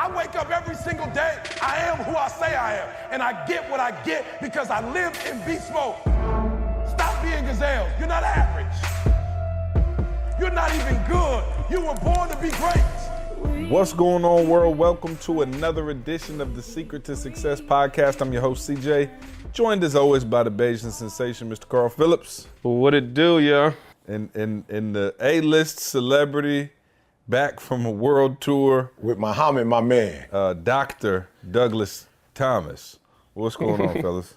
I wake up every single day. I am who I say I am. And I get what I get because I live in beast mode. Stop being gazelles. You're not average. You're not even good. You were born to be great. What's going on, world? Welcome to another edition of the Secret to Success podcast. I'm your host, CJ, joined as always by the Bayesian sensation, Mr. Carl Phillips. What it do, yeah? In the A-list celebrity, back from a world tour. With Muhammad, my man. Dr. Douglas Thomas. What's going on, fellas?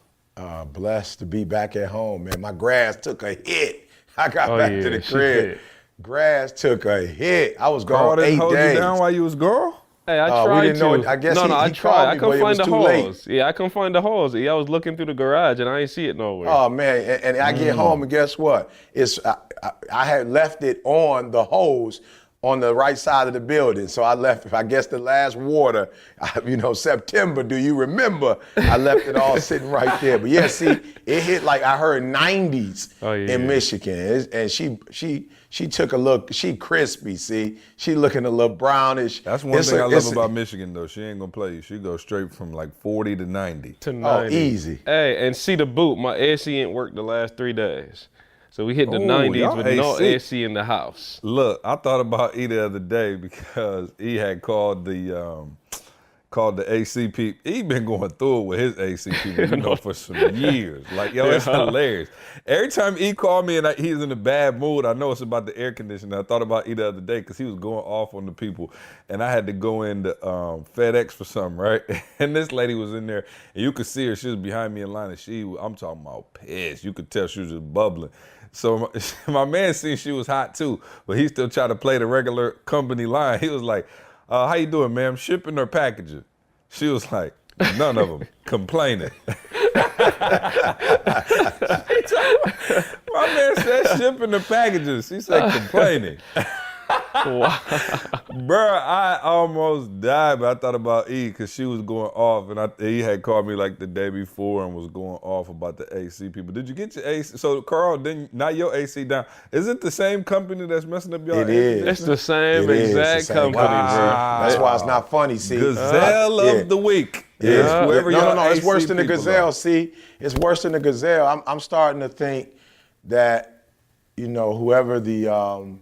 Blessed to be back at home, man. My grass took a hit. I got back to the crib. Did. Grass took a hit. I was Carl gone 8 didn't hold days. you down while you was gone? Hey, I tried we didn't to. know. I guess no, I he tried. called I me, couldn't but it find was the too late. hose. Yeah, I couldn't find the hose. Yeah, I was looking through the garage and I ain't see it nowhere. Oh man, and I get home and guess what? I had left it on the hose on the right side of the building. So I left, I guess the last water, September, do you remember? I left it all sitting right there. But yeah, see, it hit like I heard 90s in Michigan. And she took a look, she crispy, see? She looking a little brownish. That's one thing I love about Michigan, though. She ain't gonna play you. She goes straight from like 40 to 90. To 90. Oh, easy. Hey, and see the boot, my AC ain't worked the last 3 days. So we hit the 90s with no AC in the house. Look, I thought about E the other day because E had called the AC people. He been going through it with his AC people, for some years. Like, it's hilarious. Every time E called me and he's in a bad mood, I know it's about the air conditioner. I thought about E the other day because he was going off on the people, and I had to go into FedEx for something, right? And this lady was in there, and you could see her. She was behind me in line, and I'm talking about pissed. You could tell she was just bubbling. So my man seen she was hot too, but he still tried to play the regular company line. He was like, how you doing, ma'am? Shipping or packaging? She was like, none of them. Complaining. My man said shipping or packaging. She said complaining. Wow. Bruh, I almost died, but I thought about E because she was going off, and he had called me like the day before and was going off about the AC people. Did you get your AC? So, Carl, not your AC down. Is it the same company that's messing up your It is. It's the same exact company, bro. That's why it's not funny, see. Gazelle of the week. Yeah. Whoever No, it's AC worse than the people gazelle, are. see. It's worse than the gazelle. I'm starting to think that, whoever the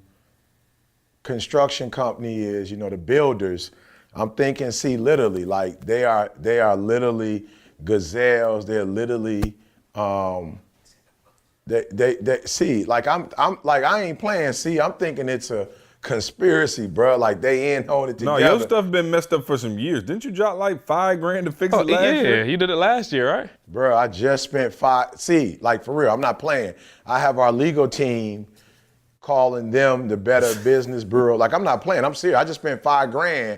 construction company is, the builders, I'm thinking, see, literally, like they are literally gazelles. They're literally, they see, like I'm like, I ain't playing, see, I'm thinking it's a conspiracy, bro. Like they in on it together. No, your stuff been messed up for some years. Didn't you drop like $5,000 to fix it last year? Yeah, you did it last year, right? Bro, I just spent see, like for real, I'm not playing. I have our legal team calling them the Better Business Bureau. Like, I'm not playing, I'm serious. I just spent $5,000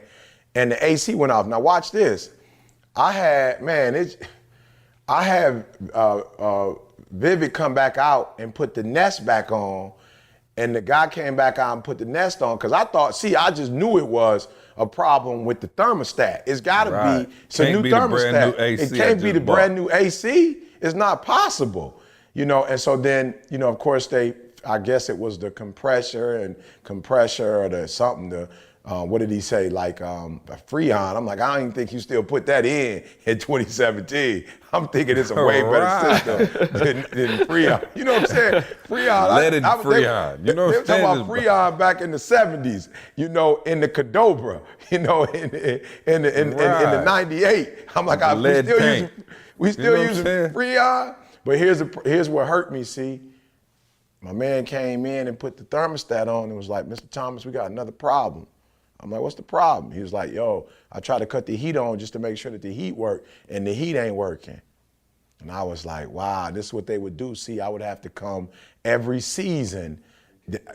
and the AC went off. Now watch this. I had Vivid come back out and put the Nest back on, and the guy came back out and put the Nest on, because I thought, I just knew it was a problem with the thermostat. It's gotta be, it's a new thermostat. It can't be the brand new AC. It's not possible. And so then, of course I guess it was the compressor or the something, what did he say? Like a Freon. I'm like, I don't even think you still put that in 2017. I'm thinking it's a way better system than Freon. You know what I'm saying? Freon. Leaded Freon. They were talking about Freon back in the 70s, in the Cadobra, in the 98. I'm like, we still using Freon? But here's what hurt me, see. My man came in and put the thermostat on and was like, Mr. Thomas, we got another problem. I'm like, what's the problem? He was like, I tried to cut the heat on just to make sure that the heat worked, and the heat ain't working. And I was like, wow, this is what they would do. See, I would have to come every season.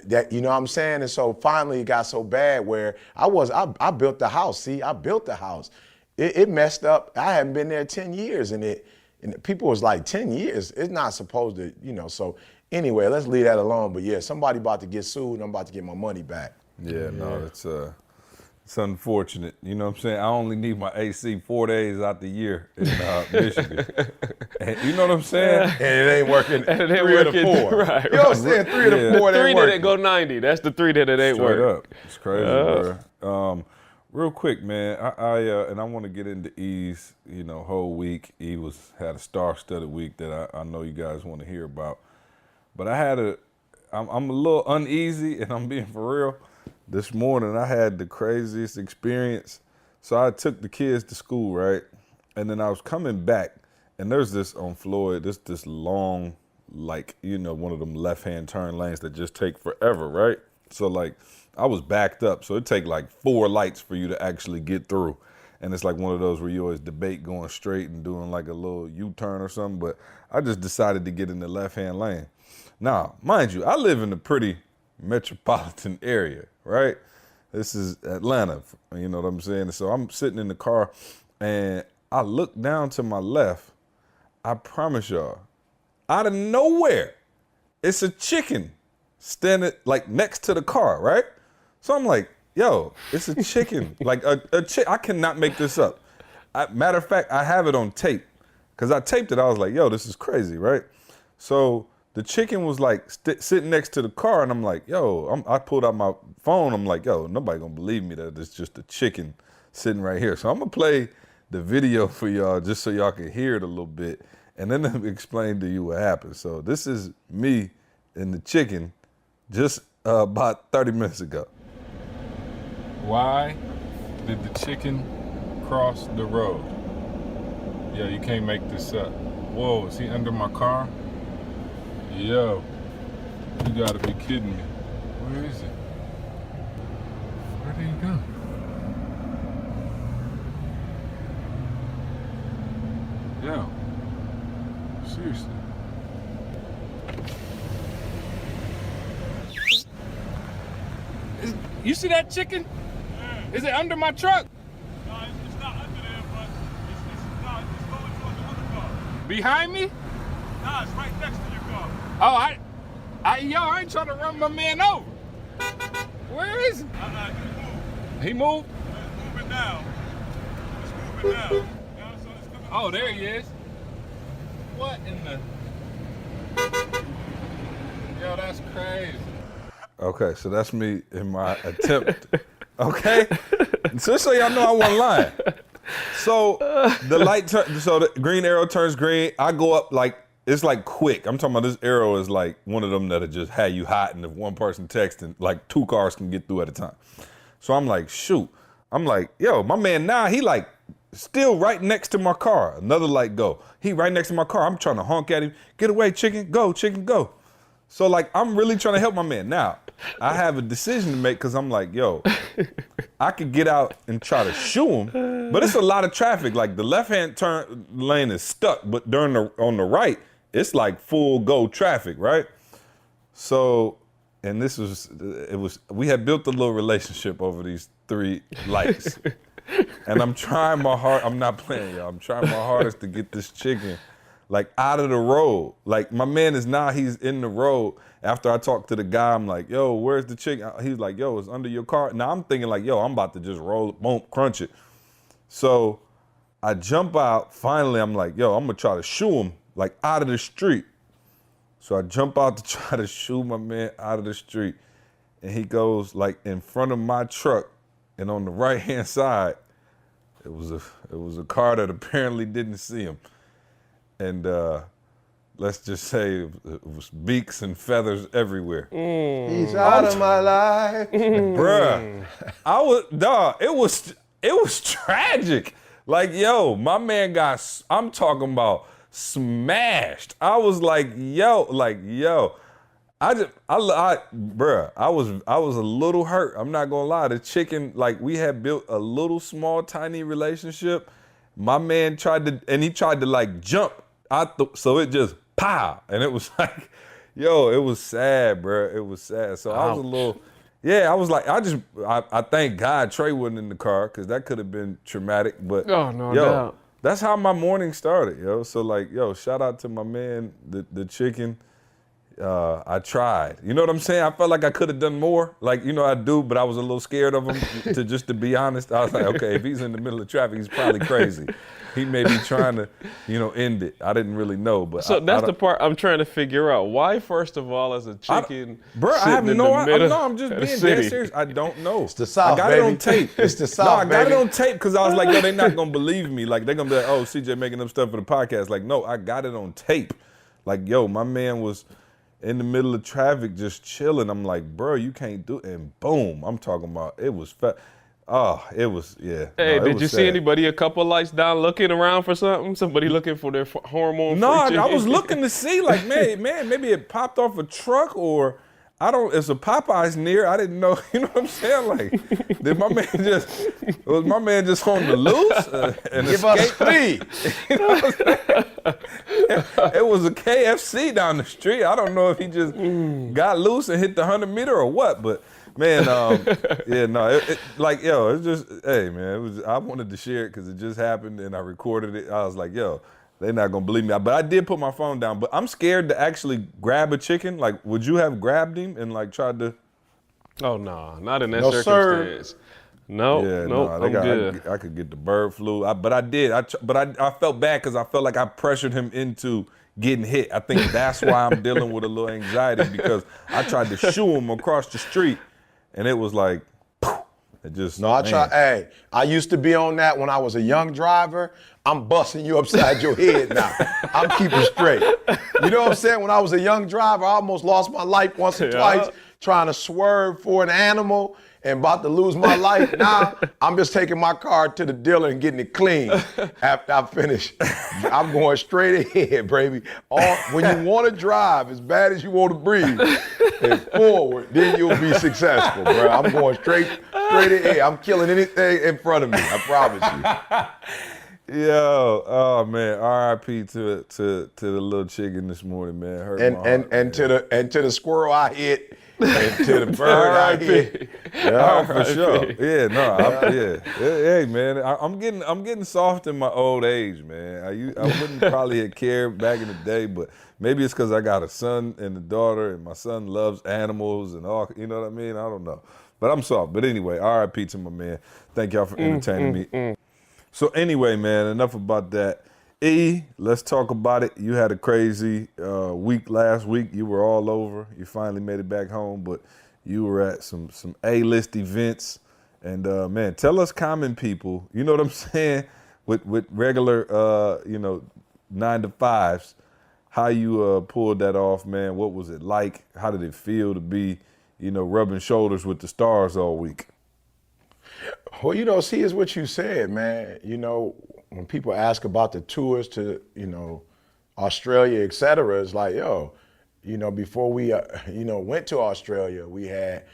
That, you know what I'm saying? And so finally it got so bad where I built the house. See, I built the house. It messed up. I hadn't been there 10 years and people was like, 10 years? It's not supposed to, so anyway, let's leave that alone. But yeah, somebody about to get sued and I'm about to get my money back. Yeah, no, it's unfortunate. You know what I'm saying? I only need my AC 4 days out the year in Michigan. And you know what I'm saying? And it ain't working And it ain't 3 working, of the 4. right, You know what I'm saying? 3 of the 4 The that 3 ain't that working. it go 90. That's the 3 that it ain't Straight working. up. It's crazy, bro. Real quick, man. And I want to get into E's, whole week. E had a star-studded week that I know you guys want to hear about. But I'm a little uneasy, and I'm being for real. This morning I had the craziest experience. So I took the kids to school, right? And then I was coming back, and there's this on Floyd, this long, one of them left-hand turn lanes that just take forever, right? So I was backed up, so it take 4 lights for you to actually get through. And it's one of those where you always debate going straight and doing a little U-turn or something, but I just decided to get in the left-hand lane. Now, mind you, I live in a pretty metropolitan area, right? This is Atlanta, you know what I'm saying? So I'm sitting in the car, and I look down to my left. I promise y'all, out of nowhere, it's a chicken standing next to the car, right? So I'm like, yo, it's a chicken. I cannot make this up. Matter of fact, I have it on tape. Because I taped it, I was like, yo, this is crazy, right? So the chicken was sitting next to the car, and I'm like, yo, I pulled out my phone. I'm like, yo, nobody gonna believe me that it's just a chicken sitting right here. So I'm gonna play the video for y'all just so y'all can hear it a little bit, and then let me explain to you what happened. So this is me and the chicken just about 30 minutes ago. Why did the chicken cross the road? Yeah, you can't make this up. Whoa, is he under my car? Yo, you gotta be kidding me. Where is it? Where did he go? Yo, seriously. You see that chicken? Yeah. Is it under my truck? No, it's not under there, but it's going towards the other car. Behind me? Nah, it's right next to your car. Oh, I ain't trying to run my man over. Where is he? He moved? It's moving now. It's moving now. You know, so it's coming. Oh, there he is. What in the? Yo, that's crazy. Okay, so that's me in my attempt. Okay? So y'all know I wasn't lying. So the green arrow turns green. I go up it's quick. I'm talking about this arrow is one of them that'll just have you hot, and if one person texting, 2 cars can get through at a time. So I'm like, shoot. I'm like, yo, my man now, he still right next to my car. Another light go. He right next to my car. I'm trying to honk at him. Get away, chicken. Go, chicken, go. So I'm really trying to help my man. Now, I have a decision to make because I'm like, yo, I could get out and try to shoo him, but it's a lot of traffic. The left-hand turn lane is stuck, but on the right, it's full go traffic, right? So, and we had built a little relationship over these 3 lights. And I'm trying my hard, I'm not playing, y'all. I'm trying my hardest to get this chicken out of the road. My man is now, he's in the road. After I talked to the guy, I'm like, yo, where's the chicken? He's like, yo, it's under your car. Now I'm thinking yo, I'm about to just roll it, boom, crunch it. So I jump out. Finally, I'm like, yo, I'm gonna try to shoo him out of the street. So I jump out to try to shoo my man out of the street. And he goes in front of my truck, and on the right-hand side, it was a car that apparently didn't see him. And let's just say it was beaks and feathers everywhere. He's out of my life. Bruh, it was tragic. Yo, my man I'm talking about smashed. I was yo, bruh, I was a little hurt. I'm not gonna lie. The chicken, we had built a little small, tiny relationship. My man tried to jump. So it just pow, and it was yo, it was sad, bro. It was sad. So I was a little, I was I thank God Trey wasn't in the car because that could have been traumatic. But no doubt. That's how my morning started, yo. So yo, shout out to my man, the chicken. I tried. You know what I'm saying? I felt like I could have done more. Like, you know, I do, but I was a little scared of him to be honest. I was like, okay, if he's in the middle of traffic, he's probably crazy. He may be trying to, you know, end it. I didn't really know, but So that's the part I'm trying to figure out. Why, first of all, as a chicken, bro, I have sitting in no the idea. middle No, I'm just of the being city? dead serious. I don't know. It's the South, I got baby. it on tape. It's the South, No, I got baby. it on tape because I was like, yo, they're not gonna believe me. Like they're gonna be like, oh, CJ making up stuff for the podcast. Like, no, I got it on tape. Like, yo, my man was in the middle of traffic just chilling. I'm like, bro, you can't do it. And boom, I'm talking about it was oh, it was, yeah. Hey, no, did you see anybody a couple lights down looking around for something? Somebody looking for their hormone? No, I was looking to see, like, man, maybe it popped off a truck or it's a Popeyes near. I didn't know, you know what I'm saying? Like, was my man just on the loose? And Give us three. You know what I'm saying? It was a KFC down the street. I don't know if he just got loose and hit the 100-meter or what, but man, yeah, no, like, yo, it's just, hey, man, I wanted to share it because it just happened and I recorded it. I was like, yo, they're not gonna believe me. But I did put my phone down. But I'm scared to actually grab a chicken. Like, would you have grabbed him and like tried to? Oh no, not in that No, circumstance. sir. No, Yeah, nope, no, I'm good. I could get the bird flu. But I did. I felt bad because I felt like I pressured him into getting hit. I think that's why I'm dealing with a little anxiety because I tried to shoo him across the street, and it was like, it just. No, I try. Hey, I used to be on that when I was a young driver. I'm busting you upside your head now. I'm keeping straight. You know what I'm saying? When I was a young driver, I almost lost my life once or twice trying to swerve for an animal and about to lose my life. Now, I'm just taking my car to the dealer and getting it clean after I finish. I'm going straight ahead, baby. When you want to drive as bad as you want to breathe and forward, then you'll be successful, bro. I'm going straight ahead. I'm killing anything in front of me, I promise you. Yo, oh man, R.I.P. to the little chicken this morning, man. Hurt my heart, And to the squirrel I hit, and to the bird I hit. Yeah, for sure. Yeah, no, yeah. Hey, man, I'm getting soft in my old age, man. I wouldn't probably have cared back in the day, but maybe it's because I got a son and a daughter, and my son loves animals and all. You know what I mean? I don't know, but I'm soft. But anyway, R.I.P. to my man. Thank y'all for entertaining me. So anyway, man, enough about that. Let's talk about it. You had a crazy week last week. You were all over. You finally made it back home, but you were at some A-list events. And man, tell us common people, you know what I'm saying, with regular 9-to-5s, how you pulled that off, man. What was it like? How did it feel to be, rubbing shoulders with the stars all week? Well, see, is what you said, man. When people ask about the tours to, Australia, et cetera, it's like, before we, went to Australia, we had,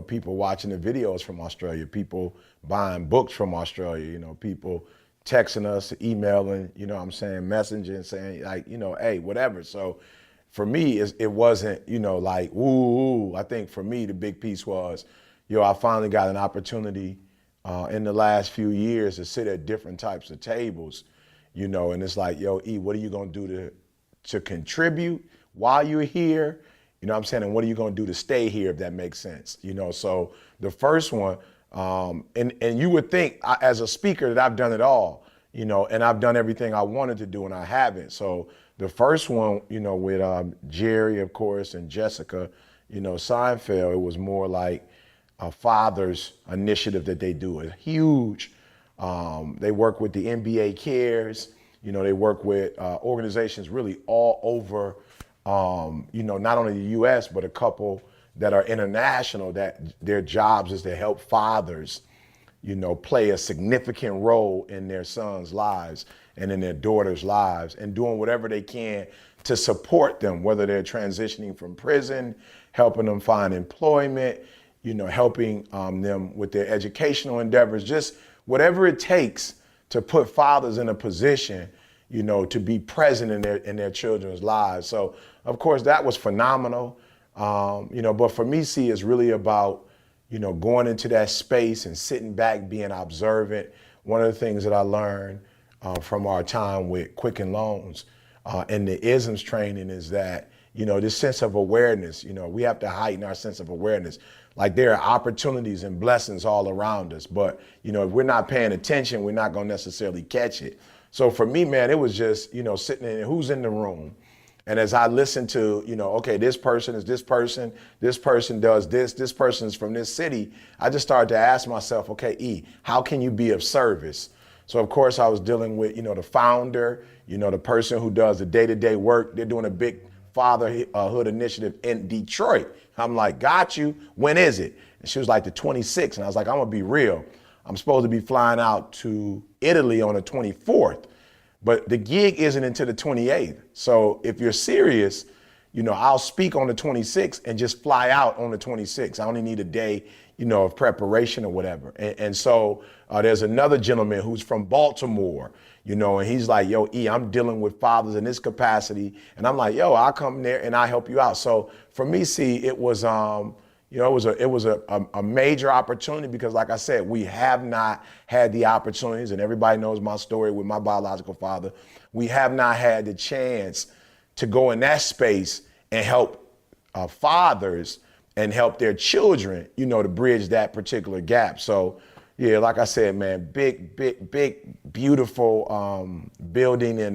people watching the videos from Australia, people buying books from Australia, people texting us, emailing, messaging, saying like, hey, whatever. So for me, it wasn't, like, ooh. I think for me, the big piece was, I finally got an opportunity in the last few years to sit at different types of tables, and it's like, what are you gonna do to contribute while you're here? You know what I'm saying? And what are you gonna do to stay here, if that makes sense? So the first one, and you would think as a speaker that I've done it all, and I've done everything I wanted to do and I haven't. So the first one, with Jerry, of course, and Jessica, Seinfeld, it was more like a father's initiative that they do. Is huge. They work with the NBA Cares. They work with organizations really all over, not only the U.S., but a couple that are international, that their jobs is to help fathers, play a significant role in their sons' lives and in their daughters' lives, and doing whatever they can to support them, whether they're transitioning from prison, helping them find employment, helping them with their educational endeavors, just whatever it takes to put fathers in a position, to be present in their children's lives. So, of course, that was phenomenal. But for me, it's really about, going into that space and sitting back, being observant. One of the things that I learned from our time with Quicken Loans and the ISMS training is that, this sense of awareness. We have to heighten our sense of awareness. Like there are opportunities and blessings all around us, but if we're not paying attention, we're not gonna necessarily catch it. So for me, man, it was just, sitting in, who's in the room? And as I listened to, okay, this person is this person does this person is from this city, I just started to ask myself, okay, E, how can you be of service? So of course I was dealing with, the founder, the person who does the day-to-day work. They're doing a big fatherhood initiative in Detroit. I'm like, got you, when is it? And she was like the 26th. And I was like, I'm gonna be real. I'm supposed to be flying out to Italy on the 24th. But the gig isn't until the 28th. So if you're serious, I'll speak on the 26th and just fly out on the 26th. I only need a day, of preparation or whatever. And so there's another gentleman who's from Baltimore, and he's like, yo, E, I'm dealing with fathers in this capacity. And I'm like, yo, I'll come there and I'll help you out. So for me, see, it was, it was a major opportunity because, like I said, we have not had the opportunities, and everybody knows my story with my biological father. We have not had the chance to go in that space and help fathers and help their children, to bridge that particular gap. So, yeah, like I said, man, big, beautiful building in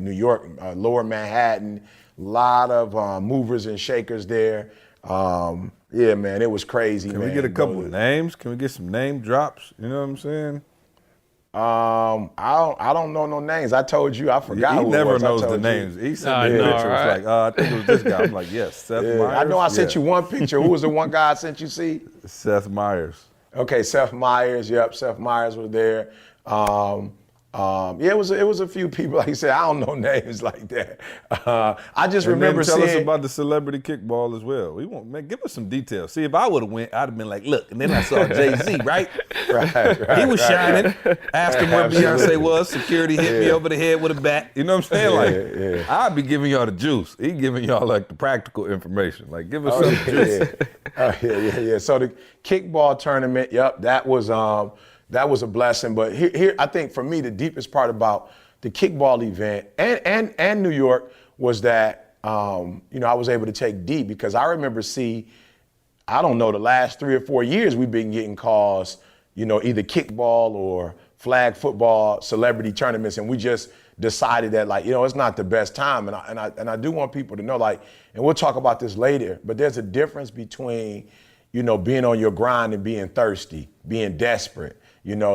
New York, Lower Manhattan. A lot of movers and shakers there. Yeah, man, it was crazy. Can we get a couple of names? Can we get some name drops? You know what I'm saying? I don't know no names. I told you, I forgot. He who never it was. knows the names. He sent me a picture. Right. It's like, I think it was this guy. I'm like, yes, Seth Meyers. I know I sent you one picture. Who was the one guy I sent you see? Seth Meyers. Okay, Seth Meyers. Yep, Seth Meyers was there. Yeah, it was a few people. Like you said, I don't know names like that. I just remember tell seeing. us about the celebrity kickball as well. We want, man, give us some details. See, if I would have went, I'd have been like, look, and then I saw Jay-Z, right? Right, he was shining. Asked him where Beyonce Absolutely. was. Security hit me over the head with a bat. You know what I'm saying? Like, Yeah. I'd be giving y'all the juice. He giving y'all like the practical information. Like, give us Oh, some juice. yeah. So the kickball tournament, yep, that was a blessing. But here, I think for me, the deepest part about the kickball event and New York was that, I was able to take D because I remember I don't know, the last 3 or 4 years we've been getting calls, either kickball or flag football celebrity tournaments, and we just decided that, like, it's not the best time. And I do want people to know, like, and we'll talk about this later, but there's a difference between, being on your grind and being thirsty, being desperate.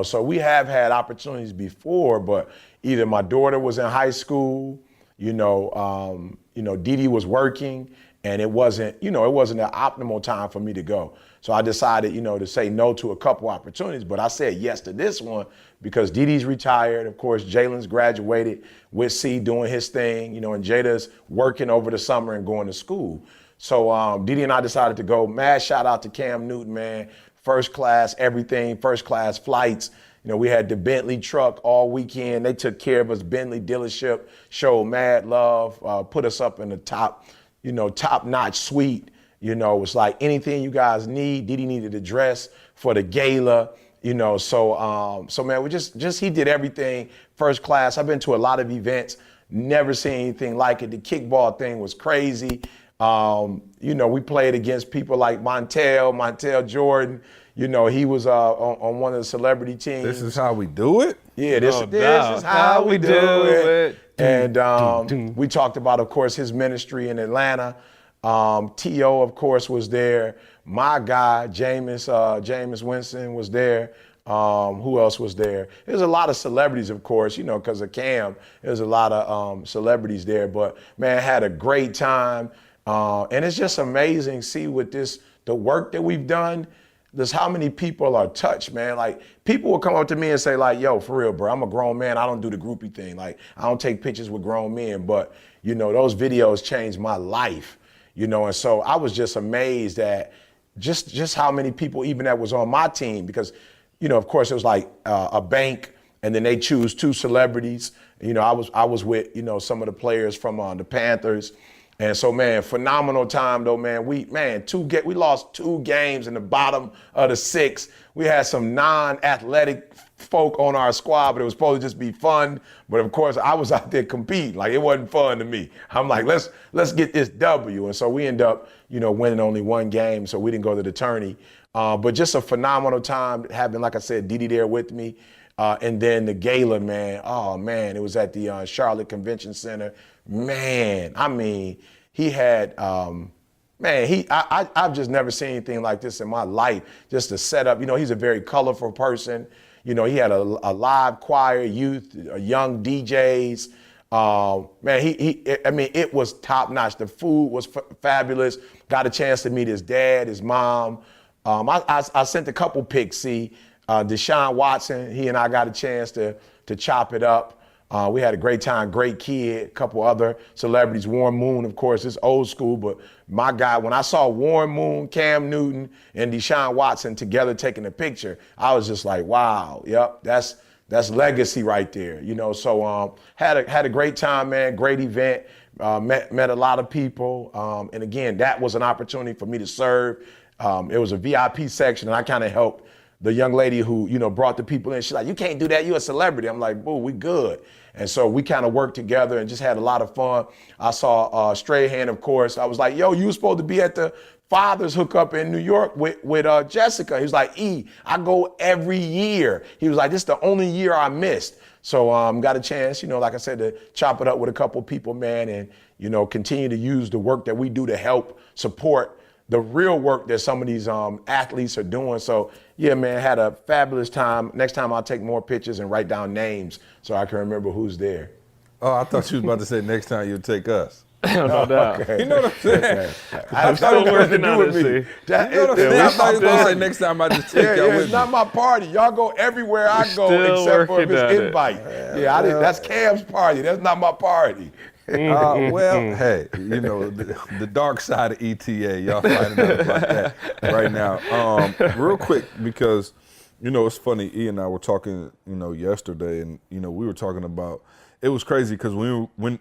So we have had opportunities before, but either my daughter was in high school, Dee Dee was working, and it wasn't an optimal time for me to go. So I decided, to say no to a couple opportunities, but I said yes to this one because Dee Dee's retired. Of course, Jalen's graduated with C doing his thing, and Jada's working over the summer and going to school. So Dee Dee and I decided to go. Mad shout out to Cam Newton, man. First class, everything, first class flights. We had the Bentley truck all weekend. They took care of us. Bentley dealership showed mad love, put us up in the top-notch suite. It's like anything you guys need. Didi needed a dress for the gala. So man, we just he did everything first class. I've been to a lot of events, never seen anything like it. The kickball thing was crazy. We played against people like Montel Jordan. He was on one of the celebrity teams. This is how we do it? Yeah, this is how we do it. And we talked about, of course, his ministry in Atlanta. T.O., of course, was there. My guy, Jameis Winston was there. Who else was there? There's a lot of celebrities, of course, because of Cam. There's a lot of celebrities there. But, man, had a great time. And it's just amazing, see, with the work that we've done, there's how many people are touched, man. Like, people will come up to me and say, like, yo, for real, bro, I'm a grown man. I don't do the groupie thing. Like, I don't take pictures with grown men. But, those videos changed my life, and so I was just amazed at just how many people even that was on my team because, of course, it was like a bank and then they choose 2 celebrities. I was with, some of the players from the Panthers. And so, man, phenomenal time though, man. We lost 2 games in the bottom of the 6th. We had some non-athletic folk on our squad, but it was supposed to just be fun. But of course, I was out there competing. Like, it wasn't fun to me. I'm like, let's get this W. And so we end up, winning only 1 game, so we didn't go to the tourney. But just a phenomenal time having, like I said, Didi there with me. And then the gala, man. Oh, man, it was at the Charlotte Convention Center. Man, I mean, he had, I've just never seen anything like this in my life. Just to set up, he's a very colorful person. He had a live choir, youth, young DJs. It was top notch. The food was fabulous. Got a chance to meet his dad, his mom. I sent a couple pics. See, Deshaun Watson, he and I got a chance to chop it up. We had a great time, great kid, a couple other celebrities. Warren Moon, of course, is old school, but my guy, when I saw Warren Moon, Cam Newton, and Deshaun Watson together taking a picture, I was just like, wow, yep, that's legacy right there. So had a great time, man, great event, met a lot of people. And again, that was an opportunity for me to serve. It was a VIP section, and I kind of helped the young lady who, brought the people in. She's like, you can't do that, you a celebrity. I'm like, boo, we good. And so we kind of worked together and just had a lot of fun. I saw Strahan, of course. I was like, yo, you were supposed to be at the Father's hookup in New York with Jessica. He was like, I go every year. He was like, this is the only year I missed. So got a chance, like I said, to chop it up with a couple people, man, and, continue to use the work that we do to help support the real work that some of these athletes are doing. So, yeah, man, had a fabulous time. Next time I'll take more pictures and write down names so I can remember who's there. Oh, I thought you was about to say next time you'll take us. No doubt. Okay. You know what I'm saying? I'm still working on it, see. You know what I'm saying? I thought you was going to say next time I just take y'all with It's me. not my party. Y'all go everywhere I go Still except for if working on it's it. invite. That's Cam's party. That's not my party. Well, hey, the dark side of ETA, y'all finding out about that right now. Real quick, because, it's funny, E and I were talking, yesterday, and, we were talking about, it was crazy because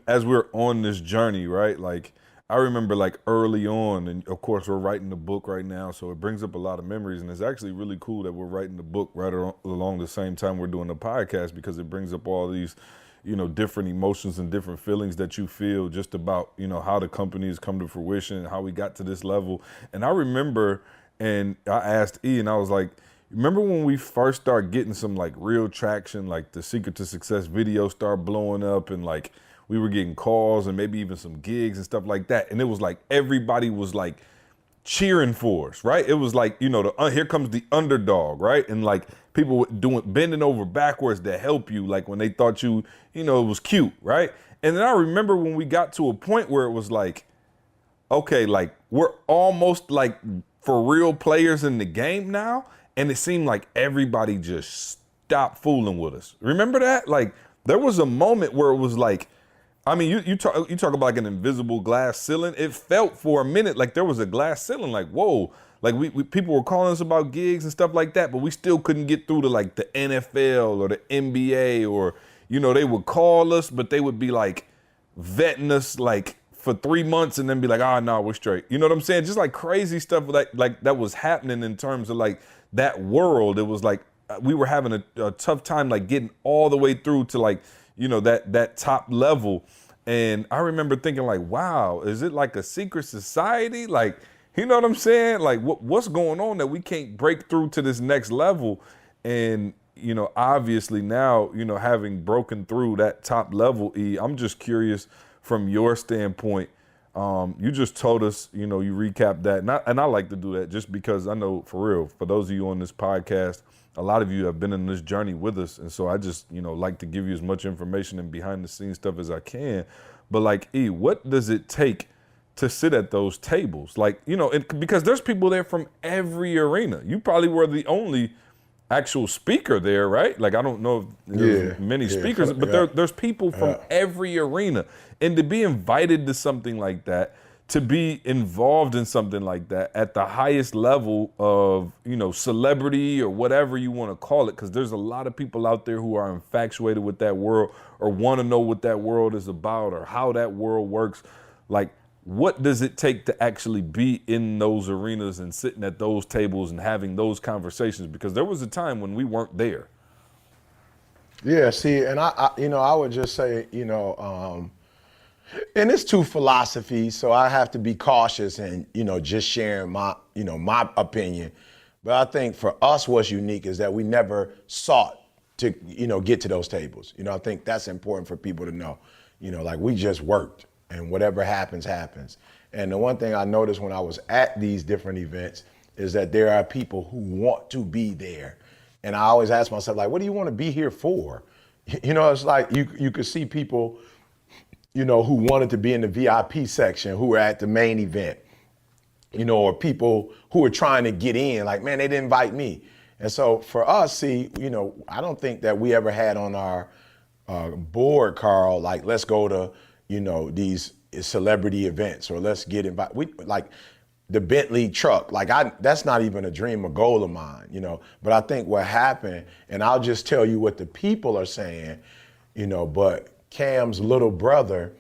as we were on this journey, right, like, I remember like early on, and of course we're writing the book right now, so it brings up a lot of memories, and it's actually really cool that we're writing the book right along the same time we're doing the podcast, because it brings up all these different emotions and different feelings that you feel just about, how the company has come to fruition and how we got to this level. And I remember, and I asked E, and I was like, remember when we first started getting some like real traction, like the Secret to Success video started blowing up, and like we were getting calls and maybe even some gigs and stuff like that. And it was like everybody was like cheering for us, right? It was like, here comes the underdog, right? And like people bending over backwards to help you, like when they thought you, it was cute, right? And then I remember when we got to a point where it was like, okay, like we're almost like for real players in the game now. And it seemed like everybody just stopped fooling with us. Remember that? Like there was a moment where it was like, I mean, you talk about like an invisible glass ceiling. It felt for a minute like there was a glass ceiling, like, whoa, like we people were calling us about gigs and stuff like that, but we still couldn't get through to like the NFL or the NBA, or, they would call us, but they would be like vetting us like for 3 months and then be like, no, we're straight. You know what I'm saying? Just like crazy stuff like that was happening in terms of like that world. It was like we were having a tough time like getting all the way through to like, that top level. And I remember thinking like, wow, is it like a secret society? Like, you know what I'm saying? Like what's going on that we can't break through to this next level? And, obviously now, having broken through that top level, E, I'm just curious from your standpoint. You just told us, you recapped that. And I like to do that just because I know for real, for those of you on this podcast, a lot of you have been in this journey with us. And so I just, like to give you as much information and behind the scenes stuff as I can. But like, E, what does it take to sit at those tables? Like, because there's people there from every arena. You probably were the only actual speaker there, right? Like, I don't know if there's many speakers, but there's people from every arena. And to be invited to something like that, to be involved in something like that at the highest level of, celebrity or whatever you want to call it, because there's a lot of people out there who are infatuated with that world or want to know what that world is about or how that world works. Like, what does it take to actually be in those arenas and sitting at those tables and having those conversations? Because there was a time when we weren't there. Yeah, see, and I would just say, and it's two philosophies, so I have to be cautious and, just sharing my opinion. But I think for us, what's unique is that we never sought to, get to those tables. I think that's important for people to know. Like we just worked, and whatever happens, happens. And the one thing I noticed when I was at these different events is that there are people who want to be there. And I always ask myself, like, what do you want to be here for? It's like you could see people, who wanted to be in the VIP section, who were at the main event, or people who were trying to get in, like, man, they didn't invite me. And so for us, see, I don't think that we ever had on our board, Carl, like, let's go to, these celebrity events, or let's get invited. We like the Bentley truck, like that's not even a dream or goal of mine, but I think what happened, and I'll just tell you what the people are saying, but Cam's little brother,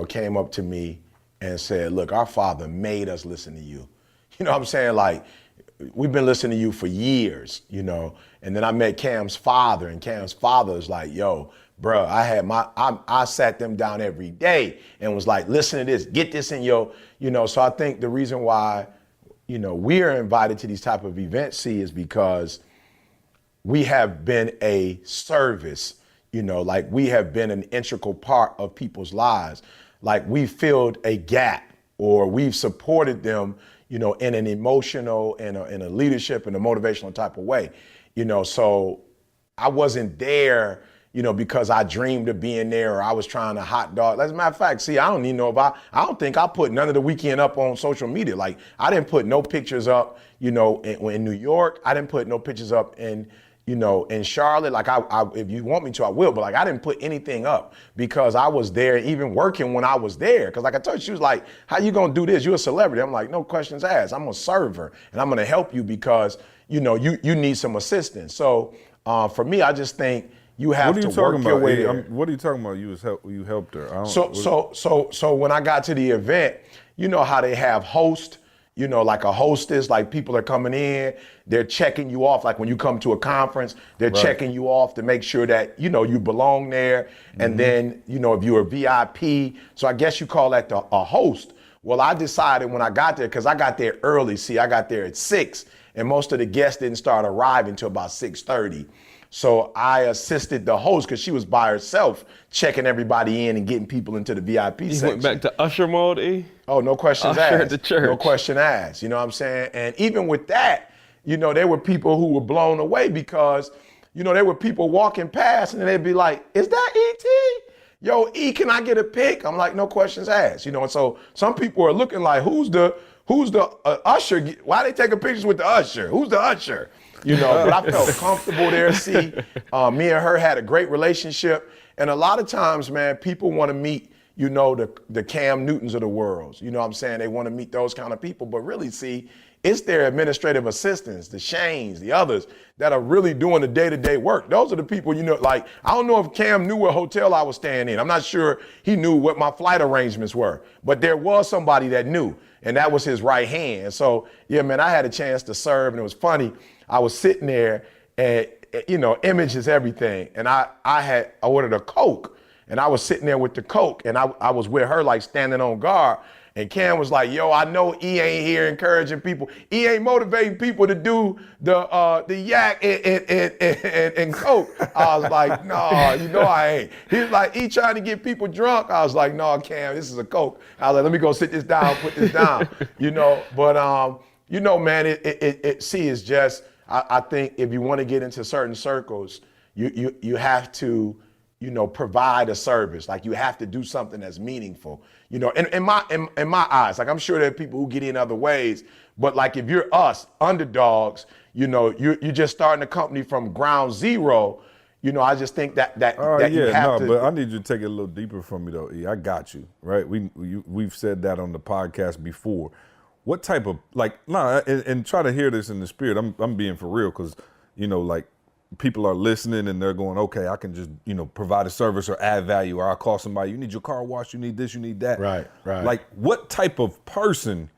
came up to me and said, look, our father made us listen to you. You know what I'm saying? Like, we've been listening to you for years, and then I met Cam's father, and Cam's father was like, yo, bro, I sat them down every day and was like, listen to this, get this in your, so I think the reason why, we are invited to these type of events, see, is because we have been a service, like we have been an integral part of people's lives. Like we filled a gap, or we've supported them, in an emotional and in a leadership and a motivational type of way, so I wasn't there, because I dreamed of being there, or I was trying to hot dog. As a matter of fact, see, I don't even know if I don't think I put none of the weekend up on social media. Like I didn't put no pictures up, in New York. I didn't put no pictures up in Charlotte. Like I, if you want me to, I will, but like I didn't put anything up because I was there, even working when I was there. Cause like I told you, she was like, how you gonna do this? You're a celebrity. I'm like, no questions asked. I'm a server and I'm gonna help you because, you need some assistance. So for me, I just think you have to work your way there. What are you talking about? You helped her. So when I got to the event, you know how they have host, like a hostess, like people are coming in, they're checking you off. Like when you come to a conference, they're checking you off to make sure that, you belong there. Mm-hmm. And then, if you're a VIP, so I guess you call that a host. Well, I decided when I got there, because I got there early. See, I got there at 6, and most of the guests didn't start arriving until about 6:30. So I assisted the host because she was by herself, checking everybody in and getting people into the VIP section. You went back to usher mode, E? Oh, no questions Usher asked. at the church. No question asked. You know what I'm saying? And even with that, there were people who were blown away because, there were people walking past and they'd be like, is that E.T.? Yo, E, can I get a pic? I'm like, no questions asked. And so some people are looking like, who's the usher? Why they taking pictures with the usher? Who's the usher? But I felt comfortable there. See, me and her had a great relationship. And a lot of times, man, people want to meet, the Cam Newtons of the world. You know what I'm saying? They want to meet those kind of people. But really, see, it's their administrative assistants, the Shanes, the others that are really doing the day-to-day work. Those are the people, like, I don't know if Cam knew what hotel I was staying in. I'm not sure he knew what my flight arrangements were. But there was somebody that knew, and that was his right hand. So, yeah, man, I had a chance to serve, and it was funny. I was sitting there and, image is everything. And I ordered a Coke and I was sitting there with the Coke and I was with her like standing on guard. And Cam was like, yo, I know E ain't here encouraging people. E ain't motivating people to do the yak and Coke. I was like, no, I ain't. He was like, E trying to get people drunk. I was like, no, Cam, this is a Coke. I was like, let me go sit this down, put this down, but man, it's just, I think if you want to get into certain circles, you have to, provide a service. Like you have to do something that's meaningful. In my eyes, like I'm sure there are people who get in other ways, but like if you're us underdogs, you're just starting a company from ground zero. I just think that you have to. But I need you to take it a little deeper from me though, E. I got you, right? We've said that on the podcast before. What type of and try to hear this in the spirit. I'm being for real because, like people are listening and they're going, okay, I can just, provide a service or add value, or I'll call somebody, you need your car washed, you need this, you need that. Right. Like, what type of person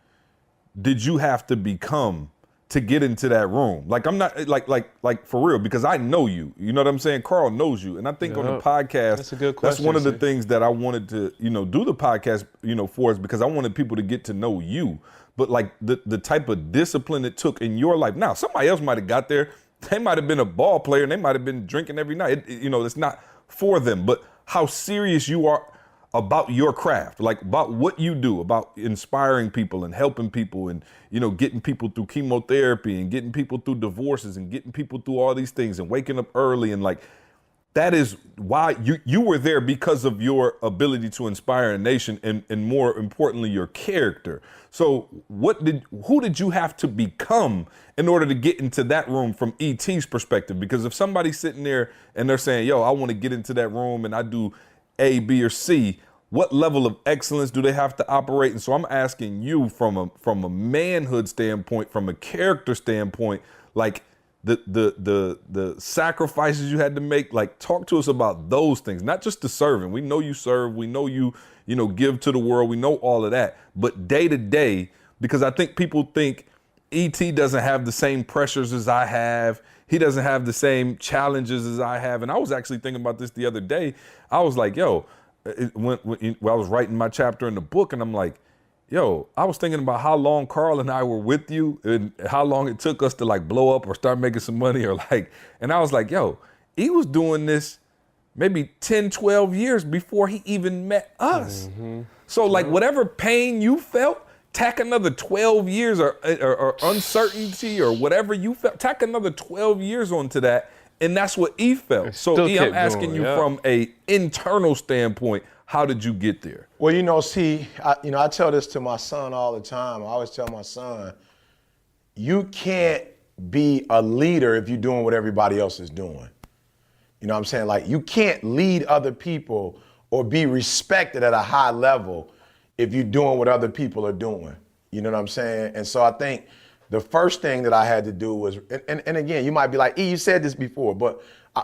did you have to become to get into that room? Like, I'm not like for real, because I know you. You know what I'm saying? Carl knows you. And I think on the podcast, that's a good question. That's one of the things that I wanted to, do the podcast, for, is because I wanted people to get to know you. But like the type of discipline it took in your life. Now, somebody else might have got there. They might have been a ball player and they might have been drinking every night. It's not for them. But how serious you are about your craft, like about what you do, about inspiring people and helping people and, getting people through chemotherapy and getting people through divorces and getting people through all these things and waking up early. And like, that is why you were there, because of your ability to inspire a nation and more importantly, your character. So who did you have to become in order to get into that room from ET's perspective? Because if somebody's sitting there and they're saying, yo, I want to get into that room and I do A, B, or C, what level of excellence do they have to operate? And so I'm asking you from a manhood standpoint, from a character standpoint, like the sacrifices you had to make. Like, talk to us about those things, not just the serving. We know you serve, we know you give to the world, we know all of that, but day to day, because I think people think ET doesn't have the same pressures as I have. He doesn't have the same challenges as I have. And I was actually thinking about this the other day. I was like, yo, when I was writing my chapter in the book, and I'm like, yo, I was thinking about how long Carl and I were with you and how long it took us to like blow up or start making some money and I was like, yo, he was doing this maybe 10, 12 years before he even met us. Mm-hmm. So like, whatever pain you felt, tack another 12 years or uncertainty or whatever you felt, tack another 12 years onto that. And that's what E felt. So E, I'm asking you from a internal standpoint, how did you get there? Well, I tell this to my son all the time. I always tell my son, you can't be a leader if you're doing what everybody else is doing. You know what I'm saying? Like, you can't lead other people or be respected at a high level if you're doing what other people are doing. You know what I'm saying? And so I think the first thing that I had to do was, and again, you might be like, E, you said this before, but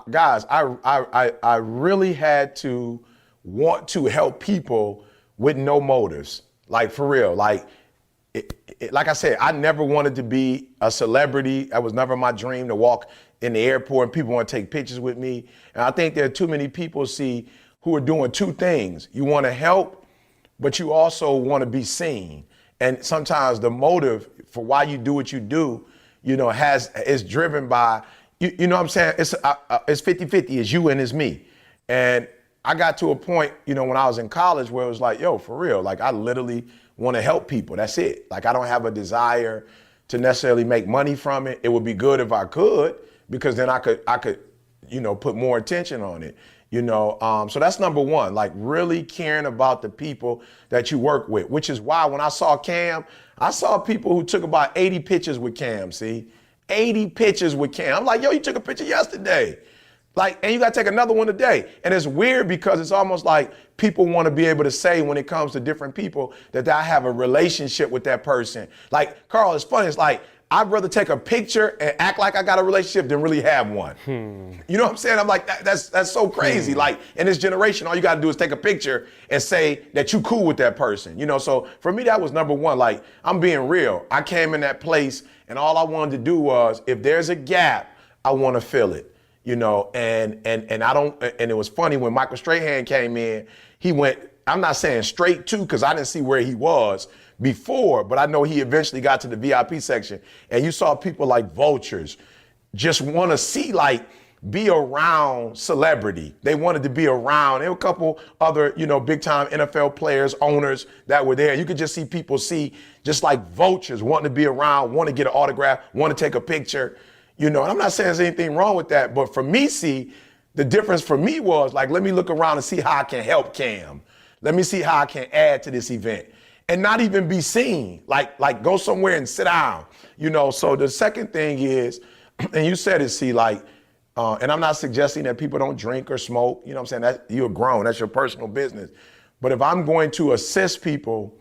guys, I really had to want to help people with no motives. Like, for real. Like, like I said, I never wanted to be a celebrity. That was never my dream, to walk in the airport and people want to take pictures with me. And I think there are too many people, who are doing two things. You want to help, but you also want to be seen. And sometimes the motive for why you do what you do, is driven by, you know what I'm saying? It's 50-50, it's you and it's me. And I got to a point, when I was in college, where it was like, yo, for real, like, I literally want to help people. That's it. Like, I don't have a desire to necessarily make money from it. It would be good if I could, because then I could, put more attention on it. So that's number one, like, really caring about the people that you work with, which is why when I saw Cam, I saw people who took about 80 pictures with Cam, 80 pictures with Cam. I'm like, yo, you took a picture yesterday. Like, and you got to take another one today. And it's weird because it's almost like people want to be able to say, when it comes to different people, that I have a relationship with that person. Like, Carl, it's funny. It's like, I'd rather take a picture and act like I got a relationship than really have one. You know what I'm saying? I'm like, that's so crazy. Like, in this generation, all you got to do is take a picture and say that you cool with that person. So for me, that was number one. Like, I'm being real. I came in that place and all I wanted to do was, if there's a gap, I want to fill it. And I don't, and it was funny when Michael Strahan came in, he went, I'm not saying straight to, because I didn't see where he was before, but I know he eventually got to the VIP section, and you saw people like vultures just want to see, like, be around celebrity. They wanted to be around. There were a couple other, big time NFL players, owners that were there. You could just see people just like vultures wanting to be around, want to get an autograph, want to take a picture, and I'm not saying there's anything wrong with that, but for me, the difference for me was like, let me look around and see how I can help Cam. Let me see how I can add to this event. And not even be seen, like go somewhere and sit down, So the second thing is, and you said it, and I'm not suggesting that people don't drink or smoke, I'm saying, that you're grown, that's your personal business. But if I'm going to assist people,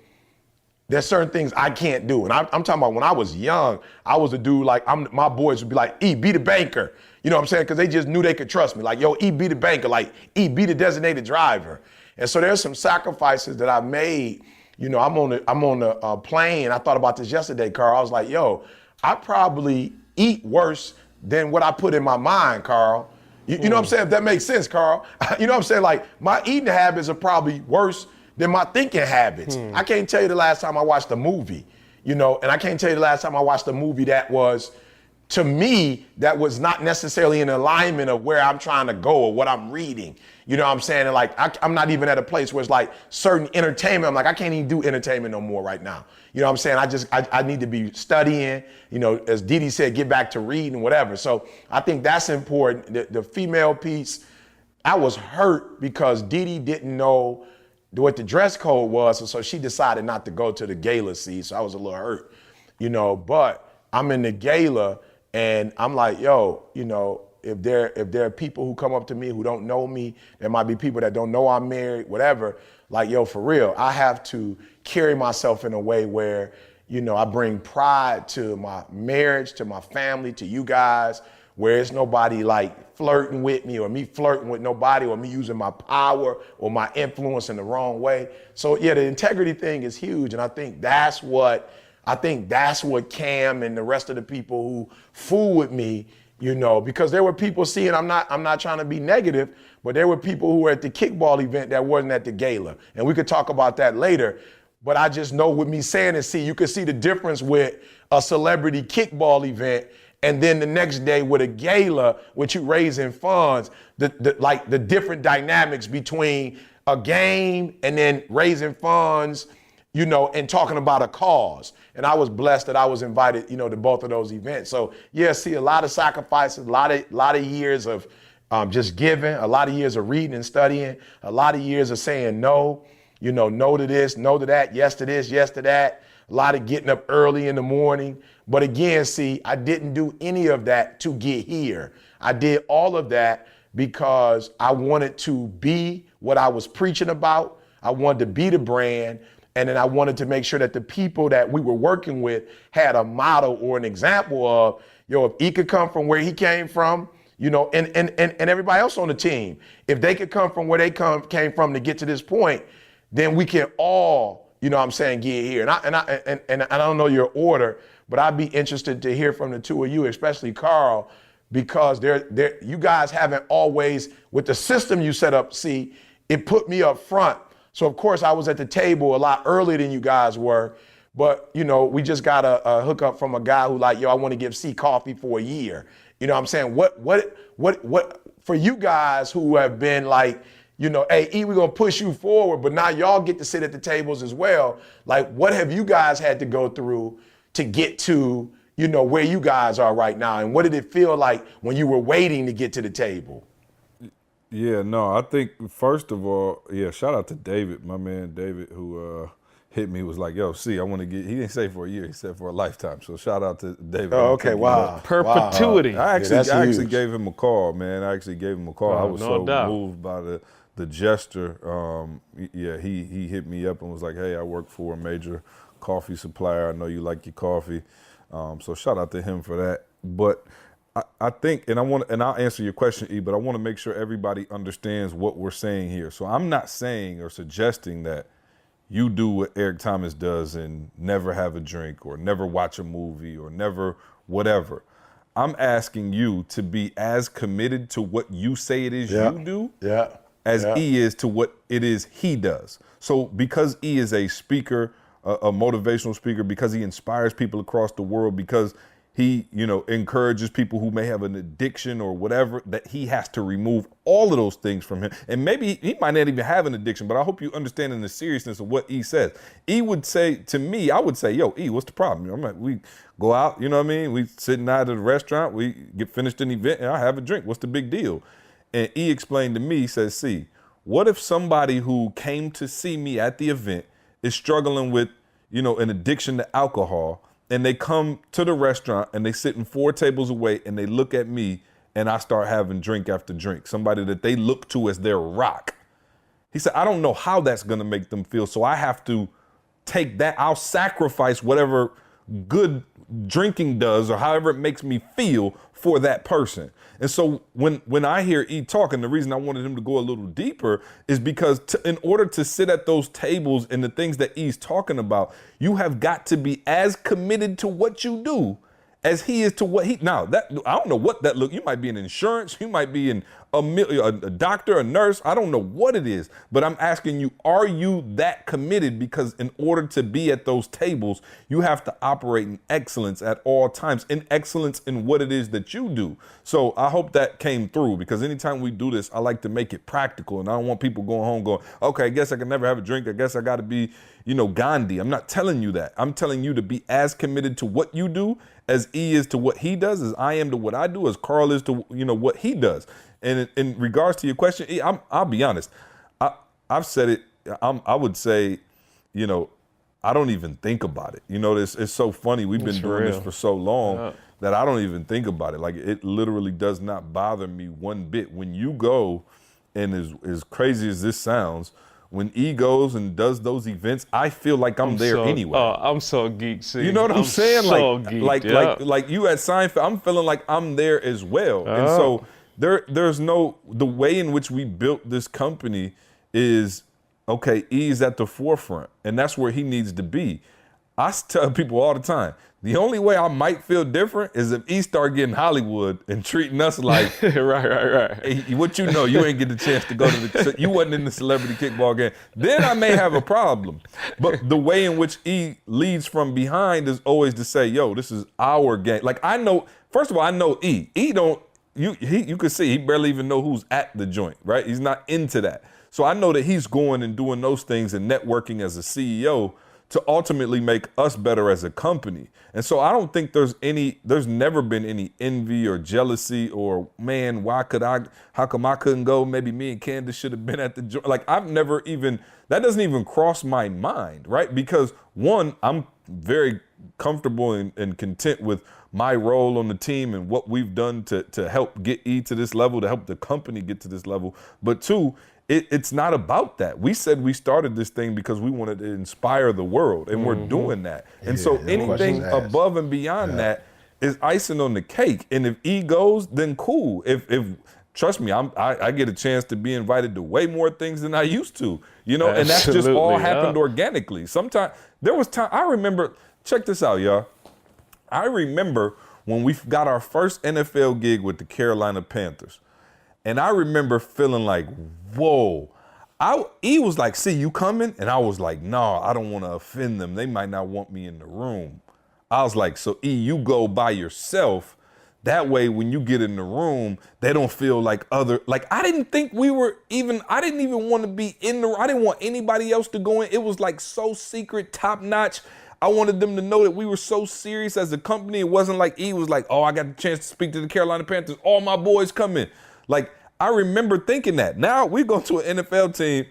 there's certain things I can't do. And I'm talking about when I was young, I was a dude, like, my boys would be like, E, be the banker. You know what I'm saying? Because they just knew they could trust me. Like, yo, E be the banker, like E be the designated driver. And so there's some sacrifices that I've made. You know, I'm on the plane. I thought about this yesterday, Carl. I was like, yo, I probably eat worse than what I put in my mind, Carl. You know what I'm saying? If that makes sense, Carl. You know what I'm saying? Like, my eating habits are probably worse than my thinking habits. I can't tell you the last time I watched a movie, you know, and I can't tell you the last time I watched a movie that was, to me, that was not necessarily in alignment of where I'm trying to go or what I'm reading. You know what I'm saying? And like, I'm not even at a place where it's like certain entertainment. I'm like, I can't even do entertainment no more right now. You know what I'm saying? I need to be studying, you know, as Didi said, get back to reading, whatever. So I think that's important. The female piece, I was hurt because Didi didn't know what the dress code was. And so she decided not to go to the gala, see? So I was a little hurt, you know, but I'm in the gala and I'm like, yo, you know, if there are people who come up to me who don't know me, there might be people that don't know I'm married, whatever. Like, yo, for real, I have to carry myself in a way where, you know, I bring pride to my marriage, to my family, to you guys, where it's nobody like flirting with me or me flirting with nobody or me using my power or my influence in the wrong way. So yeah, the integrity thing is huge. And I think that's what Cam and the rest of the people who fool with me, you know, because there were people seeing, I'm not trying to be negative, but there were people who were at the kickball event that wasn't at the gala. And we could talk about that later. But I just know with me saying it, see, you can see the difference with a celebrity kickball event and then the next day with a gala, with you raising funds, the different dynamics between a game and then raising funds, you know, and talking about a cause. And I was blessed that I was invited, you know, to both of those events. So yeah, see, a lot of sacrifices, a lot of years of just giving, a lot of years of reading and studying, a lot of years of saying no, you know, no to this, no to that, yes to this, yes to that, a lot of getting up early in the morning. But again, see, I didn't do any of that to get here. I did all of that because I wanted to be what I was preaching about. I wanted to be the brand. And then I wanted to make sure that the people that we were working with had a model or an example of, yo, if he could come from where he came from, you know, and everybody else on the team, if they could come from where they came from to get to this point, then we can all, you know what I'm saying, get here. And I don't know your order, but I'd be interested to hear from the two of you, especially Carl, because you guys haven't always, with the system you set up, see, it put me up front. So of course I was at the table a lot earlier than you guys were, but you know, we just got a hookup from a guy who like, yo, I want to give C coffee for a year. You know what I'm saying? What for you guys who have been like, you know, hey, E, we're gonna push you forward, but now y'all get to sit at the tables as well. Like, what have you guys had to go through to get to, you know, where you guys are right now? And what did it feel like when you were waiting to get to the table? Yeah, no, I think first of all, yeah, shout out to David, my man David, who hit me, was like, yo, see, I want to get, he didn't say for a year, he said for a lifetime. So shout out to David. Oh, okay, wow. Perpetuity. Wow. I actually gave him a call, man. I was no doubt. moved by the gesture. Yeah, he hit me up and was like, hey, I work for a major coffee supplier. I know you like your coffee. So shout out to him for that. But I think, and I'll answer your question, E, but I want to make sure everybody understands what we're saying here. So I'm not saying or suggesting that you do what Eric Thomas does and never have a drink or never watch a movie or never whatever. I'm asking you to be as committed to what you say it is you do as E is to what it is he does. So because E is a speaker, a motivational speaker, because he inspires people across the world, because he, you know, encourages people who may have an addiction or whatever, that he has to remove all of those things from him. And maybe he might not even have an addiction, but I hope you understand in the seriousness of what E says. E would say to me, I would say, yo, E, what's the problem? I'm like, we go out, you know what I mean? We sitting out at the restaurant, we get finished an event, and I have a drink. What's the big deal? And E explained to me, he says, see, what if somebody who came to see me at the event is struggling with, you know, an addiction to alcohol, and they come to the restaurant and they sitting 4 tables away and they look at me and I start having drink after drink, somebody that they look to as their rock. He said, I don't know how that's gonna make them feel, so I have to take that, I'll sacrifice whatever good drinking does or however it makes me feel for that person. And so when I hear E talk, and the reason I wanted him to go a little deeper is because in order to sit at those tables and the things that E's talking about, you have got to be as committed to what you do as he is to what he. Now, that I don't know what that look. You might be in insurance. You might be in a doctor, a nurse. I don't know what it is, but I'm asking you, are you that committed? Because in order to be at those tables, you have to operate in excellence at all times, in excellence in what it is that you do. So I hope that came through, because anytime we do this, I like to make it practical, and I don't want people going home going, okay, I guess I can never have a drink. I guess I got to be, Gandhi. I'm not telling you that. I'm telling you to be as committed to what you do as E is to what he does, as I am to what I do, as Carl is to, what he does. And in regards to your question, E, I'll be honest. I've said it. I would say, I don't even think about it. It's so funny. We've been doing this for so long that I don't even think about it. Like, it literally does not bother me one bit. When you go, and as crazy as this sounds, when E goes and does those events, I feel like I'm there anyway. I'm so geeked. See, you know what I'm saying? So geeked, like you at Seinfeld, I'm feeling like I'm there as well. And so there's the way in which we built this company is, okay, E's at the forefront, and that's where he needs to be. I tell people all the time, the only way I might feel different is if E start getting Hollywood and treating us like, right. Hey, what you ain't get the chance to go to you wasn't in the celebrity kickball game. Then I may have a problem. But the way in which E leads from behind is always to say, yo, this is our game. Like, I know, first of all, I know E. E don't, you could see he barely even know who's at the joint, right? He's not into that. So I know that he's going and doing those things and networking as a CEO to ultimately make us better as a company. And so I don't think there's never been any envy or jealousy or, man, how come I couldn't go? Maybe me and Candace should have been at the joint. Like, that doesn't even cross my mind, right? Because one, I'm very comfortable and content with my role on the team and what we've done to help get E to this level, to help the company get to this level. But two, it's not about that. We said we started this thing because we wanted to inspire the world, and we're doing that. And so anything above and beyond that is icing on the cake. And if E goes, then cool. If trust me, I get a chance to be invited to way more things than I used to, and that's just all happened organically. Sometimes there was time, I remember, check this out, y'all. I remember when we got our first NFL gig with the Carolina Panthers. And I remember feeling like, whoa. E was like, see, you coming? And I was like, no, I don't want to offend them. They might not want me in the room. I was like, so E, you go by yourself. That way, when you get in the room, they don't feel like I didn't think I didn't even want to be in the room. I didn't want anybody else to go in. It was like so secret, top notch. I wanted them to know that we were so serious as a company. It wasn't like E was like, oh, I got the chance to speak to the Carolina Panthers. All my boys come in. Like, I remember thinking that. Now we go to an NFL team,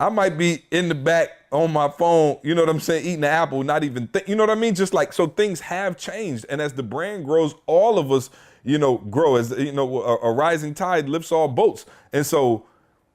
I might be in the back on my phone, you know what I'm saying, eating the apple, not even you know what I mean? Just like, so things have changed. And as the brand grows, all of us, grow. As, a rising tide lifts all boats. And so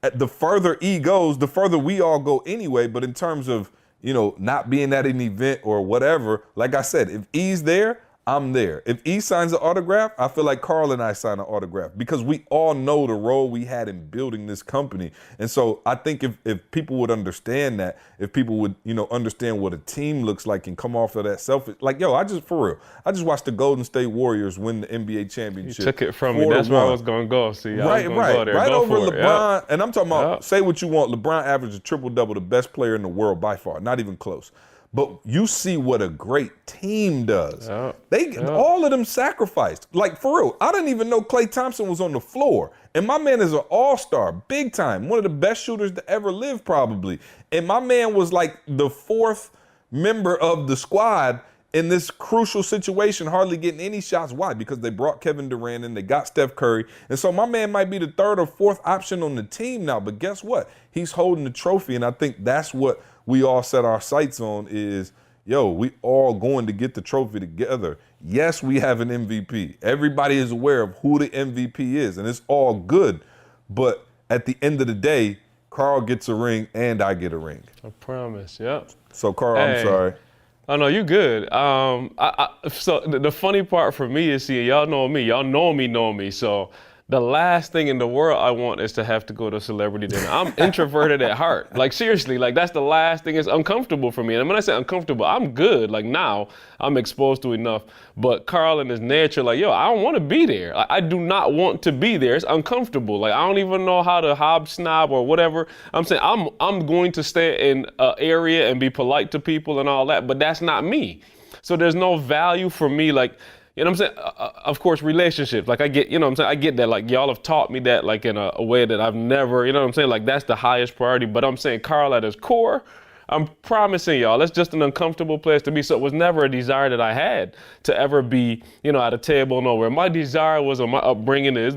the further E goes, the further we all go anyway. But in terms of, not being at an event or whatever, like I said, if E's there, I'm there. If E signs an autograph, I feel like Carl and I sign an autograph, because we all know the role we had in building this company. And so I think if people would understand that, if people would, understand what a team looks like and come off of that selfish, like, yo, I just watched the Golden State Warriors win the NBA championship. You took it from me. That's where I was going to go. See, right. Go there. Right go over LeBron. Yep. And I'm talking about, say what you want, LeBron averaged a triple-double, the best player in the world by far, not even close. But you see what a great team does. All of them sacrificed. Like, for real, I didn't even know Klay Thompson was on the floor. And my man is an all-star, big time, one of the best shooters to ever live probably. And my man was like the fourth member of the squad in this crucial situation, hardly getting any shots. Why? Because they brought Kevin Durant in, they got Steph Curry. And so my man might be the third or fourth option on the team now. But guess what? He's holding the trophy. And I think that's what we all set our sights on is, yo, we all going to get the trophy together. Yes, we have an MVP. Everybody is aware of who the MVP is, and it's all good. But at the end of the day, Carl gets a ring and I get a ring. I promise, yep. So, Carl, I'm sorry. Oh no, you good. So the funny part for me is, see, y'all know me. So the last thing in the world I want is to have to go to a celebrity dinner. I'm introverted at heart. Like seriously, like that's the last thing. It's uncomfortable for me. And when I say uncomfortable, I'm good. Like now I'm exposed to enough. But Carl in his nature, like, yo, I don't want to be there. I do not want to be there. It's uncomfortable. Like I don't even know how to hobsnob or whatever. I'm saying I'm going to stay in an area and be polite to people and all that, but that's not me. So there's no value for me, like, you know what I'm saying? Of course, relationships. Like I get, you know what I'm saying? I get that. Like y'all have taught me that like in a way that I've never, you know what I'm saying? Like that's the highest priority. But I'm saying Carl at his core, I'm promising y'all, that's just an uncomfortable place to be. So it was never a desire that I had to ever be, you know, at a table nowhere. My desire was on my upbringing is,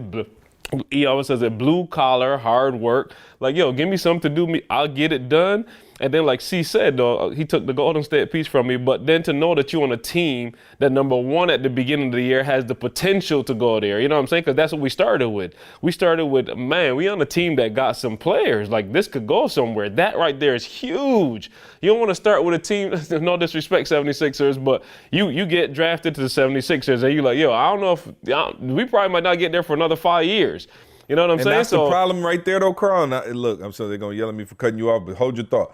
he always says it, blue collar, hard work. Like, yo, give me something to do, I'll get it done. And then like C said, though, he took the Golden State piece from me, but then to know that you're on a team that number one at the beginning of the year has the potential to go there, you know what I'm saying? Because that's what we started with. We started with, man, we on a team that got some players, like this could go somewhere. That right there is huge. You don't want to start with a team, no disrespect 76ers, but you get drafted to the 76ers and you're like, yo, I don't know if, we probably might not get there for another 5 years. You know what I'm saying? That's the problem right there, though, Carl. Now, look, I'm sorry they're going to yell at me for cutting you off, but hold your thought.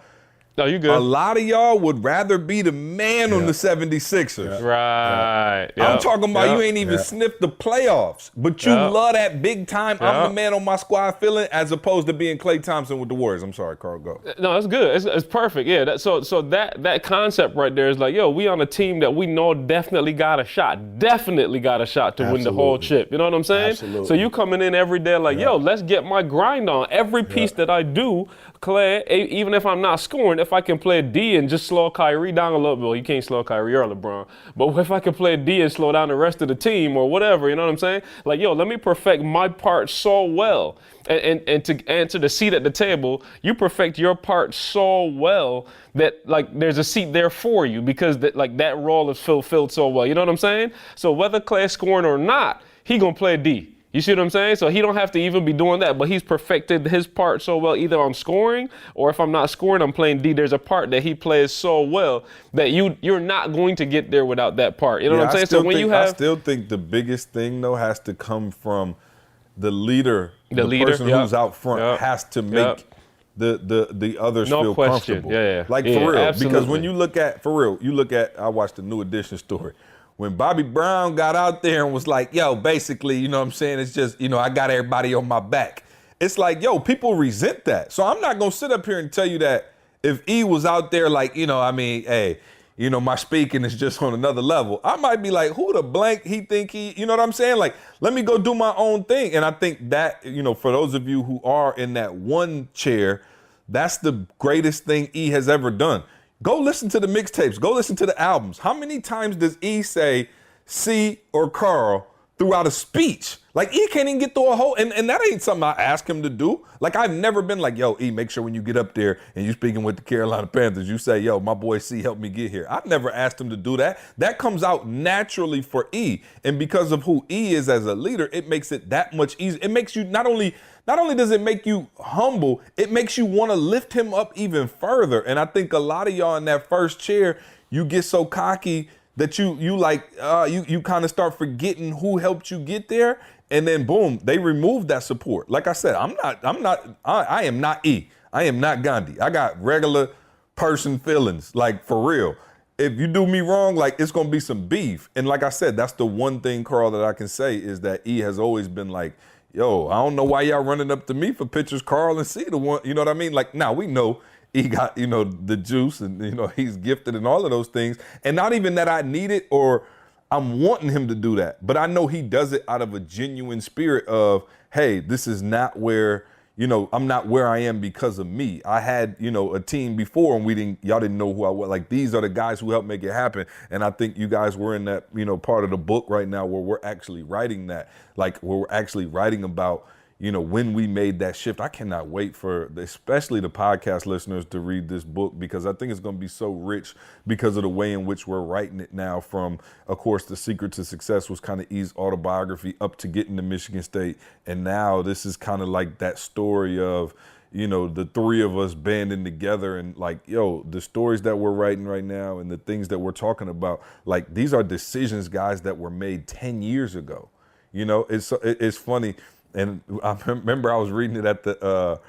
No, you good. A lot of y'all would rather be the man on the 76ers. Right. I'm talking about you ain't even sniffed the playoffs, but you love that big time, I'm the man on my squad feeling, as opposed to being Klay Thompson with the Warriors. I'm sorry, Carl, go. No, that's good. It's perfect. Yeah. So that concept right there is like, yo, we on a team that we know definitely got a shot to win the whole chip. You know what I'm saying? Absolutely. So you coming in every day like, yo, let's get my grind on. Every piece that I do, Clay, even if I'm not scoring, if I can play D and just slow Kyrie down a little bit, well, you can't slow Kyrie or LeBron, but if I can play D and slow down the rest of the team or whatever, you know what I'm saying? Like, yo, let me perfect my part so well. And to answer the seat at the table, you perfect your part so well that like there's a seat there for you because that role is fulfilled so well. You know what I'm saying? So whether Clay's scoring or not, he gonna play D. You see what I'm saying? So he don't have to even be doing that, but he's perfected his part so well. Either I'm scoring or if I'm not scoring, I'm playing D. There's a part that he plays so well that you're not going to get there without that part. You know what I'm saying? So when I still think the biggest thing though has to come from the leader, the person who's out front has to make the others feel comfortable. Like for real. Absolutely. Because when you look at, I watched the New Edition story. When Bobby Brown got out there and was like, yo, basically, you know what I'm saying? It's just, you know, I got everybody on my back. It's like, yo, people resent that. So I'm not going to sit up here and tell you that if E was out there like, you know, I mean, hey, you know, my speaking is just on another level. I might be like, who the blank he think he, you know what I'm saying? Like, let me go do my own thing. And I think that, you know, for those of you who are in that one chair, that's the greatest thing E has ever done. Go listen to the mixtapes. Go listen to the albums. How many times does E say C or Carl throughout a speech? Like E can't even get through a whole, and that ain't something I ask him to do. Like I've never been like, yo, E, make sure when you get up there and you speaking with the Carolina Panthers, you say, yo, my boy C helped me get here. I've never asked him to do that. That comes out naturally for E. And because of who E is as a leader, it makes it that much easier. It makes you not only does it make you humble, it makes you want to lift him up even further. And I think a lot of y'all in that first chair, you get so cocky that you kind of start forgetting who helped you get there. And then boom, they remove that support. Like I said, I am not E. I am not Gandhi. I got regular person feelings, like for real. If you do me wrong, like it's gonna be some beef. And like I said, that's the one thing, Carl, that I can say is that E has always been like, yo, I don't know why y'all running up to me for pictures, Carl and C, the one, you know what I mean? Like, now we know he got, you know, the juice and, you know, he's gifted and all of those things. And not even that I need it or I'm wanting him to do that, but I know he does it out of a genuine spirit of, hey, this is not where, you know, I'm not where I am because of me. I had, you know, a team before and y'all didn't know who I was. Like, these are the guys who helped make it happen. And I think you guys were in that, you know, part of the book right now where we're actually writing that, like where we're actually writing about, you know, when we made that shift. I cannot wait for especially the podcast listeners to read this book because I think it's going to be so rich because of the way in which we're writing it now from, of course, The Secret to Success was kind of E's autobiography up to getting to Michigan State. And now this is kind of like that story of, you know, the three of us banding together and like, yo, the stories that we're writing right now and the things that we're talking about, like these are decisions, guys, that were made 10 years ago. You know, it's funny. And I remember I was reading it at the,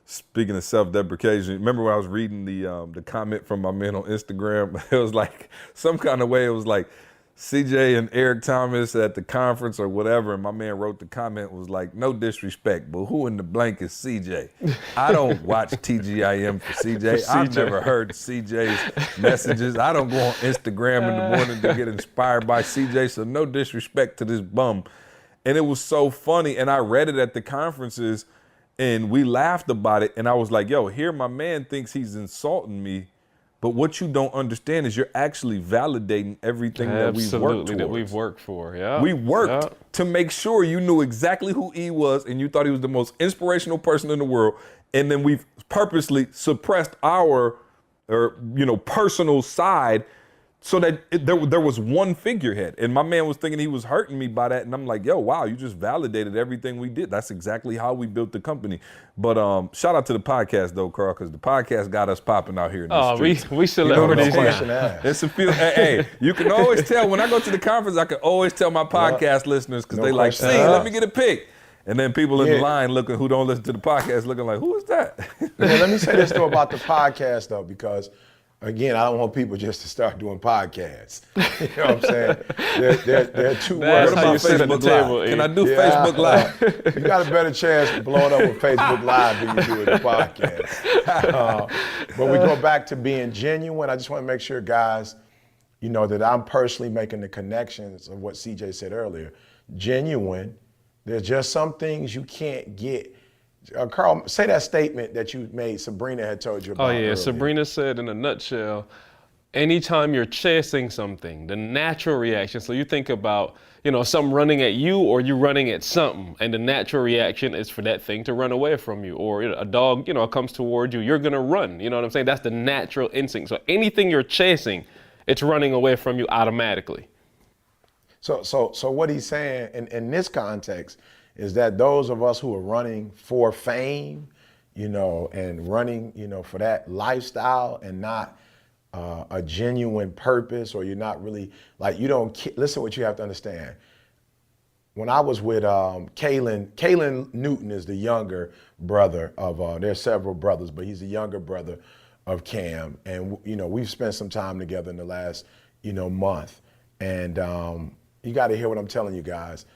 speaking of self-deprecation, remember when I was reading the comment from my man on Instagram? It was like some kind of way, it was like, CJ and Eric Thomas at the conference or whatever, and my man wrote the comment, was like, no disrespect, but who in the blank is CJ? I don't watch TGIM for CJ. I've never heard CJ's messages. I don't go on Instagram in the morning to get inspired by CJ, so no disrespect to this bum. And it was so funny, and I read it at the conferences, and we laughed about it, and I was like, yo, here my man thinks he's insulting me, but what you don't understand is you're actually validating everything that we've worked towards. That we've worked for, yeah. We worked to make sure you knew exactly who E was and you thought he was the most inspirational person in the world. And then we've purposely suppressed our, personal side so that there was one figurehead. And my man was thinking he was hurting me by that. And I'm like, yo, wow, you just validated everything we did. That's exactly how we built the company. But shout out to the podcast, though, Carl, because the podcast got us popping out here in the streets. We celebrities. It's a few, hey, you can always tell. When I go to the conference, I can always tell my podcast listeners because they like, let me get a pic. And then people in the line looking who don't listen to the podcast looking like, who is that? Let me say this, though, about the podcast, though, because again, I don't want people just to start doing podcasts. You know what I'm saying? There are two words. What about Facebook Live? Can I do Facebook Live? You got a better chance of blowing up with Facebook Live than you do with the podcast. But we go back to being genuine. I just want to make sure, guys, you know, that I'm personally making the connections of what CJ said earlier. Genuine. There's just some things you can't get. Carl, say that statement that you made, Sabrina had told you about. Earlier. Sabrina said in a nutshell, anytime you're chasing something, the natural reaction, so you think about, something running at you or you running at something, and the natural reaction is for that thing to run away from you. Or a dog, comes towards you, you're gonna run, you know what I'm saying? That's the natural instinct. So anything you're chasing, it's running away from you automatically. So what he's saying in this context is that those of us who are running for fame, and running, for that lifestyle and not a genuine purpose, or you're not really, like, listen what you have to understand. When I was with Kalen Newton is the younger brother of, there's several brothers, but he's the younger brother of Cam. And, we've spent some time together in the last, month. And you got to hear what I'm telling you guys.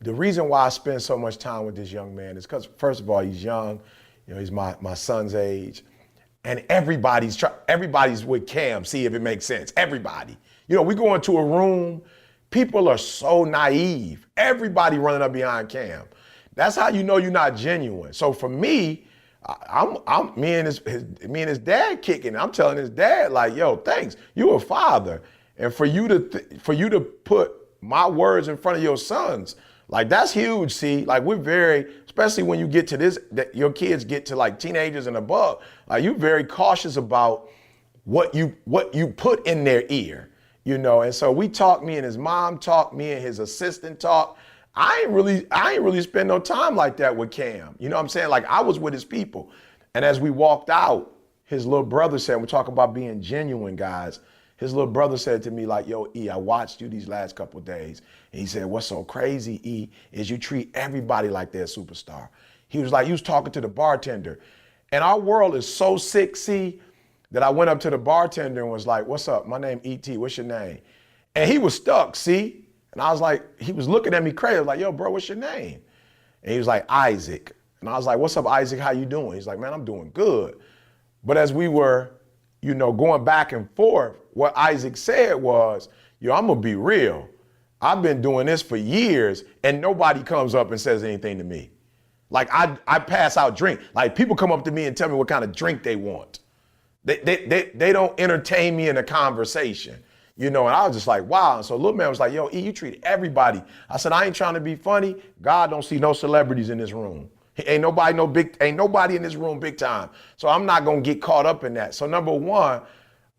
The reason why I spend so much time with this young man is because, first of all, he's young. He's my son's age. And everybody's with Cam, see if it makes sense. Everybody. We go into a room, people are so naive. Everybody running up behind Cam. That's how you know you're not genuine. So for me, I'm me and his dad kicking. I'm telling his dad, like, yo, thanks. You a father. And for you to put my words in front of your sons, like, that's huge, see? Like, we're very, especially when you get to this, that your kids get to like teenagers and above, like, you're very cautious about what you put in their ear, And so we talk, me and his mom talk, me and his assistant talk. I ain't really spend no time like that with Cam. You know what I'm saying? Like, I was with his people. And as we walked out, his little brother said, we're talking about being genuine, guys. His little brother said to me, like, yo, E, I watched you these last couple of days. And he said, what's so crazy, E, is you treat everybody like they're a superstar. He was like, he was talking to the bartender. And our world is so sick, C, that I went up to the bartender and was like, what's up? My name E.T., what's your name? And he was stuck, see? And I was like, he was looking at me crazy. I was like, yo, bro, what's your name? And he was like, Isaac. And I was like, what's up, Isaac? How you doing? He's like, man, I'm doing good. But as we were, going back and forth, what Isaac said was, yo, I'm gonna be real. I've been doing this for years and nobody comes up and says anything to me. Like, I pass out drink. Like, people come up to me and tell me what kind of drink they want. They don't entertain me in a conversation, and I was just like, wow. And so little man was like, yo, E, you treat everybody. I said, I ain't trying to be funny. God don't see no celebrities in this room. Ain't nobody in this room big time. So I'm not gonna get caught up in that. So number one,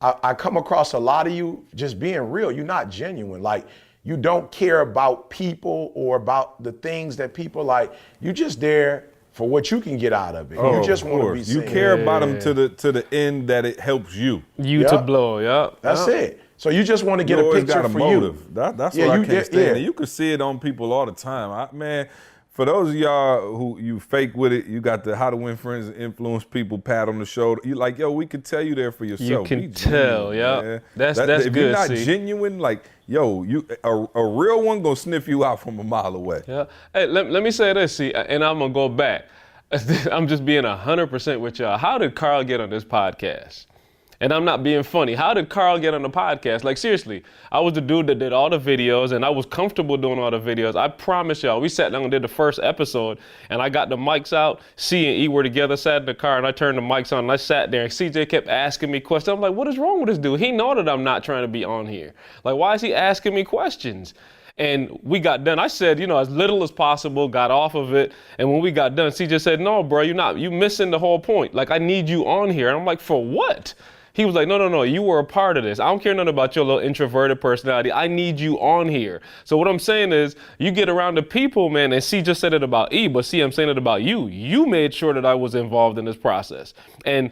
I come across a lot of you just being real. You're not genuine. Like, you don't care about people or about the things that people like. You just there for what you can get out of it. Oh, You just of want to be course. seen. You care about them to the end that it helps you. You Yeah. to blow, yeah. That's yeah. it. So you just want to You get a always picture got a for motive. you. That's Yeah, what I you- can't stand. yeah. And you can see it on people all the time. Man, for those of y'all who you fake with it, you got the How to Win Friends and Influence People pat on the shoulder. You like, yo, we can tell you there for yourself. can Be tell, genuine, yeah. man. That's if good, you're not see. genuine, like, yo, a real one gonna sniff you out from a mile away. Yeah. Hey, let me say this, see, and I'm gonna go back. I'm just being 100% with y'all. How did Carl get on this podcast? And I'm not being funny. How did Carl get on the podcast? Like, seriously, I was the dude that did all the videos, and I was comfortable doing all the videos. I promise y'all, we sat down and did the first episode, and I got the mics out. C and E were together, sat in the car, and I turned the mics on, and I sat there, and CJ kept asking me questions. I'm like, what is wrong with this dude? He know that I'm not trying to be on here. Like, why is he asking me questions? And we got done. I said, as little as possible, got off of it. And when we got done, CJ said, no, bro, you missing the whole point. Like, I need you on here. And I'm like, for what? He was like, no, you were a part of this. I don't care nothing about your little introverted personality. I need you on here. So what I'm saying is, you get around the people, man, and C just said it about E, but C, I'm saying it about you. You made sure that I was involved in this process. And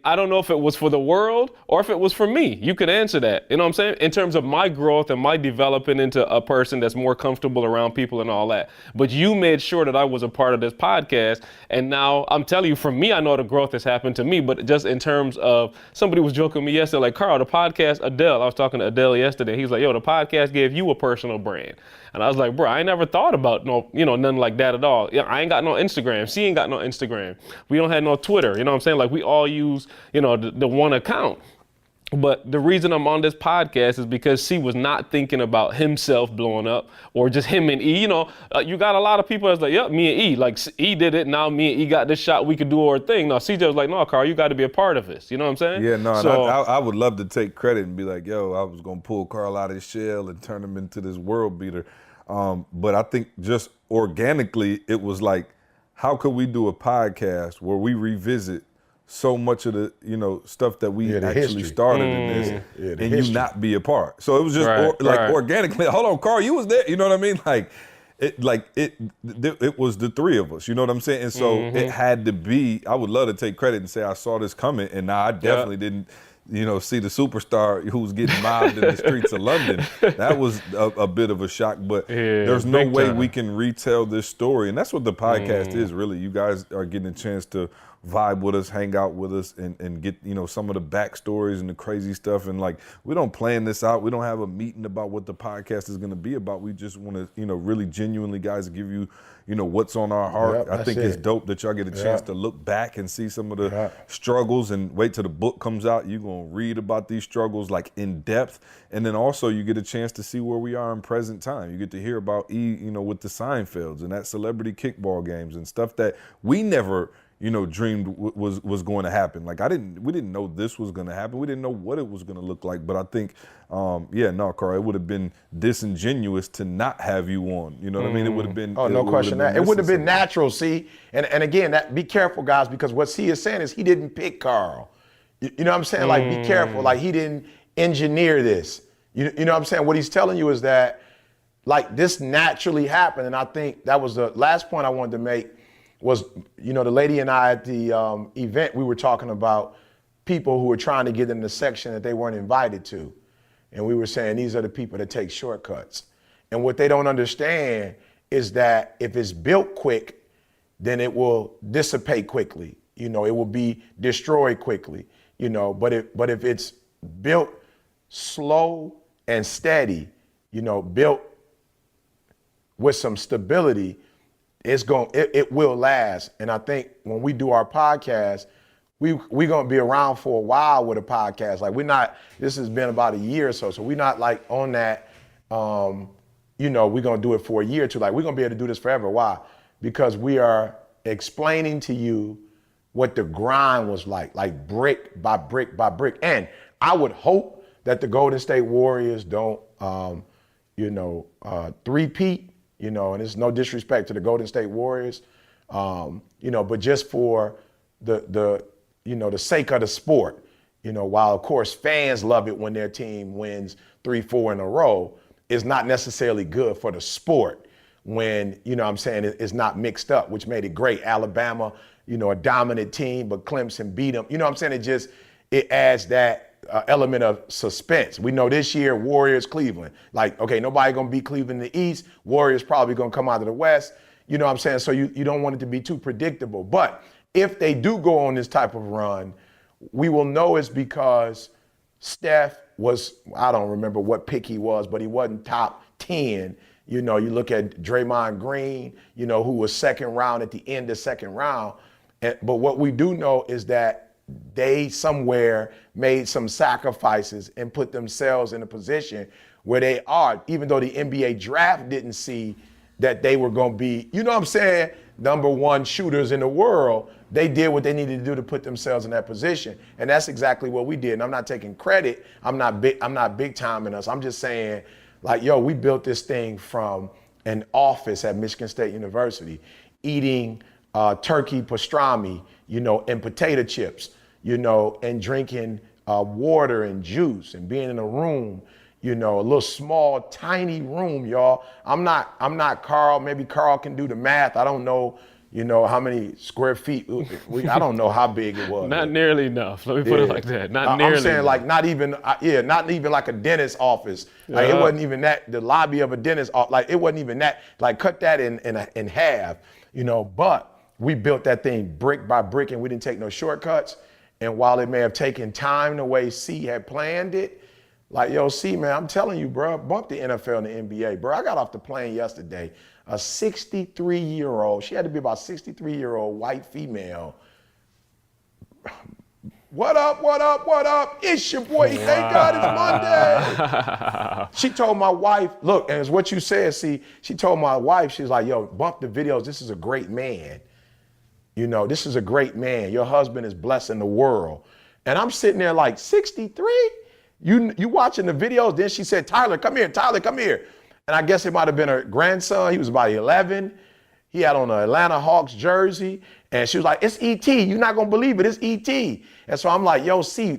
I don't know if it was for the world or if it was for me. You could answer that. You know what I'm saying? In terms of my growth and my developing into a person that's more comfortable around people and all that. But you made sure that I was a part of this podcast. And now I'm telling you, for me, I know the growth has happened to me, but just in terms of somebody was joking with me yesterday, like, Carl, the podcast, Adele, I was talking to Adele yesterday. He was like, yo, the podcast gave you a personal brand. And I was like, bro, I ain't never thought about nothing like that at all. Yeah, I ain't got no Instagram. C ain't got no Instagram. We don't have no Twitter. You know what I'm saying? Like, we all use, the one account. But the reason I'm on this podcast is because C was not thinking about himself blowing up or just him and E. You got a lot of people that's like, yep, me and E. Like, E did it, now me and E got this shot, we could do our thing. No, CJ was like, no, Carl, you got to be a part of this. You know what I'm saying? Yeah, no, So, and I would love to take credit and be like, yo, I was going to pull Carl out of his shell and turn him into this world beater. But I think just organically, it was like, how could we do a podcast where we revisit so much of the stuff that we the actually history. started in this, Yeah, the and history. you not be a part. So it was just Right. organically. Hold on, Carl, you was there. You know what I mean? It was the three of us. You know what I'm saying? And so it had to be. I would love to take credit and say I saw this coming, and now I definitely didn't. See the superstar who's getting mobbed in the streets of London. That was a bit of a shock, but there's no big way time. we can retell this story. And that's what the podcast is, really. You guys are getting a chance to vibe with us, hang out with us, and get, some of the backstories and the crazy stuff. And, like, we don't plan this out. We don't have a meeting about what the podcast is going to be about. We just want to, really genuinely, guys, give you, what's on our heart. Yep, I think that's it's it. dope that y'all get a chance to look back and see some of the struggles, and wait till the book comes out. You're going to read about these struggles, like, in depth. And then also you get a chance to see where we are in present time. You get to hear about E, with the Seinfelds and that celebrity kickball games and stuff that we never, dreamed was going to happen. Like, we didn't know this was going to happen. We didn't know what it was going to look like. But I think, Carl, it would have been disingenuous to not have you on. You know what I mean? It would have been. Oh, no question that. It wouldn't have been natural, see? And again, be careful, guys, because what C is saying is he didn't pick Carl. You know what I'm saying? Like, be careful. Like, he didn't engineer this. You know what I'm saying? What he's telling you is that, like, this naturally happened. And I think that was the last point I wanted to make was, the lady and I at the event, we were talking about people who were trying to get in the section that they weren't invited to. And we were saying, these are the people that take shortcuts. And what they don't understand is that if it's built quick, then it will dissipate quickly. It will be destroyed quickly, but if it's built slow and steady, built with some stability, it will last. And I think when we do our podcast, we're gonna be around for a while with a podcast. Like, this has been about a year or so. So we're not like on that, we're gonna do it for a year or two. Like, we're gonna be able to do this forever. Why? Because we are explaining to you what the grind was like brick by brick by brick. And I would hope that the Golden State Warriors don't, three-peat, and it's no disrespect to the Golden State Warriors, but just for the sake of the sport, while of course fans love it when their team wins 3-4 in a row, it's not necessarily good for the sport. when, you know what I'm saying, it's not mixed up, which made it great. Alabama, you know, a dominant team, but Clemson beat them. You know what I'm saying? It adds that element of suspense. We know this year, Warriors, Cleveland. Like, okay, nobody gonna beat Cleveland in the East. Warriors probably gonna come out of the West. You know what I'm saying? So you don't want it to be too predictable. But if they do go on this type of run, we will know it's because Steph was, I don't remember what pick he was, but he wasn't top 10. You know, you look at Draymond Green, you know, who was second round at the end of second round. But what we do know is that they somewhere made some sacrifices and put themselves in a position where they are, even though the NBA draft didn't see that they were going to be, you know what I'm saying, number one shooters in the world. They did what they needed to do to put themselves in that position. And that's exactly what we did. And I'm not taking credit. I'm not big timing us. I'm just saying, like, yo, we built this thing from an office at Michigan State University, eating turkey pastrami, you know, and potato chips, you know, and drinking water and juice and being in a room, you know, a little small, tiny room, y'all. I'm not Carl. Maybe Carl can do the math. I don't know, you know, how many square feet. I don't know how big it was. Not nearly enough. Let me put it like that. Not nearly. I'm saying enough. like not even like a dentist office. Like it wasn't even that, the lobby of a dentist office. Like it wasn't even that. Like cut that in half, you know. But we built that thing brick by brick, and we didn't take no shortcuts. And while it may have taken time the way C had planned it, like, yo, C, man, I'm telling you, bro, bump the NFL and the NBA, bro. I got off the plane yesterday. A 63-year-old, she had to be about 63-year-old white female. What up, what up, what up? It's your boy. Thank God it's Monday. She told my wife, look, and it's what you said, see, she told my wife, she's like, yo, bump the videos. This is a great man. You know, this is a great man. Your husband is blessing the world. And I'm sitting there like, 63? You watching the videos? Then she said, Tyler, come here. Tyler, come here. And I guess it might have been her grandson. He was about 11. He had on an Atlanta Hawks jersey. And she was like, it's E.T. You're not going to believe it. It's E.T. And so I'm like, yo, see,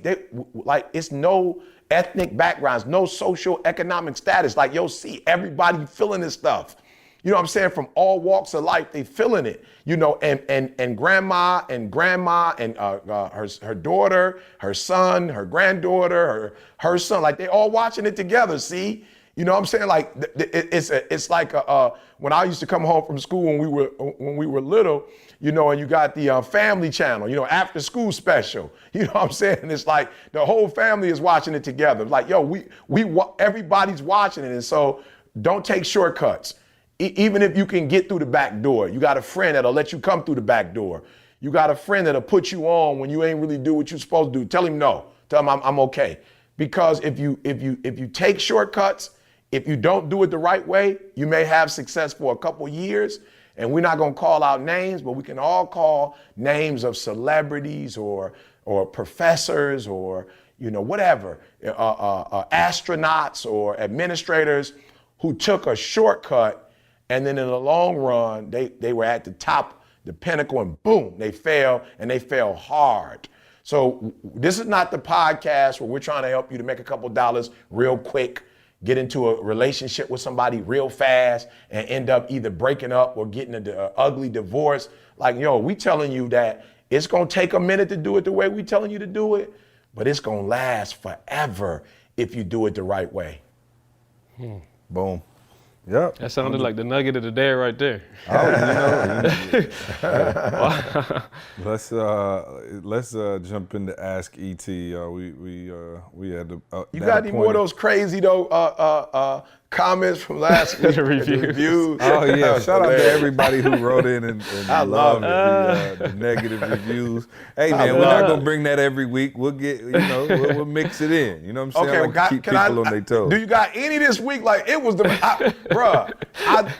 like, it's no ethnic backgrounds, no social economic status. Like, yo, see, everybody feeling this stuff. You know what I'm saying? From all walks of life, they feeling it. You know, and grandma and her daughter, her son, her granddaughter, her son, like they all watching it together. See, you know what I'm saying? Like it's like when I used to come home from school when we were little, you know, and you got the family channel, you know, after school special. You know what I'm saying? And it's like the whole family is watching it together. Like, yo, everybody's watching it, and so don't take shortcuts. Even if you can get through the back door, you got a friend that'll let you come through the back door. You got a friend that'll put you on when you ain't really do what you're supposed to do. Tell him no. Tell him I'm okay. Because if you take shortcuts, if you don't do it the right way, you may have success for a couple years. And we're not gonna call out names, but we can all call names of celebrities or professors or, you know, whatever, astronauts or administrators who took a shortcut. And then in the long run, they were at the top, the pinnacle, and boom, they fell, and they fell hard. So this is not the podcast where we're trying to help you to make a couple dollars real quick, get into a relationship with somebody real fast, and end up either breaking up or getting an ugly divorce. Like, yo, we telling you that it's going to take a minute to do it the way we telling you to do it, but it's going to last forever if you do it the right way. Boom. Yep. That sounded like the nugget of the day right there. Let's jump into Ask ET. We had the you got any more of those crazy though comments from last week? Reviews. Oh yeah, shout out to everybody who wrote in and loved the negative reviews. Hey man, we're not gonna bring that every week. We'll get, you know, we'll mix it in. You know what I'm saying? Okay, like keep people on their toes. Do you got any this week? Like it was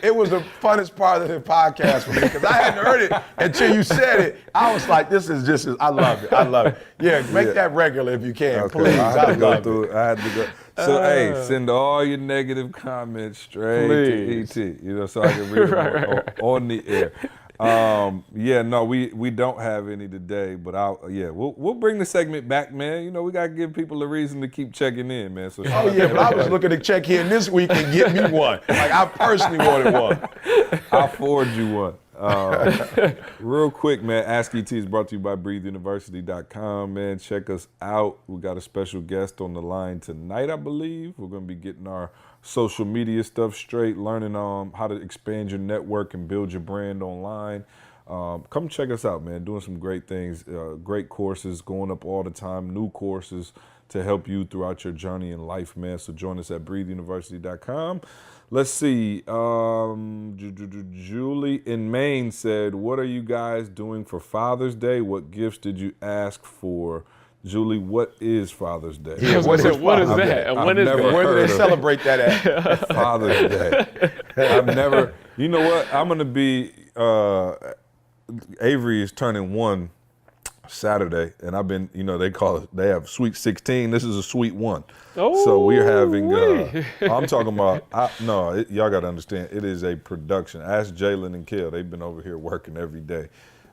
it was the funnest part of the podcast for me because I hadn't heard it until you said it. I was like, this is just, I love it. I love it. Yeah, make that regular if you can, okay, please. I had to go through it. I had to go. So hey, send all your negative comments straight to ET, you know, so I can read them on the air. Yeah, no, we don't have any today, but we'll bring the segment back, man. You know, we gotta give people a reason to keep checking in, man. So Oh yeah, but I was looking to check in this week and get me one. Like I personally wanted one. I'll forward you one. Real quick, man, Ask ET is brought to you by BreatheUniversity.com, man. Check us out. We got a special guest on the line tonight, I believe. We're going to be getting our social media stuff straight, learning how to expand your network and build your brand online. Come check us out, man. Doing some great things, great courses going up all the time, new courses to help you throughout your journey in life, man. So join us at BreatheUniversity.com. Let's see. Julie in Maine said, "What are you guys doing for Father's Day? What gifts did you ask for?" Julie, what is Father's Day? Yeah, what is that? And when is that? Where do they celebrate that at? Father's Day. I've never. You know what? I'm gonna be. Avery is turning 1 Saturday, and I've been. You know, they have Sweet 16. This is a Sweet 1. Oh, so we're having. I'm talking about. Y'all got to understand. It is a production. Ask Jalen and Kel. They've been over here working every day.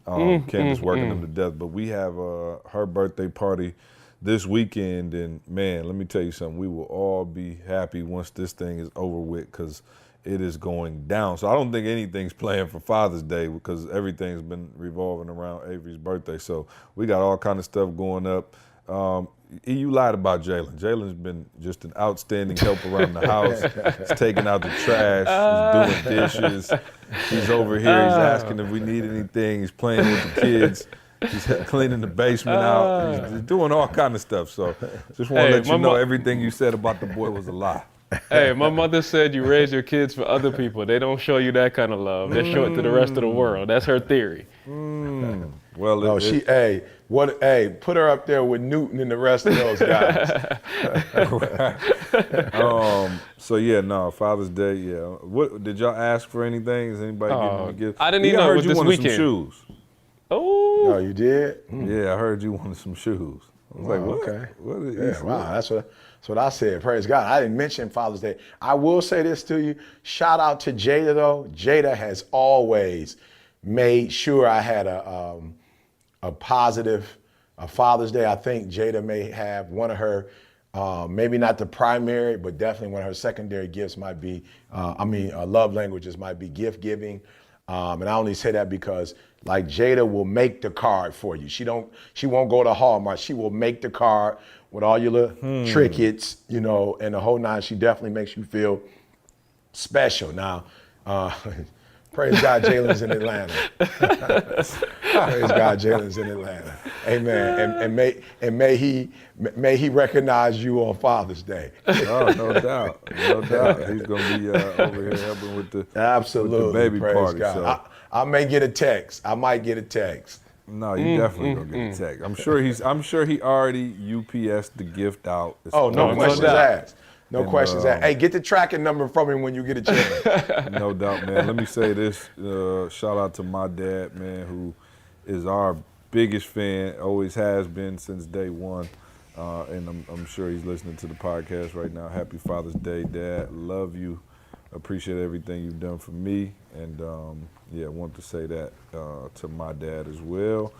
Candace working them to death. But we have her birthday party this weekend, and man, let me tell you something. We will all be happy once this thing is over with, because it is going down. So I don't think anything's planned for Father's Day, because everything's been revolving around Avery's birthday. So we got all kind of stuff going up. You lied about Jalen. Jalen's been just an outstanding help around the house. He's taking out the trash. He's doing dishes. He's over here. He's asking if we need anything. He's playing with the kids. He's cleaning the basement out. He's doing all kind of stuff. So just want to let you know everything you said about the boy was a lie. Hey, my mother said you raise your kids for other people. They don't show you that kind of love. They show it to the rest of the world. That's her theory. Well, put her up there with Newton and the rest of those guys. Father's Day, yeah. What did y'all ask for anything? Is anybody getting any gifts? I didn't even know it was this weekend. Some shoes. Oh. Oh, you did? Yeah, I heard you wanted some shoes. I was like, what? Okay. What is Yeah, wow, that's what I said. Praise God. I didn't mention Father's Day. I will say this to you. Shout out to Jada, though. Jada has always made sure I had a positive Father's Day. I think Jada may have one of her, maybe not the primary, but definitely one of her secondary gifts might be, love languages might be gift giving. And I only say that because like Jada will make the card for you. She won't go to Hallmark. She will make the card with all your little trinkets, and the whole nine. She definitely makes you feel special. Now, praise God, Jalen's in Atlanta. Praise God, Jalen's in Atlanta. Amen. And may he recognize you on Father's Day. Oh, no doubt. No doubt. He's gonna be over here helping with the baby praise party. God. So. I may get a text. I might get a text. No, you definitely gonna get a text. I'm sure he already UPS'd the gift out. Oh, no questions asked. No questions asked. Hey, get the tracking number from him when you get a chance. No doubt, man. Let me say this. Shout out to my dad, man, who is our biggest fan, always has been since day one. And I'm sure he's listening to the podcast right now. Happy Father's Day, Dad. Love you. Appreciate everything you've done for me. And I want to say that to my dad as well.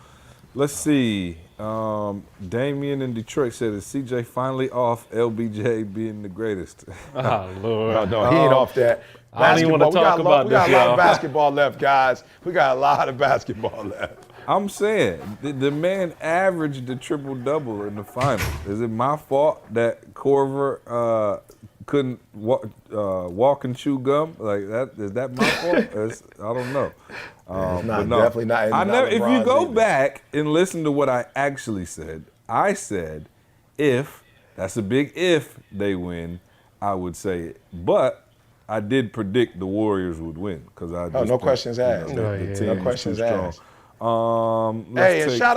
Let's see. Damien in Detroit said, is CJ finally off LBJ being the greatest? Oh, Lord. No, he ain't off that. I don't even want to talk about this, We got a lot of basketball left, guys. We got a lot of basketball left. I'm saying, the man averaged the triple-double in the finals. Is it my fault that Corver couldn't walk and chew gum? Like that? Is that my fault? I don't know. It's not, definitely not. If you go back and listen to what I actually said, I said, if, that's a big if they win, I would say it. But I did predict the Warriors would win because no questions asked. The team no questions asked. Shout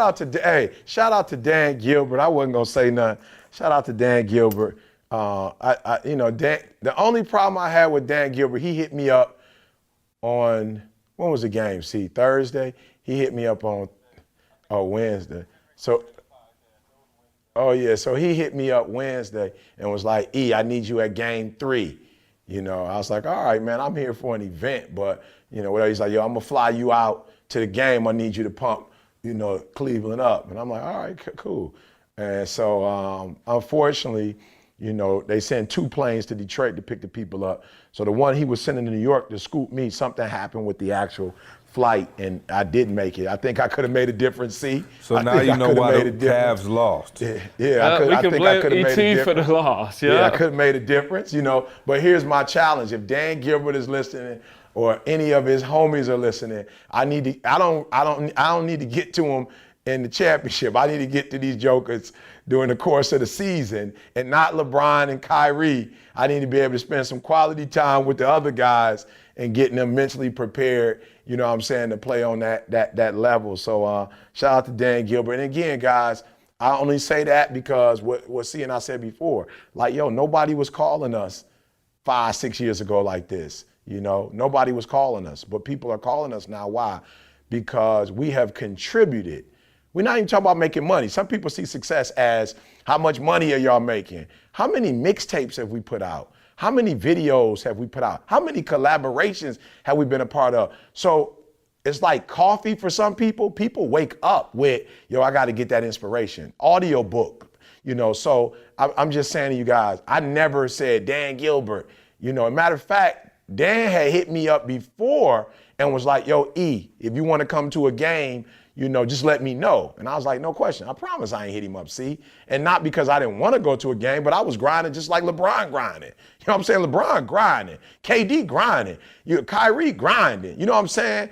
out to Dan Gilbert. I wasn't gonna say nothing. Shout out to Dan Gilbert. The only problem I had with Dan Gilbert, he hit me up on, when was the game? See, Thursday. He hit me up on Wednesday. So he hit me up Wednesday and was like, I need you at game 3. I was like, all right, man, I'm here for an event, but whatever. He's like, yo, I'm gonna fly you out to the game, I need you to pump, Cleveland up. And I'm like, all right, cool. And so unfortunately, they sent 2 planes to Detroit to pick the people up. So the one he was sending to New York to scoop me, something happened with the actual flight, and I didn't make it. I think I could have made a difference. See, so now you know why the Cavs lost. Yeah, we can blame ET for the loss. Yeah, I could have made a difference, But here's my challenge: if Dan Gilbert is listening, or any of his homies are listening, I don't need to get to them in the championship. I need to get to these jokers during the course of the season, and not LeBron and Kyrie. I need to be able to spend some quality time with the other guys and getting them mentally prepared, to play on that level. So shout out to Dan Gilbert. And again, guys, I only say that because what C and I said before, nobody was calling us 5-6 years ago like this. Nobody was calling us, but people are calling us now. Why? Because we have contributed. We're not even talking about making money. Some people see success as how much money are y'all making? How many mixtapes have we put out? How many videos have we put out? How many collaborations have we been a part of? So it's like coffee for some people. People wake up with, I got to get that inspiration. Audio book, So I'm just saying to you guys, I never said Dan Gilbert. As a matter of fact, Dan had hit me up before and was like, yo, E, if you want to come to a game, just let me know. And I was like, no question. I promise I ain't hit him up, see? And not because I didn't want to go to a game, but I was grinding just like LeBron grinding. You know what I'm saying? LeBron grinding. KD grinding. Kyrie grinding. You know what I'm saying?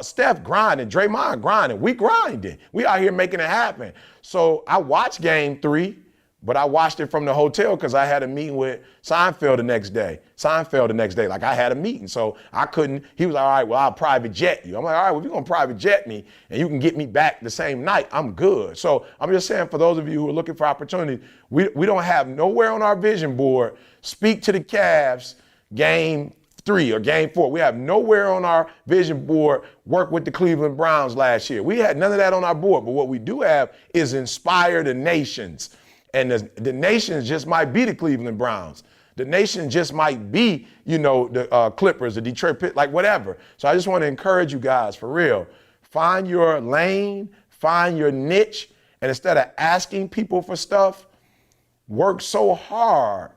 Steph grinding. Draymond grinding. We grinding. We out here making it happen. So I watched game 3. But I watched it from the hotel because I had a meeting with Seinfeld the next day. Like I had a meeting. So I couldn't, he was like, all right, well, I'll private jet you. I'm like, all right, well, if you're going to private jet me and you can get me back the same night, I'm good. So I'm just saying, for those of you who are looking for opportunity, we don't have nowhere on our vision board, speak to the Cavs game 3 or game 4. We have nowhere on our vision board, work with the Cleveland Browns last year. We had none of that on our board. But what we do have is inspire the nations. And the nations just might be the Cleveland Browns. The nation just might be, the Clippers, the Detroit Pistons, like whatever. So I just want to encourage you guys, for real. Find your lane, find your niche, and instead of asking people for stuff, work so hard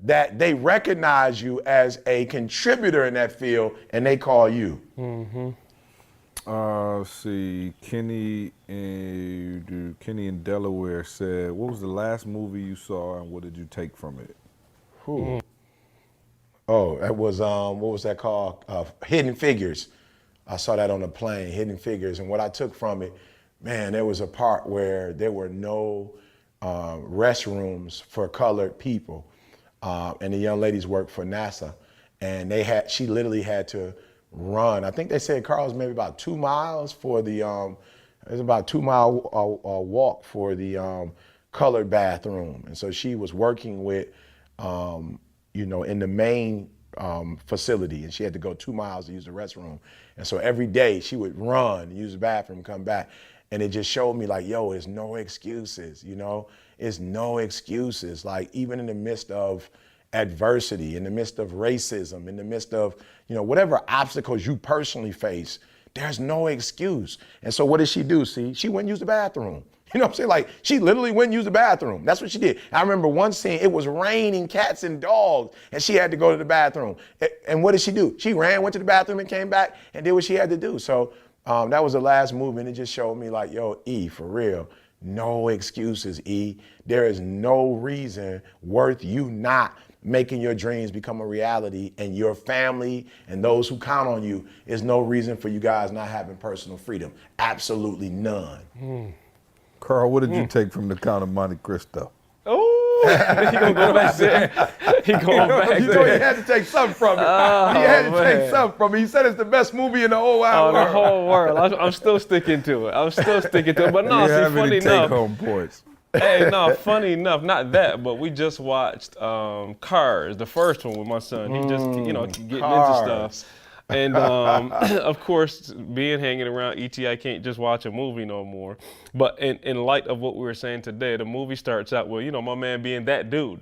that they recognize you as a contributor in that field and they call you. Mm-hmm. Let's see, Kenny in Delaware said, what was the last movie you saw and what did you take from it? Oh, that was, what was that called? Hidden Figures. I saw that on a plane, Hidden Figures. And what I took from it, man, there was a part where there were no restrooms for colored people. And the young ladies worked for NASA. And she literally had to run. I think they said, Carl, maybe about 2 miles for the, it was about 2 mile walk for the colored bathroom. And so she was working with, in the main facility, and she had to go 2 miles to use the restroom. And so every day she would run, use the bathroom, come back. And it just showed me like, yo, it's no excuses, it's no excuses. Like even in the midst of adversity, in the midst of racism, in the midst of, whatever obstacles you personally face, there's no excuse. And so what did she do? See, she went and used the bathroom. You know what I'm saying? Like she literally went and used the bathroom. That's what she did. I remember one scene, it was raining cats and dogs and she had to go to the bathroom. And what did she do? She ran, went to the bathroom and came back and did what she had to do. So that was the last movie and it just showed me like, yo, E, for real, no excuses, E. There is no reason worth you not making your dreams become a reality, and your family and those who count on you, is no reason for you guys not having personal freedom. Absolutely none. Carl, what did you take from the Count of Monte Cristo? Oh, he gonna go back there. He going back there. He had to take something from it. He had to take something from it. He said it's the best movie in the whole wide world. The whole world. I'm still sticking to it. But no, see, funny enough. Take-home points. Hey, no, funny enough, not that, but we just watched Cars, the first one with my son. He just, getting into stuff. And of course, being hanging around ET, I can't just watch a movie no more. But in light of what we were saying today, the movie starts out with, my man being that dude.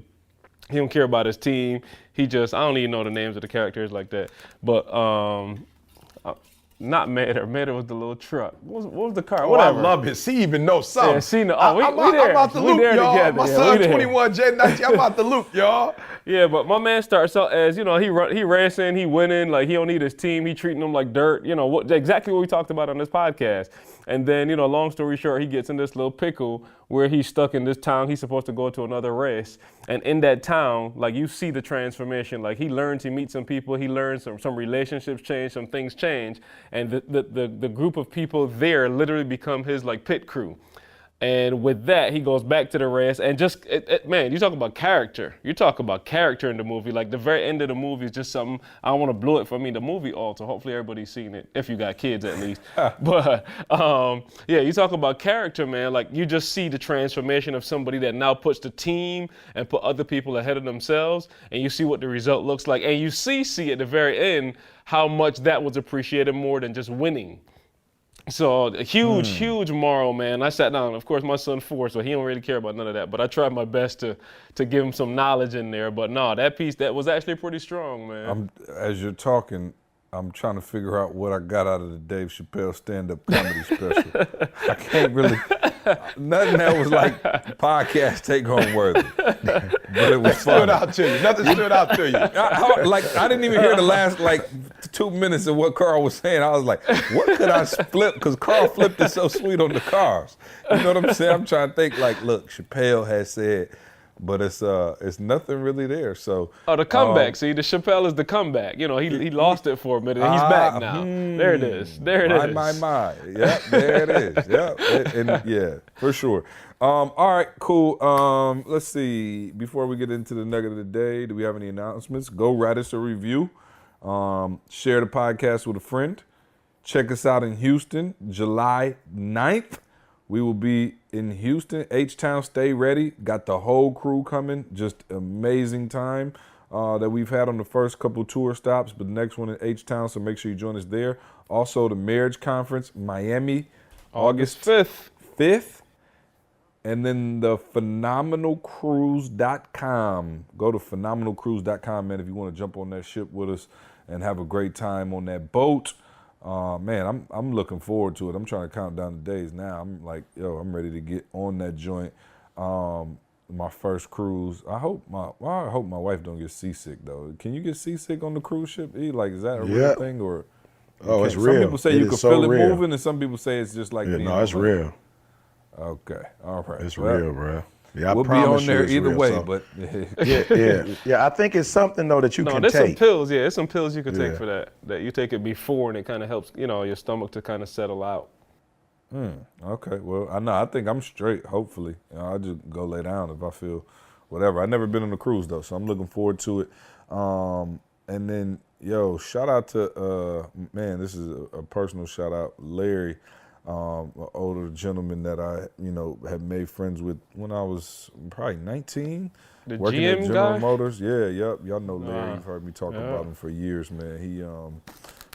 He don't care about his team. I don't even know the names of the characters like that. But Not Mater. Mater was the little truck. What was the car? Oh, Whatever. I love it. She even knows something. Yeah, she know. Oh, I'm there. out the We loop, there y'all. together. My Yeah, son, we there. 21, J 19. I'm out the loop, y'all. Yeah, but my man starts out as, he racing, he winning, like he don't need his team, he treating them like dirt, exactly what we talked about on this podcast. And then, long story short, he gets in this little pickle where he's stuck in this town. He's supposed to go to another race. And in that town, like you see the transformation. Like he learns, he meets some people, he learns some relationships change, some things change. And the group of people there literally become his like pit crew. And with that, he goes back to the race and just, man, you talk about character. You talk about character in the movie. Like the very end of the movie is just something, I don't want to blow it for me. The movie also, hopefully everybody's seen it, if you got kids at least. But yeah, you talk about character, man. Like you just see the transformation of somebody that now puts the team and put other people ahead of themselves. And you see what the result looks like. And you see at the very end how much that was appreciated more than just winning. So a huge moral, man. I sat down. Of course, my son's 4, so he don't really care about none of that. But I tried my best to give him some knowledge in there. But no, that piece that was actually pretty strong, man. As you're talking, I'm trying to figure out what I got out of the Dave Chappelle stand-up comedy special. I can't really. Nothing that was like podcast take-home worthy, but it was fun. Stood out to you. Nothing stood out to you. I didn't even hear the last 2 minutes of what Carl was saying. I was like, what could I flip? Because Carl flipped it so sweet on the cars. You know what I'm saying? I'm trying to think look, Chappelle has said, but it's nothing really there. So the comeback. See, the Chappelle is the comeback. He lost it for a minute and he's back now. There it is. There it is. My. Yep, there it is. Yep, and yeah, for sure. All right, cool. Let's see. Before we get into the nugget of the day, do we have any announcements? Go write us a review. Share the podcast with a friend. Check us out in Houston, July 9th. We will be in Houston, H-Town. Stay ready. Got the whole crew coming. Just amazing time that we've had on the first couple tour stops, but the next one in H-Town, so make sure you join us there. Also, the Marriage Conference, Miami, August 5th. And then the phenomenalcruise.com. Go to phenomenalcruise.com, man, if you want to jump on that ship with us and have a great time on that boat. Man, I'm looking forward to it. I'm trying to count down the days now. I'm like, I'm ready to get on that joint. My first cruise. I hope my wife don't get seasick though. Can you get seasick on the cruise ship? Is that a real thing or? Oh, it's real. Some people say you can feel it moving, and some people say it's just like. Yeah, no, it's real. Okay, all right. It's real, bro. Yeah, I we'll be promise on there you either real, way, so. but yeah. I think it's something though that you can there's take. some pills. Yeah, there's some pills you can take Yeah. for that. That you take it before, and it kind of helps, your stomach to kind of settle out. Okay, well, I think I'm straight, hopefully. I'll just go lay down if I feel whatever. I've never been on a cruise, though, so I'm looking forward to it. And then, shout out to, man, this is a personal shout out, Larry, an older gentleman that I, had made friends with when I was probably 19. The working GM at General guy? Motors. Yeah, yep. Y'all know Larry. You've heard me talk about him for years, man. He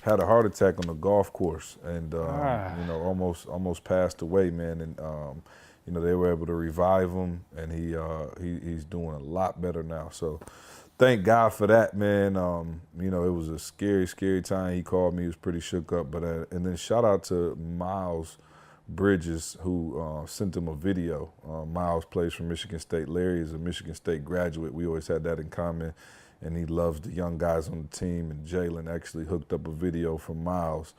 had a heart attack on the golf course and almost passed away, man. And they were able to revive him, and he's doing a lot better now. So thank God for that, man. It was a scary time. He called me. He was pretty shook up. But and then shout out to Miles Bridges, who sent him a video. Miles plays for Michigan State. Larry is a Michigan State graduate. We always had that in common. And he loves the young guys on the team. And Jalen actually hooked up a video from Miles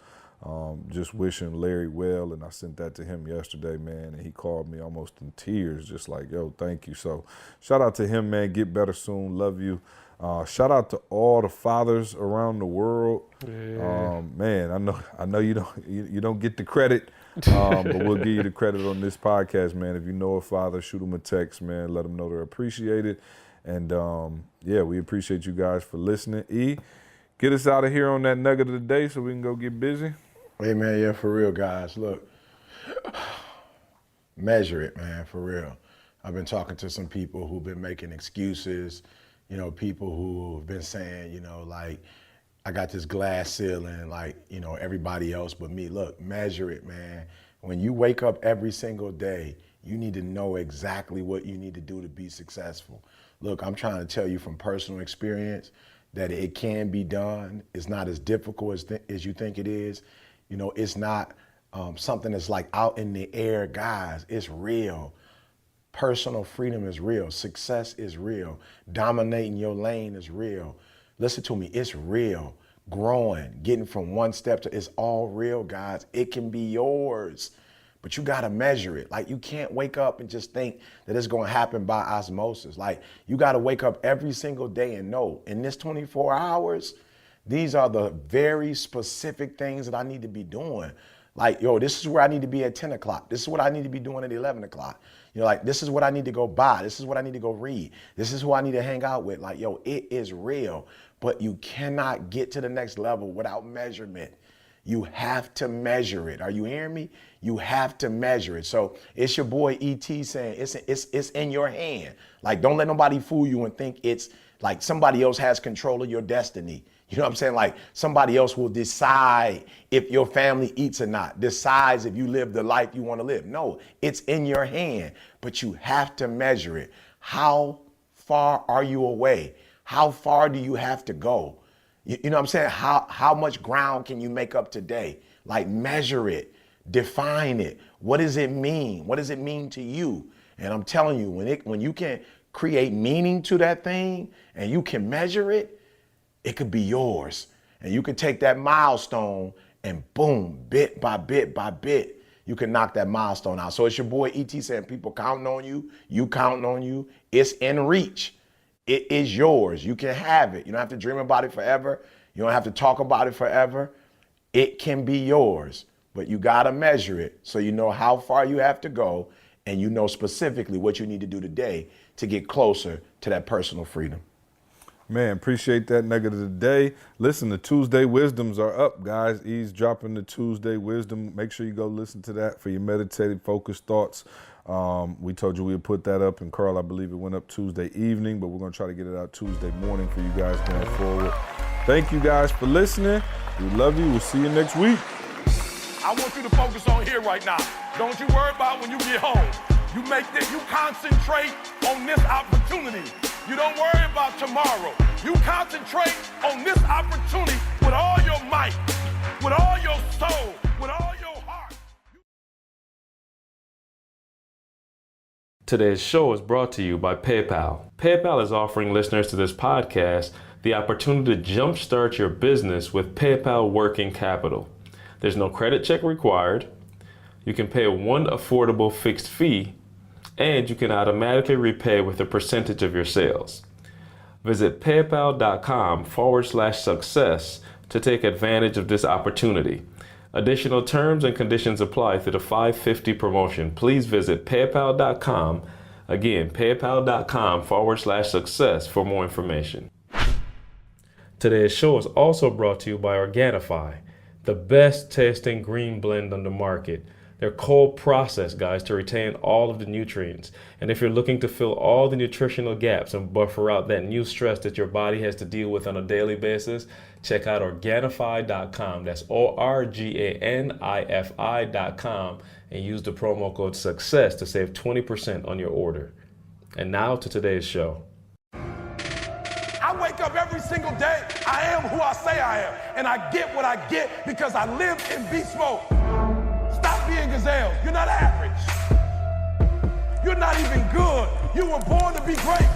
just wishing Larry well. And I sent that to him yesterday, man. And he called me almost in tears, just like, thank you. So shout out to him, man. Get better soon. Love you. Shout out to all the fathers around the world. Yeah. Man, I know you don't get the credit, but we'll give you the credit on this podcast, man. If you know a father, shoot them a text, man. Let them know they're appreciated. And we appreciate you guys for listening. E, get us out of here on that nugget of the day so we can go get busy. Hey, man, yeah, for real, guys. Look, measure it, man, for real. I've been talking to some people who've been making excuses, people who've been saying, I got this glass ceiling like, everybody else but me. Look, measure it, man. When you wake up every single day, you need to know exactly what you need to do to be successful. Look, I'm trying to tell you from personal experience that it can be done. It's not as difficult as you think it is. You know, it's not something that's like out in the air, guys. It's real. Personal freedom is real. Success is real. Dominating your lane is real. Listen to me, it's real. Growing, getting from one step to, it's all real, guys. It can be yours, but you gotta measure it. Like, you can't wake up and just think that it's gonna happen by osmosis. Like, you gotta wake up every single day and know, in this 24 hours, these are the very specific things that I need to be doing. Like, yo, this is where I need to be at 10 o'clock. This is what I need to be doing at 11 o'clock. You know, like, this is what I need to go buy. This is what I need to go read. This is who I need to hang out with. Like, yo, it is real, but you cannot get to the next level without measurement. You have to measure it. Are you hearing me? You have to measure it. So it's your boy E.T. saying it's in your hand. Like, don't let nobody fool you and think it's like somebody else has control of your destiny. You know what I'm saying? Like, somebody else will decide if your family eats or not, decides if you live the life you want to live. No, it's in your hand, but you have to measure it. How far are you away? How far do you have to go? You know what I'm saying? How much ground can you make up today? Like, measure it, define it. What does it mean? What does it mean to you? And I'm telling you, when you can create meaning to that thing and you can measure it, it could be yours. And you can take that milestone and boom, bit by bit by bit, you can knock that milestone out. So it's your boy E.T. saying, people counting on you, you counting on you. It's in reach. It is yours. You can have it. You don't have to dream about it forever. You don't have to talk about it forever. It can be yours, but you got to measure it so you know how far you have to go, and you know specifically what you need to do today to get closer to that personal freedom. Man, appreciate that nugget of the day. Listen, the Tuesday Wisdoms are up, guys. E's dropping the Tuesday Wisdom. Make sure you go listen to that for your meditative, focused thoughts. We told you we would put that up, and Carl, I believe it went up Tuesday evening, but we're going to try to get it out Tuesday morning for you guys going forward. Thank you guys for listening. We love you. We'll see you next week. I want you to focus on here right now. Don't you worry about when you get home. You concentrate on this opportunity. You don't worry about tomorrow. You concentrate on this opportunity with all your might, with all your soul, with all your heart. Today's show is brought to you by PayPal. PayPal is offering listeners to this podcast the opportunity to jumpstart your business with PayPal Working Capital. There's no credit check required. You can pay one affordable fixed fee, and you can automatically repay with a percentage of your sales. Visit paypal.com/success to take advantage of this opportunity. Additional terms and conditions apply through the 550 promotion. Please visit paypal.com. Again, paypal.com/success for more information. Today's show is also brought to you by Organifi, the best tasting green blend on the market. They're cold processed, guys, to retain all of the nutrients. And if you're looking to fill all the nutritional gaps and buffer out that new stress that your body has to deal with on a daily basis, check out Organifi.com. That's ORGANIFI.com, and use the promo code SUCCESS to save 20% on your order. And now to today's show. I wake up every single day. I am who I say I am. And I get what I get because I live in beast mode. Stop being gazelles. You're not average. You're not even good. You were born to be great.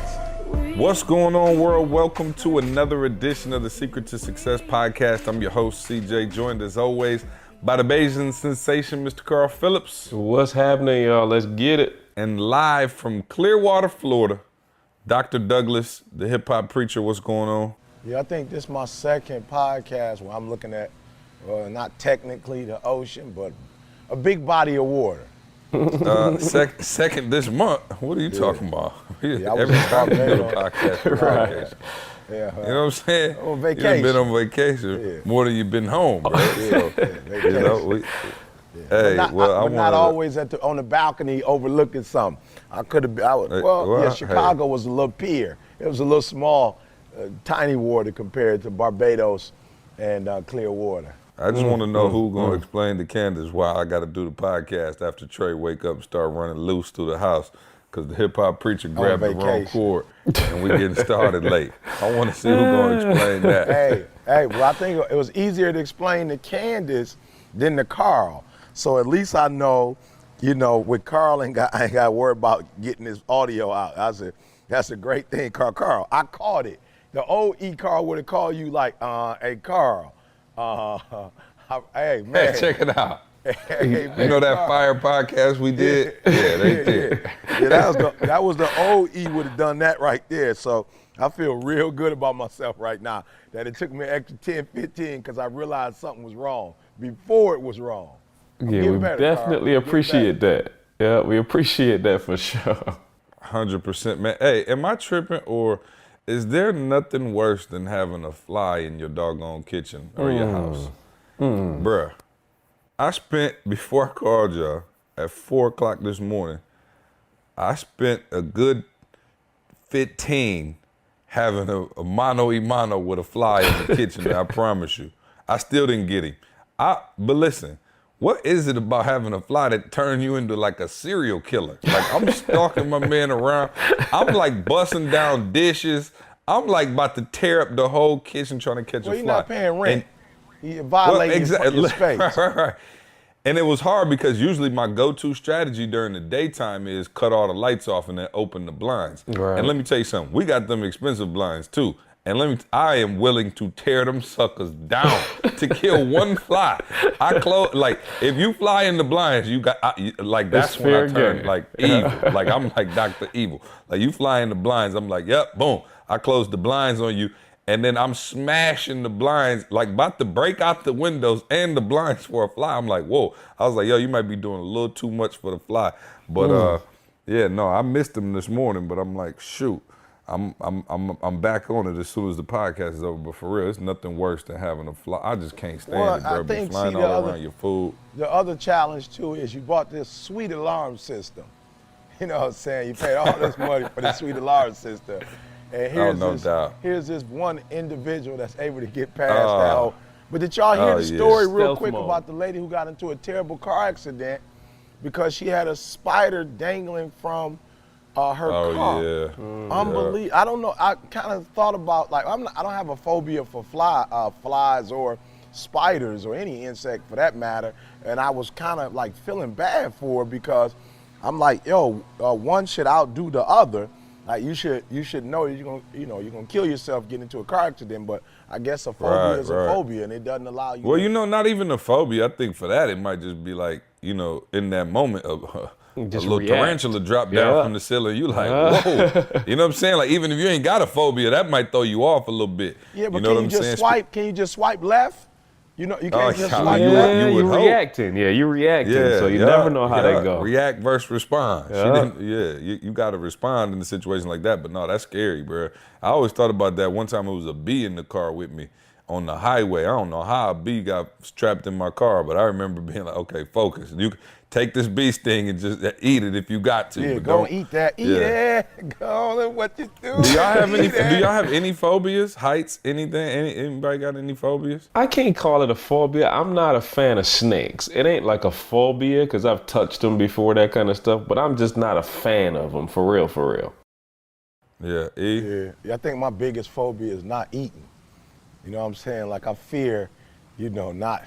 What's going on, world? Welcome to another edition of the Secret to Success podcast. I'm your host, CJ, joined as always by the Bayesian sensation, Mr. Carl Phillips. What's happening, y'all? Let's get it. And live from Clearwater, Florida, Dr. Douglas, the hip-hop preacher. What's going on? Yeah, I think this is my second podcast where I'm looking at, not technically the ocean, but a big body of water. Second this month. What are you talking about? Yeah, I was Every in time you do a Barbados. podcast, Right. Yeah, you know what I'm saying? On vacation. You've been on vacation more than you've been home, bro. So, vacation. you know, hey, not, well, I I was not want always on the balcony overlooking something. I could have. Yeah, Chicago was a little pier. It was a little small, tiny water compared to Barbados and Clearwater. I just want to know who's going to explain to Candace why I got to do the podcast after Trey wake up and start running loose through the house because the hip-hop preacher grabbed the wrong cord and we getting started late. I want to see who's going to explain that. Hey, well, I think it was easier to explain to Candace than the Carl. So at least I know, with Carl, I ain't got to worry about getting this audio out. I said, that's a great thing, Carl. Carl, I caught it. The old Carl would have called you like, hey, Carl. Hey, man. Hey, check it out. Hey, You know that fire podcast we did? Yeah, they did. Yeah, that was the old E would have done that right there. So I feel real good about myself right now that it took me an extra 10, 15 because I realized something was wrong before it was wrong. Yeah, we definitely appreciate that. Yeah, we appreciate that for sure. 100%, man. Hey, am I tripping, or is there nothing worse than having a fly in your doggone kitchen or your house? Bruh, I spent, before I called y'all, at 4 o'clock this morning, I spent a good 15 having a mano a mano with a fly in the kitchen, I promise you. I still didn't get him. But listen, what is it about having a fly that turn you into like a serial killer? Like, I'm stalking my man around. I'm like busting down dishes. I'm like about to tear up the whole kitchen trying to catch a fly. Well, you're not paying rent. You're violating your space. Right. And it was hard because usually my go-to strategy during the daytime is cut all the lights off and then open the blinds. Right. And let me tell you something, we got them expensive blinds too. And I am willing to tear them suckers down to kill one fly. I close, like, if you fly in the blinds, that's when I turn like evil. Like, I'm like Dr. Evil. Like, you fly in the blinds, I'm like, yep, boom. I close the blinds on you. And then I'm smashing the blinds, like about to break out the windows and the blinds for a fly. I'm like, whoa. I was like, yo, you might be doing a little too much for the fly. But yeah, no, I missed them this morning, but I'm like, shoot, I'm back on it as soon as the podcast is over. But for real, it's nothing worse than having a fly. I just can't stand it, bro. Be flying all around your food. The other challenge too is you bought this sweet alarm system. You know what I'm saying? You paid all this money for the sweet alarm system. And here's this one individual that's able to get past that whole. But did y'all hear the story real quick about the lady who got into a terrible car accident because she had a spider dangling from her car? Yeah. Unbelievable. I don't know. I kind of thought about, like, I don't have a phobia for flies or spiders or any insect for that matter. And I was kind of like feeling bad for her because I'm like, yo, one should outdo the other. Like, you should know you're gonna kill yourself getting into a car accident, but I guess a phobia is a phobia, and it doesn't allow you. Well, not even a phobia. I think for that it might just be like, in that moment of a little tarantula drop down from the ceiling. You like, whoa. You know what I'm saying? Like, even if you ain't got a phobia, that might throw you off a little bit. Yeah, but can you just swipe left? You can't just swipe left. You're reacting. Yeah, you're reacting. So you never know how that goes. React versus respond. You got to respond in a situation like that. But no, that's scary, bro. I always thought about that. One time it was a bee in the car with me on the highway. I don't know how a bee got trapped in my car, but I remember being like, okay, focus. You take this bee sting and just eat it if you got to. Yeah, go eat that. Eat it. Go on, what you do. Do y'all have any phobias? Heights? Anything? Anybody got any phobias? I can't call it a phobia. I'm not a fan of snakes. It ain't like a phobia because I've touched them before, that kind of stuff, but I'm just not a fan of them, for real. Yeah, Yeah, I think my biggest phobia is not eating. You know what I'm saying? Like, I fear, not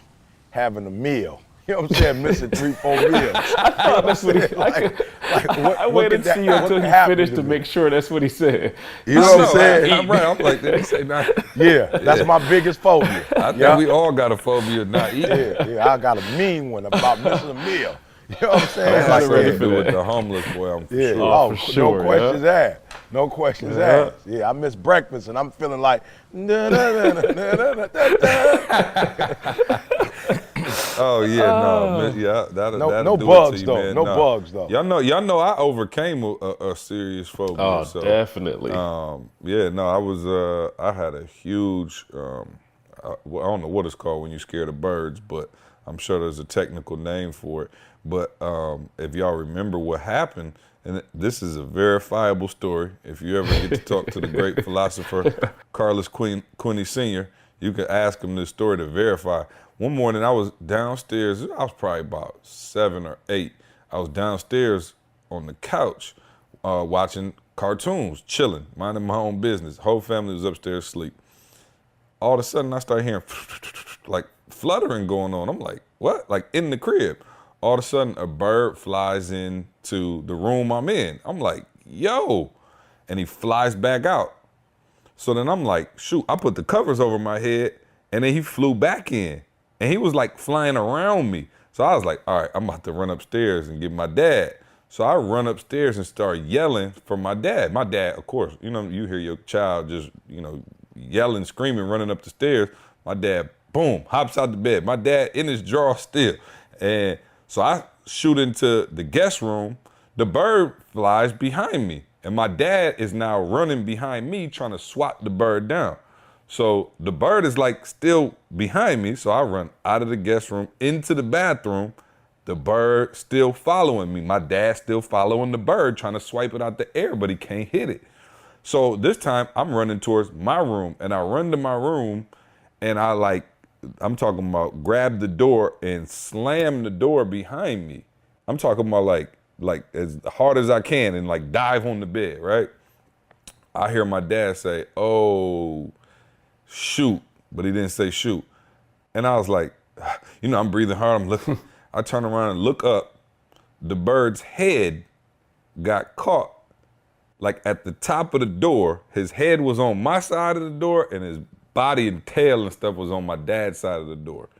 having a meal. You know what I'm saying? Missing 3-4 meals. I thought that's what he said. I waited to see until he finished to make sure that's what he said. You know what I'm saying? I'm right. I'm like, did he say not? Yeah, that's my biggest phobia. I think we all got a phobia of not eating. Yeah, I got a mean one about missing a meal. You know what I'm saying? That's like ready for with the homeless boy. I'm for sure. Oh, for sure. No questions asked. No questions asked. Yeah, I miss breakfast and I'm feeling like. Oh yeah, no bugs though. Man. No bugs though. Y'all know I overcame a serious phobia. Oh, so, definitely. I had a huge. I don't know what it's called when you're scared of birds, but I'm sure there's a technical name for it. But if y'all remember what happened, and this is a verifiable story. If you ever get to talk to the great philosopher Carlos Quinney Sr., you can ask him this story to verify. One morning I was downstairs, I was probably about 7 or 8. I was downstairs on the couch watching cartoons, chilling, minding my own business. Whole family was upstairs asleep. All of a sudden I started hearing like fluttering going on. I'm like, what? Like in the crib. All of a sudden, a bird flies into the room I'm in. I'm like, yo. And he flies back out. So then I'm like, shoot, I put the covers over my head, and then he flew back in. And he was like flying around me. So I was like, all right, I'm about to run upstairs and get my dad. So I run upstairs and start yelling for my dad. My dad, of course, you know, you hear your child just, you know, yelling, screaming, running up the stairs. My dad, boom, hops out the bed. My dad in his drawer still. And so I shoot into the guest room. The bird flies behind me. And my dad is now running behind me trying to swat the bird down. So the bird is like still behind me. So I run out of the guest room into the bathroom. The bird still following me. My dad still following the bird, trying to swipe it out the air, but he can't hit it. So this time I'm running towards my room, and I run to my room, and I'm talking about grab the door and slam the door behind me. I'm talking about like as hard as I can and like dive on the bed, right? I hear my dad say, oh, shoot, but he didn't say shoot. And I was like, you know, I'm breathing hard, I'm looking. I turn around and look up. The bird's head got caught like at the top of the door. His head was on my side of the door, and his body and tail and stuff was on my dad's side of the door.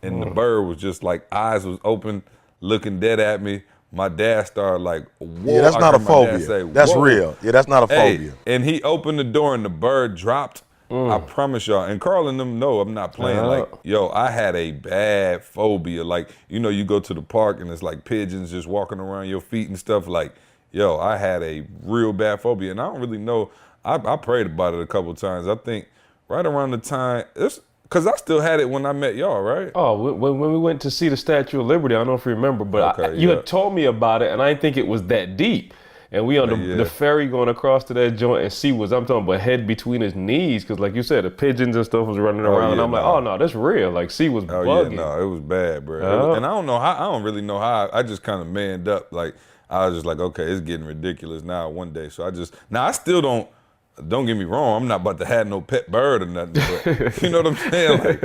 And the bird was just like, eyes was open, looking dead at me. My dad started like, whoa. Yeah, that's I not a heard my dad phobia. say, That's whoa. real. Yeah, that's not a phobia. And he opened the door and the bird dropped. I promise y'all, and Carl and them know I'm not playing. Like, yo, I had a bad phobia. Like, you know, you go to the park and it's like pigeons just walking around your feet and stuff. Like, yo, I had a real bad phobia. And I don't really know. I prayed about it a couple times. I think right around the time, because I still had it when I met y'all, right? Oh, when we went to see the Statue of Liberty, I don't know if you remember, but you had told me about it, and I didn't think it was that deep. And we on the ferry going across to that joint, and C was, I'm talking about head between his knees, because like you said, the pigeons and stuff was running around, and I'm like, oh no, that's real. Like C was bugging. Yeah, no, it was bad, bro. And I don't really know how. I just kind of manned up. Like, I was just like, okay, it's getting ridiculous now one day. So I still don't get me wrong, I'm not about to have no pet bird or nothing, but you know what I'm saying? Like,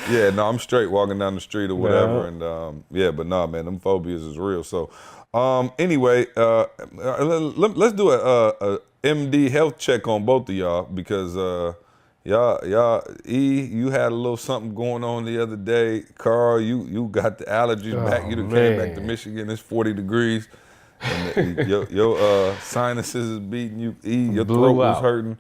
yeah, no, I'm straight walking down the street or whatever. And but no, man, them phobias is real. So anyway, let's do a MD health check on both of y'all, because y'all, you had a little something going on the other day. Carl, you got the allergies back. You done came back to Michigan, it's 40 degrees. And your sinuses is beating you. Your throat was hurting.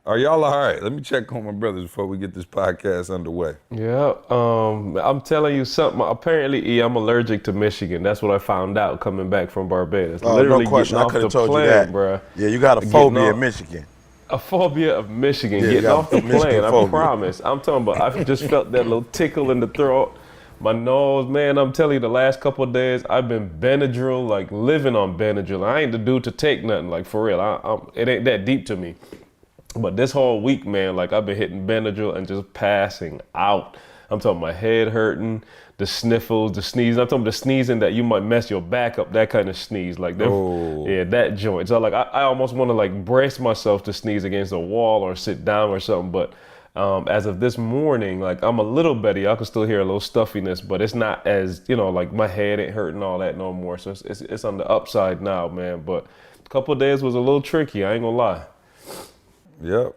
Are y'all all right? Let me check on my brothers before we get this podcast underway. Yeah, I'm telling you something. Apparently, I'm allergic to Michigan. That's what I found out coming back from Barbados. Literally no question. I could have told you that, bro. Yeah, you got a phobia in Michigan. A phobia of Michigan. Getting off the plane. I promise. I'm talking about. I just felt that little tickle in the throat. My nose, man, I'm telling you, the last couple of days, I've been Benadryl, like living on Benadryl. I ain't the dude to take nothing, like for real. It ain't that deep to me. But this whole week, man, like I've been hitting Benadryl and just passing out. I'm talking my head hurting, the sniffles, the sneezing. I'm talking the sneezing that you might mess your back up, that kind of sneeze. Like, that joint. So like I almost want to like brace myself to sneeze against a wall or sit down or something, but as of this morning, like I'm a little better. Y'all can still hear a little stuffiness, but it's not as, like my head ain't hurting all that no more. So it's on the upside now, man. But a couple of days was a little tricky. I ain't gonna lie. Yep.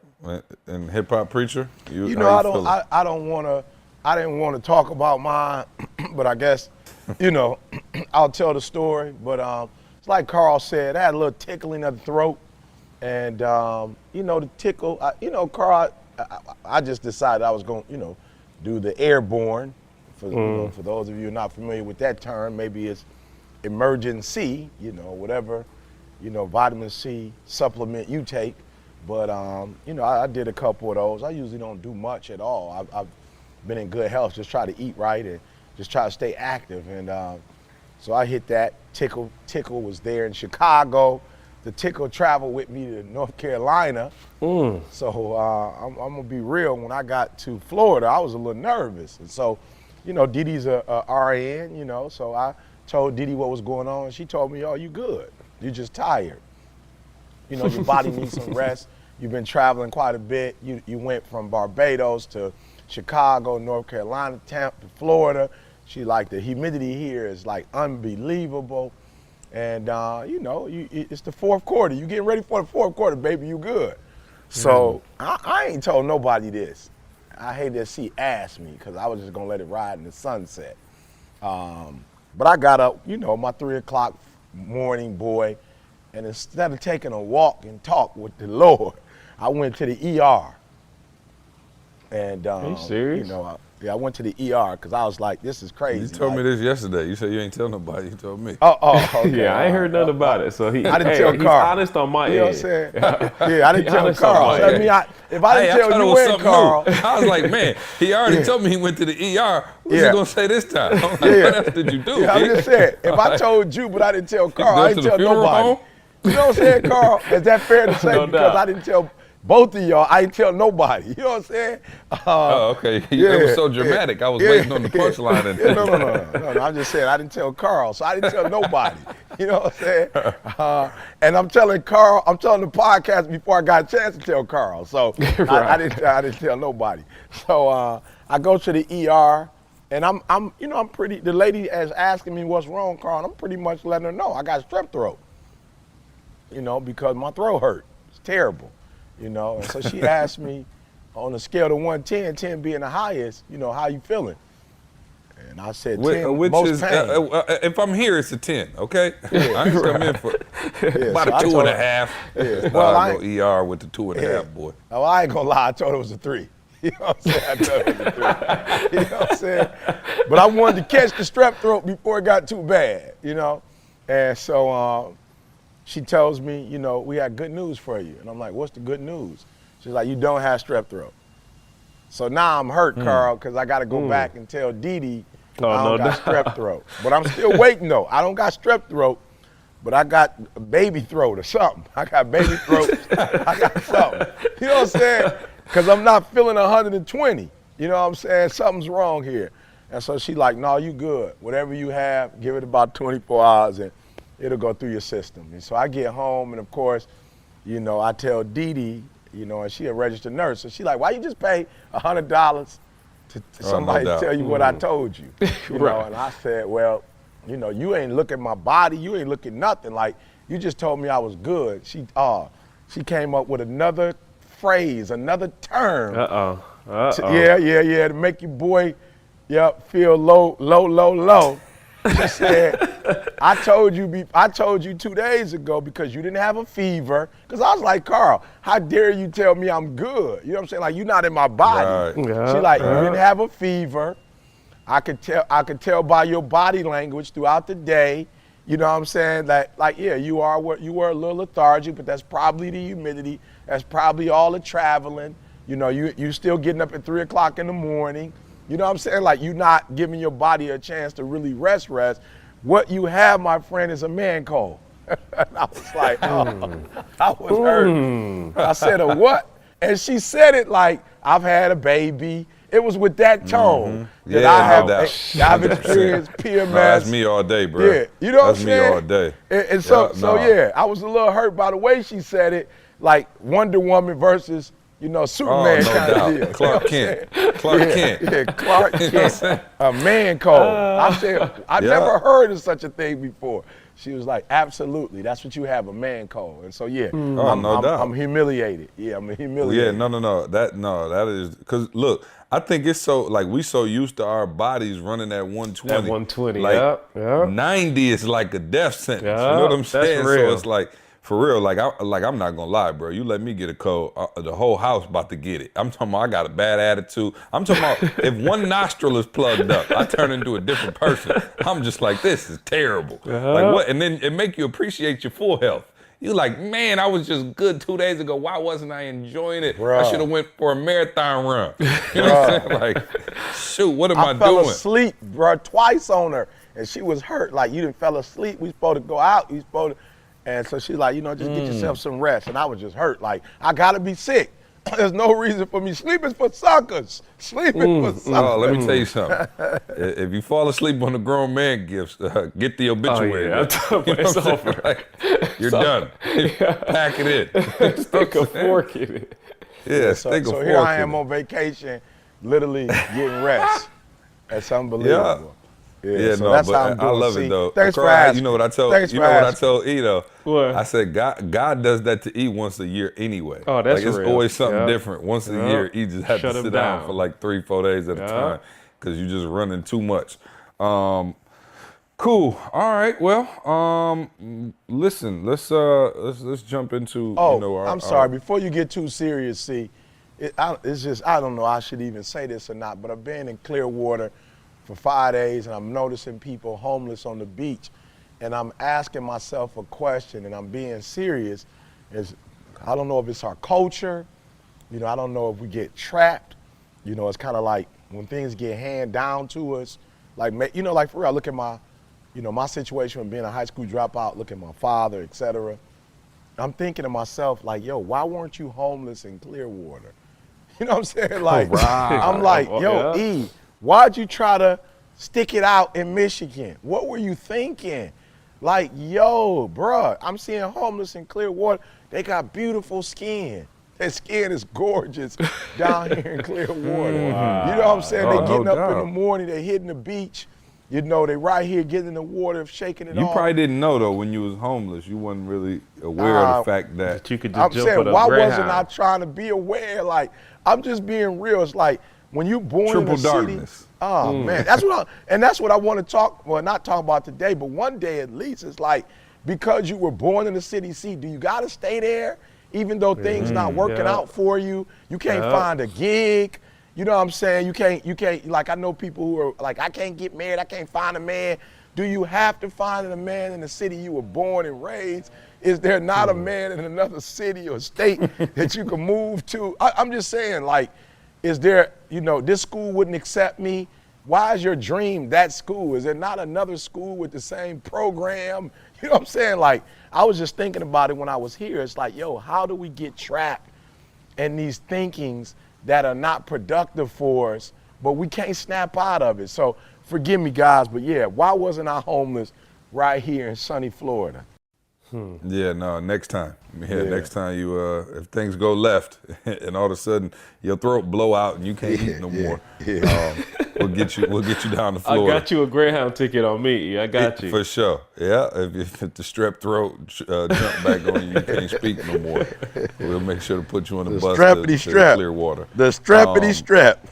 And hip hop preacher, I didn't want to talk about mine, but I guess, I'll tell the story. But it's like Carl said, I had a little tickling of the throat, and the tickle. Carl. I just decided I was going to, do the airborne. For those of you who are not familiar with that term, maybe it's emergency, whatever, vitamin C supplement you take. But, I did a couple of those. I usually don't do much at all. I've been in good health, just try to eat right and just try to stay active. And so I hit that. Tickle was there in Chicago. The tickle traveled with me to North Carolina. So I'm gonna be real, when I got to Florida, I was a little nervous. And so, Didi's a RN, so I told Didi what was going on. She told me, oh, you good. You're just tired. Your body needs some rest. You've been traveling quite a bit. You went from Barbados to Chicago, North Carolina, Tampa, Florida. She like, the humidity here is like unbelievable. And you know, it's the fourth quarter. You getting ready for the fourth quarter, baby, you good. So I ain't told nobody this. I hate that she asked me because I was just gonna let it ride in the sunset. But I got up, you know, my 3 o'clock morning boy, and instead of taking a walk and talk with the Lord, I went to the ER. And Are you serious? you know, I went to the ER because I was like, this is crazy. You told like, me this yesterday. You said you ain't tell nobody. You told me. Okay. Yeah, I ain't heard nothing about it. So I didn't tell he's Carl. honest on my You know end. what I'm saying? Yeah, I didn't tell honest on Carl. my So, I end. mean, if I didn't I thought tell it you was and something Carl, new. I was like, man, he already told me he went to the ER. What's he gonna say this time? I'm like, what else did you do? yeah, I'm kid? just saying, if I told you but I didn't tell Carl, go I to didn't the tell funeral nobody. home? You know what I'm saying, Carl? Is that fair to say? No Because doubt. I didn't tell both of y'all, I didn't tell nobody. You know what I'm saying? Oh, okay. It was so dramatic. I was waiting on the punchline. Yeah, no. I'm just saying I didn't tell Carl, so I didn't tell nobody. You know what I'm saying? And I'm telling Carl, I'm telling the podcast before I got a chance to tell Carl. So I didn't tell nobody. So I go to the ER, and I'm pretty. The lady is asking me what's wrong, Carl. And I'm pretty much letting her know I got strep throat. You know, because my throat hurt. It's terrible. You know, and so she asked me on a scale of 1 to 10, 10 being the highest, you know, how you feeling? And I said 10, Which most is, pain. if I'm here, it's a 10, okay? I ain't come in for about so I a 2.5. told her- Yeah. Well, I go ER with the 2.5, boy. Oh, I ain't gonna lie, I told her it was a 3. You know what I'm saying? I told her it was a 3. You know what I'm saying? But I wanted to catch the strep throat before it got too bad, you know? And so she tells me, you know, we had good news for you. And I'm like, what's the good news? She's like, you don't have strep throat. So now I'm hurt, Carl, because I got to go back and tell Dee Dee I don't got strep throat. But I'm still waiting, though. I don't got strep throat, but I got a baby throat or something. I got baby throat. I got something. You know what I'm saying? Because I'm not feeling 120. You know what I'm saying? Something's wrong here. And so she like, no, you good. Whatever you have, give it about 24 hours, and it'll go through your system. And so I get home, and of course, you know, I tell Dee Dee, you know, and she a registered nurse. So she like, why you just pay $100 to somebody no to tell you what I told you? You know, and I said, well, you know, you ain't look at my body, you ain't look at nothing. Like, you just told me I was good. She came up with another phrase, another term. To make you boy, feel low. She said, I told you 2 days ago because you didn't have a fever. Because I was like, Carl, how dare you tell me I'm good? You know what I'm saying? Like, you're not in my body. Right. Yeah, She like, you didn't have a fever. I could tell by your body language throughout the day. You know what I'm saying? Like, yeah, you were a little lethargic, but that's probably the humidity. That's probably all the traveling. You know, you still getting up at 3 o'clock in the morning. You know what I'm saying? Like, you're not giving your body a chance to really rest. What you have, my friend, is a man cold. And I was like, oh, I was hurt. I said, a what? And she said it like, I've had a baby. It was with that tone that I've experienced PMS. No, that's me all day, bro. Yeah, you know what I'm That's saying? me all day. And so, I was a little hurt by the way she said it, like Wonder Woman versus, you know, Superman no kind doubt. of deal. Clark Kent. Clark Kent. Yeah, Clark Kent, a man cold. I said, I never heard of such a thing before. She was like, absolutely, that's what you have, a man cold. And so, no doubt. I'm humiliated. Yeah, I'm humiliated. Yeah, no. That is, because look, I think it's so, like, we so used to our bodies running at 120. That 120, like, 90 is like a death sentence. You know what I'm saying? That's real. So it's like, for real, like I'm not gonna lie, bro. You let me get a cold, the whole house about to get it. I'm talking about I got a bad attitude. I'm talking about if one nostril is plugged up, I turn into a different person. I'm just like, this is terrible. Like what? And then it make you appreciate your full health. You like, man, I was just good 2 days ago. Why wasn't I enjoying it? Bruh. I should have went for a marathon run. You know what I'm saying? Like, shoot, what am I doing? I fell asleep, bro, twice on her, and she was hurt. Like, you didn't fell asleep. We supposed to go out. We supposed to. And so she's like, you know, just get yourself some rest. And I was just hurt. Like, I got to be sick. There's no reason for me. Sleeping's for suckers. Sleeping for suckers. Oh, let me tell you something. If you fall asleep on the grown man gifts, get the obituary. Oh, yeah. It's over. Like, you're done. Pack it in. Stick a fork in it. Yeah, So stick a fork here I am in it. on vacation, literally getting rest. That's unbelievable. Yeah, so no, that's but how I'm doing. I love See, it though. thanks for Cry, asking. You know what I told Thanks you for know what I asking. told E though? What? I said God does that to E once a year anyway. Oh, that's like it's real. always something Yep. different. Once a Yep. year, E just had Shut to him sit down down. for like 3-4 days at a Yep. time because you're just running too much. Cool. All right. Well, listen. Let's jump into our. I'm sorry. Before you get too serious, see, it's just I don't know. I should even say this or not, but I've been in Clearwater for 5 days, and I'm noticing people homeless on the beach, and I'm asking myself a question, and I'm being serious. I don't know if it's our culture. I don't know if we get trapped. It's kind of like when things get handed down to us. Like like for real, I look at my situation with being a high school dropout, look at my father, et cetera. I'm thinking to myself, like, yo, why weren't you homeless in Clearwater? You know what I'm saying? Like, I'm like, yo, Yeah. E, why'd you try to stick it out in Michigan? What were you thinking? Like, yo, bruh, I'm seeing homeless in Clearwater. They got beautiful skin. Their skin is gorgeous down here in Clearwater. You know what I'm saying? They getting up in the morning, they hitting the beach. They right here getting in the water, shaking it You off. probably didn't know though when you was homeless. You wasn't really aware of the fact that You could just I'm jump saying, with a why Greyhound. wasn't I trying to be aware? Like, I'm just being real. It's like when you born Triple in a darkness. city. Oh man, that's what I want to talk. Well, not talk about today, but one day at least. It's like because you were born in the city. See, do you got to stay there even though things not working out for you? You can't find a gig. You know what I'm saying? You can't, like I know people who are like, I can't get married, I can't find a man. Do you have to find a man in the city you were born and raised? Is there not a man in another city or state that you can move to? I'm just saying, like, is there, this school wouldn't accept me? Why is your dream that school? Is there not another school with the same program? You know what I'm saying? Like, I was just thinking about it when I was here. It's like, yo, how do we get trapped in these thinkings that are not productive for us, but we can't snap out of it? So forgive me, guys, but yeah, why wasn't I homeless right here in sunny Florida? Yeah, no, next time. Next time you, if things go left and all of a sudden your throat blow out and you can't eat no more, we'll get you down to Florida. I got you a Greyhound ticket on me. I got you. For sure. Yeah, if the strep throat jump back on you, you can't speak no more. We'll make sure to put you on the bus to Clearwater. The strappity strap.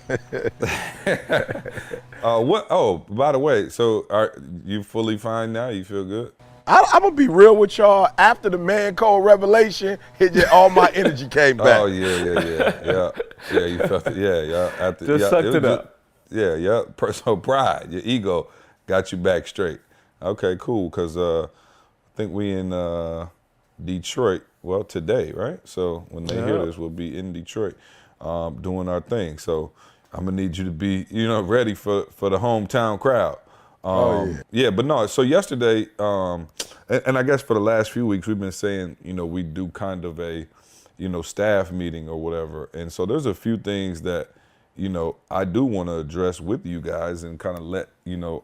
What? Oh, by the way, so are you fully fine now? You feel good? I'm gonna be real with y'all. After the man cold revelation, all my energy came back. Oh yeah. You felt it. Yeah. After, Just sucked it up. Yeah. Personal pride, your ego, got you back straight. Okay, cool. Cause I think we in Detroit. Well, today, right? So when they hear this, we'll be in Detroit, doing our thing. So I'm gonna need you to be, ready for the hometown crowd. But no, so yesterday, and I guess for the last few weeks, we've been saying, we do kind of a, staff meeting or whatever. And so there's a few things that, I do want to address with you guys and kind of let,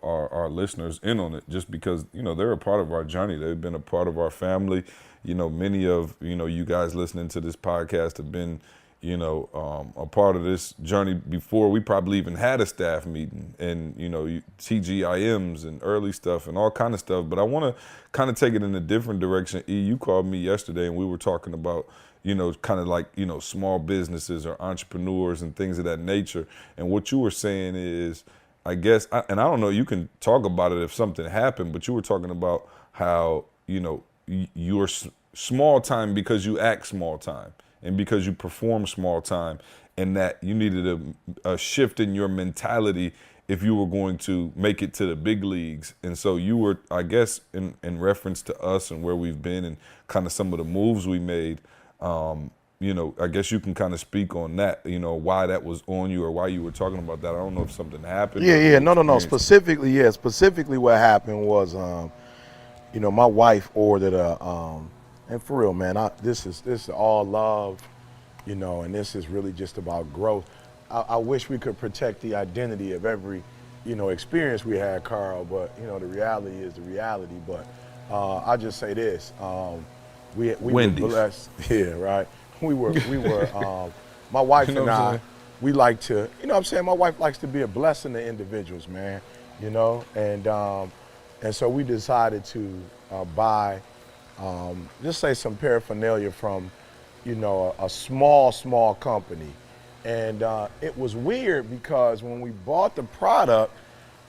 our listeners in on it just because, they're a part of our journey. They've been a part of our family. Many of, you guys listening to this podcast have been, a part of this journey before we probably even had a staff meeting and, TGIMs and early stuff and all kind of stuff. But I want to kind of take it in a different direction. E, you called me yesterday and we were talking about, kind of like, small businesses or entrepreneurs and things of that nature. And what you were saying is, I guess, and I don't know, you can talk about it if something happened, but you were talking about how, you're small time because you act small time. And because you perform small time, and that you needed a shift in your mentality if you were going to make it to the big leagues. And so you were, I guess, in reference to us and where we've been and kind of some of the moves we made, I guess you can kind of speak on that, why that was on you or why you were talking about that. I don't know if something happened. No. Specifically what happened was, my wife ordered and for real, man, this is all love, and this is really just about growth. I wish we could protect the identity of every, experience we had, Carl, but, the reality is the reality. But I'll just say this, we were blessed. Yeah, right. We were my wife and I, we like to, my wife likes to be a blessing to individuals, man. you know, and so we decided to buy, just say some paraphernalia from, you know, a small company. And it was weird because when we bought the product,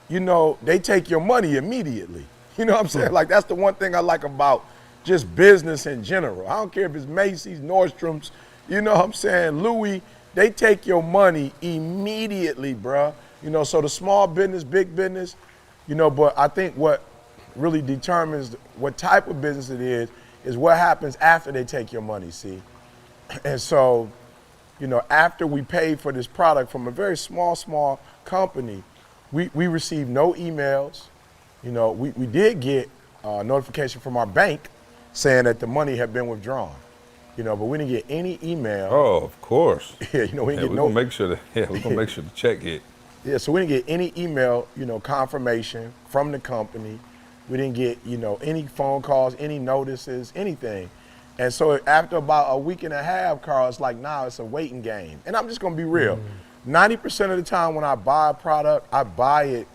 you know, they take your money immediately. You know what I'm saying? Like, that's the one thing I like about just business in general. I don't care if it's Macy's, Nordstrom's, you know what I'm saying, Louis, they take your money immediately, bruh. You know, so the small business, big business, you know, but I think what really determines what type of business it is what happens after they take your money, see? And so, you know, after we paid for this product from a very small company, we received no emails. You know, we did get a notification from our bank saying that the money had been withdrawn. You know, but we didn't get any email. Oh, of course. Yeah, you know, we didn't get we're gonna make sure that we're gonna make sure the check hit. Yeah, so we didn't get any email, you know, confirmation from the company. We didn't get, you know, any phone calls, any notices, anything. And so after about a week and a half, Carl, it's like, nah, it's a waiting game. And I'm just gonna be real. 90% of the time when I buy a product, I buy it,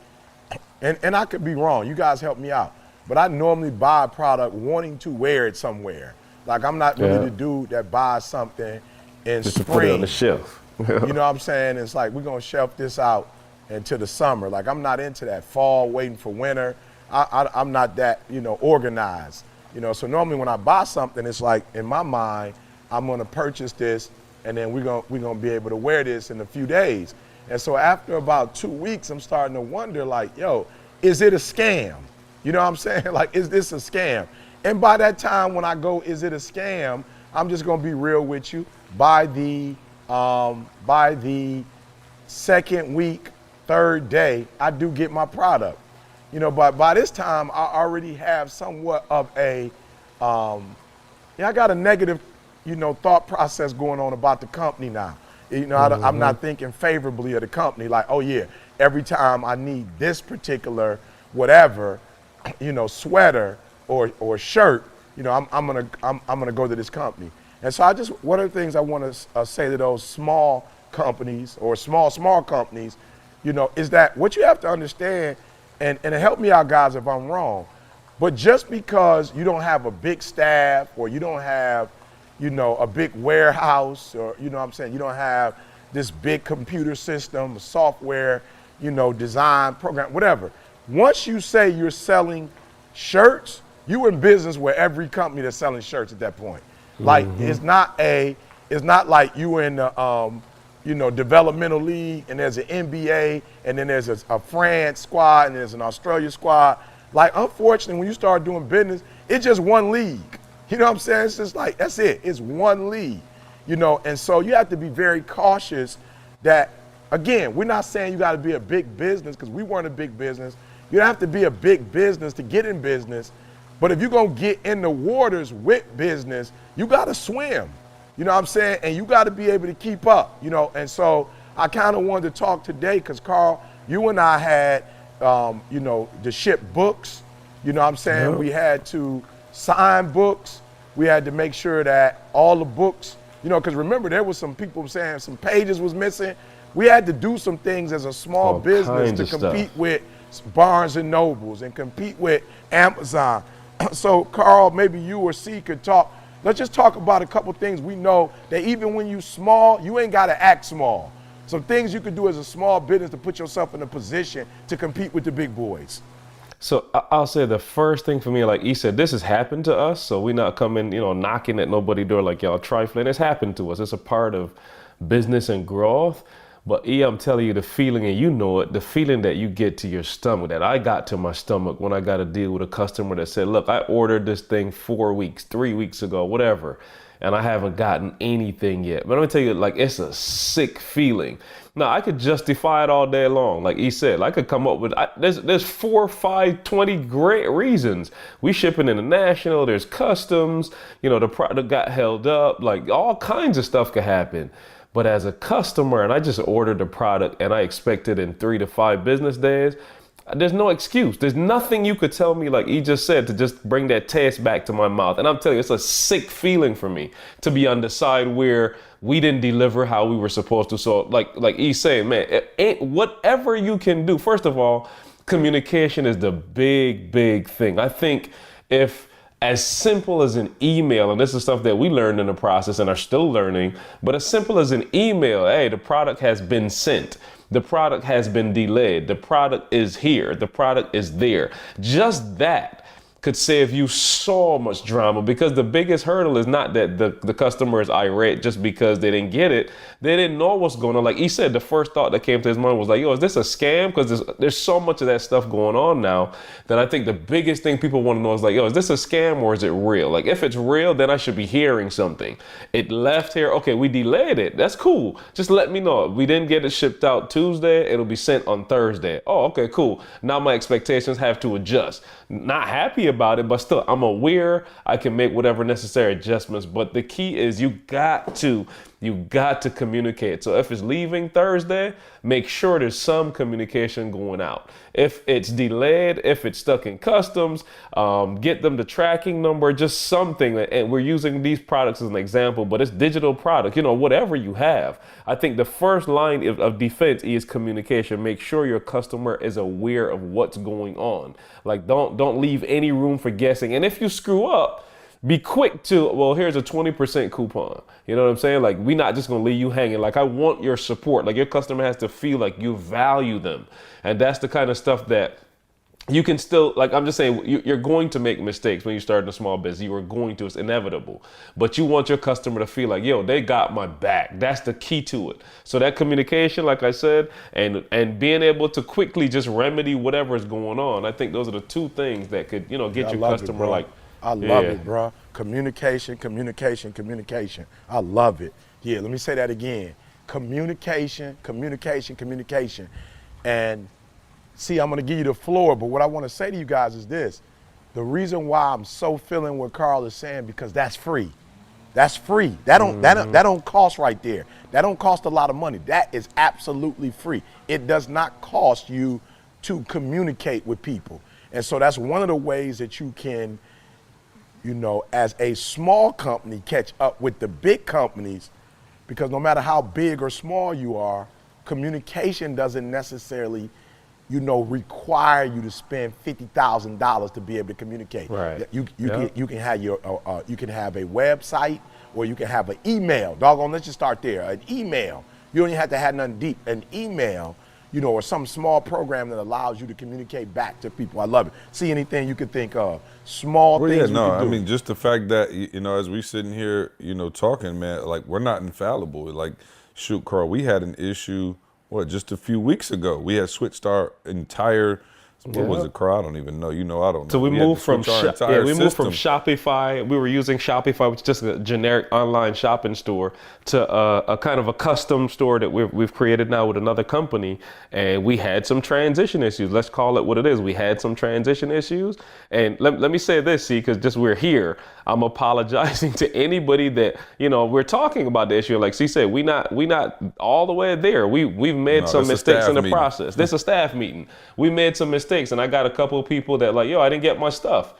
and I could be wrong, you guys help me out, but I normally buy a product wanting to wear it somewhere. Like, I'm not really the dude that buys something in Just spring. to put it on the shelf. You know what I'm saying? It's like, we're gonna shelf this out into the summer. Like, I'm not into that fall, waiting for winter. I'm not that, you know, organized. You know, so normally when I buy something, it's like, in my mind, I'm gonna purchase this, and then we're gonna be able to wear this in a few days. And so after about 2 weeks, I'm starting to wonder, like, yo, is it a scam? You know what I'm saying? Like, is this a scam? And by that time, when I go, is it a scam? I'm just gonna be real with you. By the second week, third day, I do get my product. You know, but by this time, I already have somewhat of a, I got a negative, you know, thought process going on about the company now. You know, I'm not thinking favorably of the company. Like, oh yeah, every time I need this particular whatever, you know, sweater or shirt, you know, I'm gonna go to this company. And so one of the things I want to say to those small companies or small companies, you know, is that what you have to understand, and help me out, guys, if I'm wrong, but just because you don't have a big staff or you don't have, you know, a big warehouse, or, you know what I'm saying, you don't have this big computer system, software, you know, design program, whatever. Once you say you're selling shirts, you in business with every company that's selling shirts at that point. Like, it's not like you in the, you know, developmental league, and there's an NBA, and then there's a France squad, and there's an Australia squad. Like, unfortunately, when you start doing business, it's just one league. You know what I'm saying? It's just like, that's it. It's one league, you know? And so you have to be very cautious that, again, we're not saying you got to be a big business, because we weren't a big business. You don't have to be a big business to get in business. But if you're going to get in the waters with business, you got to swim. You know what I'm saying? And you got to be able to keep up, you know? And so I kind of wanted to talk today because, Carl, you and I had, you know, to ship books. You know what I'm saying? We had to sign books. We had to make sure that all the books, you know, because remember, there was some people saying some pages was missing. We had to do some things as a small business to compete with Barnes and Nobles and compete with Amazon. So, Carl, maybe you or C could talk. Let's just talk about a couple things we know that even when you small, you ain't got to act small. Some things you could do as a small business to put yourself in a position to compete with the big boys. So I'll say the first thing for me, like he said, this has happened to us. So we're not coming, you know, knocking at nobody's door like y'all trifling. It's happened to us. It's a part of business and growth. But I'm telling you, the feeling, and you know it, the feeling that you get to your stomach, that I got to my stomach when I got to deal with a customer that said, look, I ordered this thing 4 weeks, 3 weeks ago, whatever, and I haven't gotten anything yet. But let me tell you, like, it's a sick feeling. Now, I could justify it all day long. Like he said, I could come up with, there's 4, 5, 20 great reasons. We shipping international, there's customs, you know, the product got held up, like all kinds of stuff could happen. But as a customer, and I just ordered the product and I expect it in 3 to 5 business days, there's no excuse. There's nothing you could tell me, like he just said, to just bring that taste back to my mouth. And I'm telling you, it's a sick feeling for me to be on the side where we didn't deliver how we were supposed to. So like he's saying, man, whatever you can do, first of all, communication is the big thing. I think if as simple as an email, and this is stuff that we learned in the process and are still learning, but as simple as an email, hey, the product has been sent. The product has been delayed. The product is here. The product is there. Just that could save you so much drama, because the biggest hurdle is not that the customer is irate just because they didn't get it. They didn't know what's going on. Like he said, the first thought that came to his mind was like, yo, is this a scam? Because there's so much of that stuff going on now that I think the biggest thing people want to know is like, yo, is this a scam or is it real? Like if it's real, then I should be hearing something. It left here. Okay, we delayed it. That's cool. Just let me know. We didn't get it shipped out Tuesday. It'll be sent on Thursday. Oh, okay, cool. Now my expectations have to adjust. Not happy about it, but still I'm aware I can make whatever necessary adjustments. But the key is you got to communicate. So if it's leaving Thursday, make sure there's some communication going out. If it's delayed, if it's stuck in customs, get them the tracking number, just something. And we're using these products as an example, but it's digital product, whatever you have. I think the first line of defense is communication. Make sure your customer is aware of what's going on. Like don't leave any room for guessing. And if you screw up, be quick to, well, here's a 20% coupon. You know what I'm saying? Like, we're not just going to leave you hanging. Like, I want your support. Like, your customer has to feel like you value them. And that's the kind of stuff that you can still, like, I'm just saying, you're going to make mistakes when you start in a small business. You are going to. It's inevitable. But you want your customer to feel like, yo, they got my back. That's the key to it. So that communication, like I said, and being able to quickly just remedy whatever is going on. I think those are the two things that could, get your customer like, I love it, bro. Communication. I love it. Yeah, let me say that again. Communication. And see, I'm going to give you the floor, but what I want to say to you guys is this. The reason why I'm so feeling what Carl is saying, because that's free. That's free. That don't cost right there. That don't cost a lot of money. That is absolutely free. It does not cost you to communicate with people. And so that's one of the ways that you can, as a small company, catch up with the big companies, because no matter how big or small you are, communication doesn't necessarily, require you to spend $50,000 to be able to communicate. Right. You can have you can have a website, or you can have an email. Doggone, let's just start there. An email. You don't even have to have nothing deep. An email, or some small program that allows you to communicate back to people. I love it. See anything you can think of. Small things. Yeah, no, I mean, just the fact that, as we sitting here, talking, man, like, we're not infallible. Like, shoot, Carl, we had an issue, just a few weeks ago. We had switched our entire, what was it, Carl? I don't even know. I don't know. So we moved from system. Shopify. We were using Shopify, which is just a generic online shopping store, to a kind of a custom store that we've created now with another company. And we had some transition issues. Let's call it what it is. We had some transition issues. And let me say this, see, because just we're here. I'm apologizing to anybody that, we're talking about the issue. Like C said, we not all the way there. We've made some mistakes in the process. This is a staff meeting. We made some mistakes, and I got a couple of people that like, yo, I didn't get my stuff.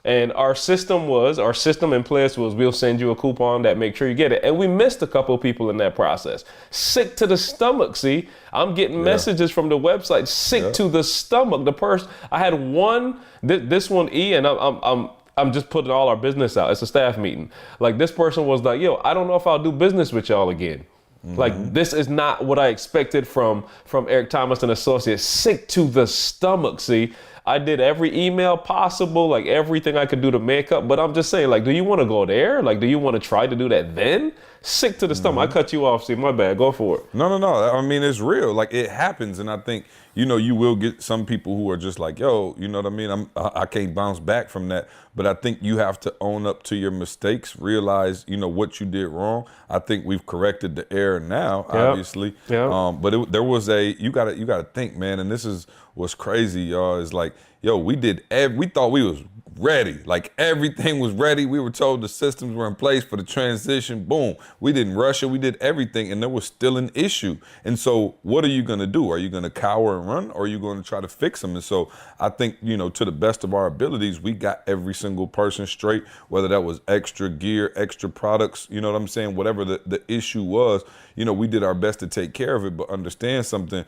And our system in place was, we'll send you a coupon that make sure you get it. And we missed a couple of people in that process. Sick to the stomach, see? I'm getting messages from the website, sick to the stomach. The person, I had one, this one, E, and I'm just putting all our business out. It's a staff meeting. Like, this person was like, yo, I don't know if I'll do business with y'all again. Like, this is not what I expected from Eric Thomas and Associates. Sick to the stomach, see? I did every email possible, like everything I could do to make up. But I'm just saying, like, do you want to go there? Like, do you want to try to do that then? Sick to the stomach. I cut you off, see? My bad. Go for it. No. I mean, it's real. Like, it happens. And I think, you will get some people who are just like, yo, you know what I mean? I can't bounce back from that. But I think you have to own up to your mistakes, realize, what you did wrong. I think we've corrected the error now, obviously. But there was you gotta think, man, and this is what's crazy, y'all, is like, yo, we thought we was ready. Like everything was ready. We were told the systems were in place for the transition. Boom. We didn't rush it. We did everything, and there was still an issue. And so what are you going to do? Are you going to cower and run, or are you going to try to fix them? And so I think, to the best of our abilities, we got every single person straight, whether that was extra gear, extra products, you know what I'm saying? Whatever the issue was, we did our best to take care of it, but understand something,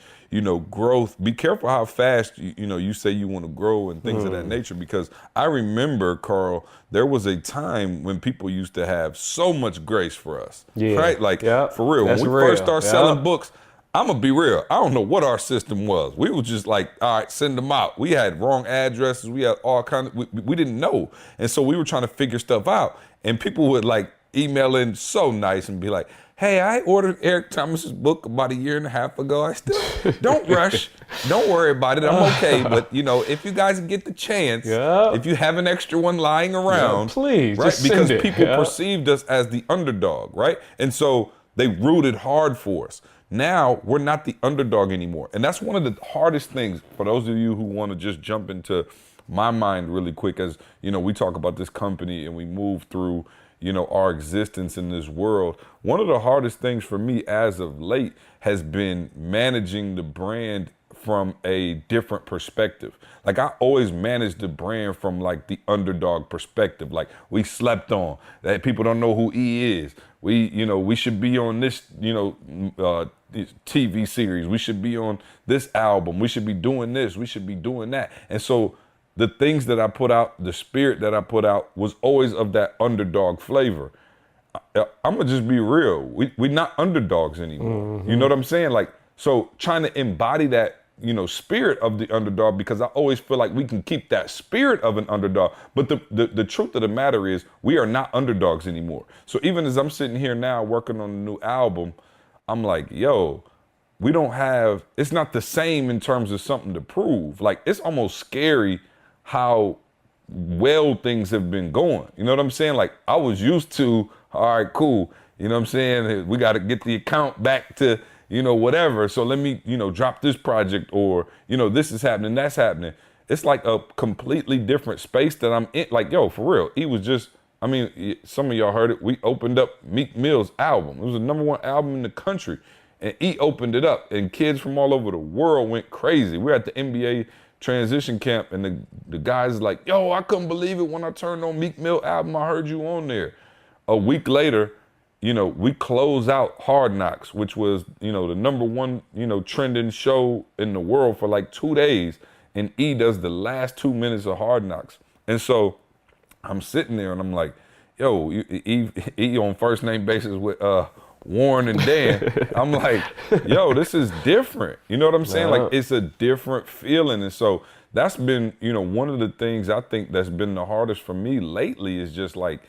growth, be careful how fast, you say you want to grow and things of that nature, because I remember, Carl, there was a time when people used to have so much grace for us, right? Like, for real, when we first started selling books, I'm going to be real, I don't know what our system was. We were just like, all right, send them out. We had wrong addresses. We had all kinds of, we didn't know. And so we were trying to figure stuff out. And people would like email in so nice and be like, hey, I ordered Eric Thomas's book about 1.5 years ago. I still, don't rush. Don't worry about it. I'm okay. But, if you guys get the chance, if you have an extra one lying around, please, right? just Because send it. people perceived us as the underdog, right? And so they rooted hard for us. Now we're not the underdog anymore. And that's one of the hardest things for those of you who want to just jump into my mind really quick as, we talk about this company and we move through, our existence in this world. One of the hardest things for me as of late has been managing the brand from a different perspective. Like I always managed the brand from like the underdog perspective. Like we slept on that, people don't know who he is. We should be on this, TV series. We should be on this album. We should be doing this. We should be doing that. And so the things that I put out, the spirit that I put out was always of that underdog flavor. I'm gonna just be real. We're not underdogs anymore. You know what I'm saying? Like, so trying to embody that, spirit of the underdog, because I always feel like we can keep that spirit of an underdog. But the truth of the matter is we are not underdogs anymore. So even as I'm sitting here now working on a new album, I'm like, yo, it's not the same in terms of something to prove. Like it's almost scary how well things have been going. You know what I'm saying? Like I was used to, all right, cool. You know what I'm saying? We got to get the account back to, whatever. So let me, drop this project, or, this is happening, that's happening. It's like a completely different space that I'm in. Like, yo, for real. He was just, some of y'all heard it. We opened up Meek Mill's album. It was the #1 album in the country. And he opened it up and kids from all over the world went crazy. We're at the NBA transition camp and the guys like, yo, I couldn't believe it when I turned on Meek Mill album. I heard you on there. A week later, we close out Hard Knocks, which was, the #1, trending show in the world for like 2 days. And E does the last 2 minutes of Hard Knocks. And so I'm sitting there and I'm like, yo, E on first name basis with Warren and Dan. I'm like, yo, this is different. You know what I'm saying? Like it's a different feeling. And so that's been, one of the things I think that's been the hardest for me lately is just like,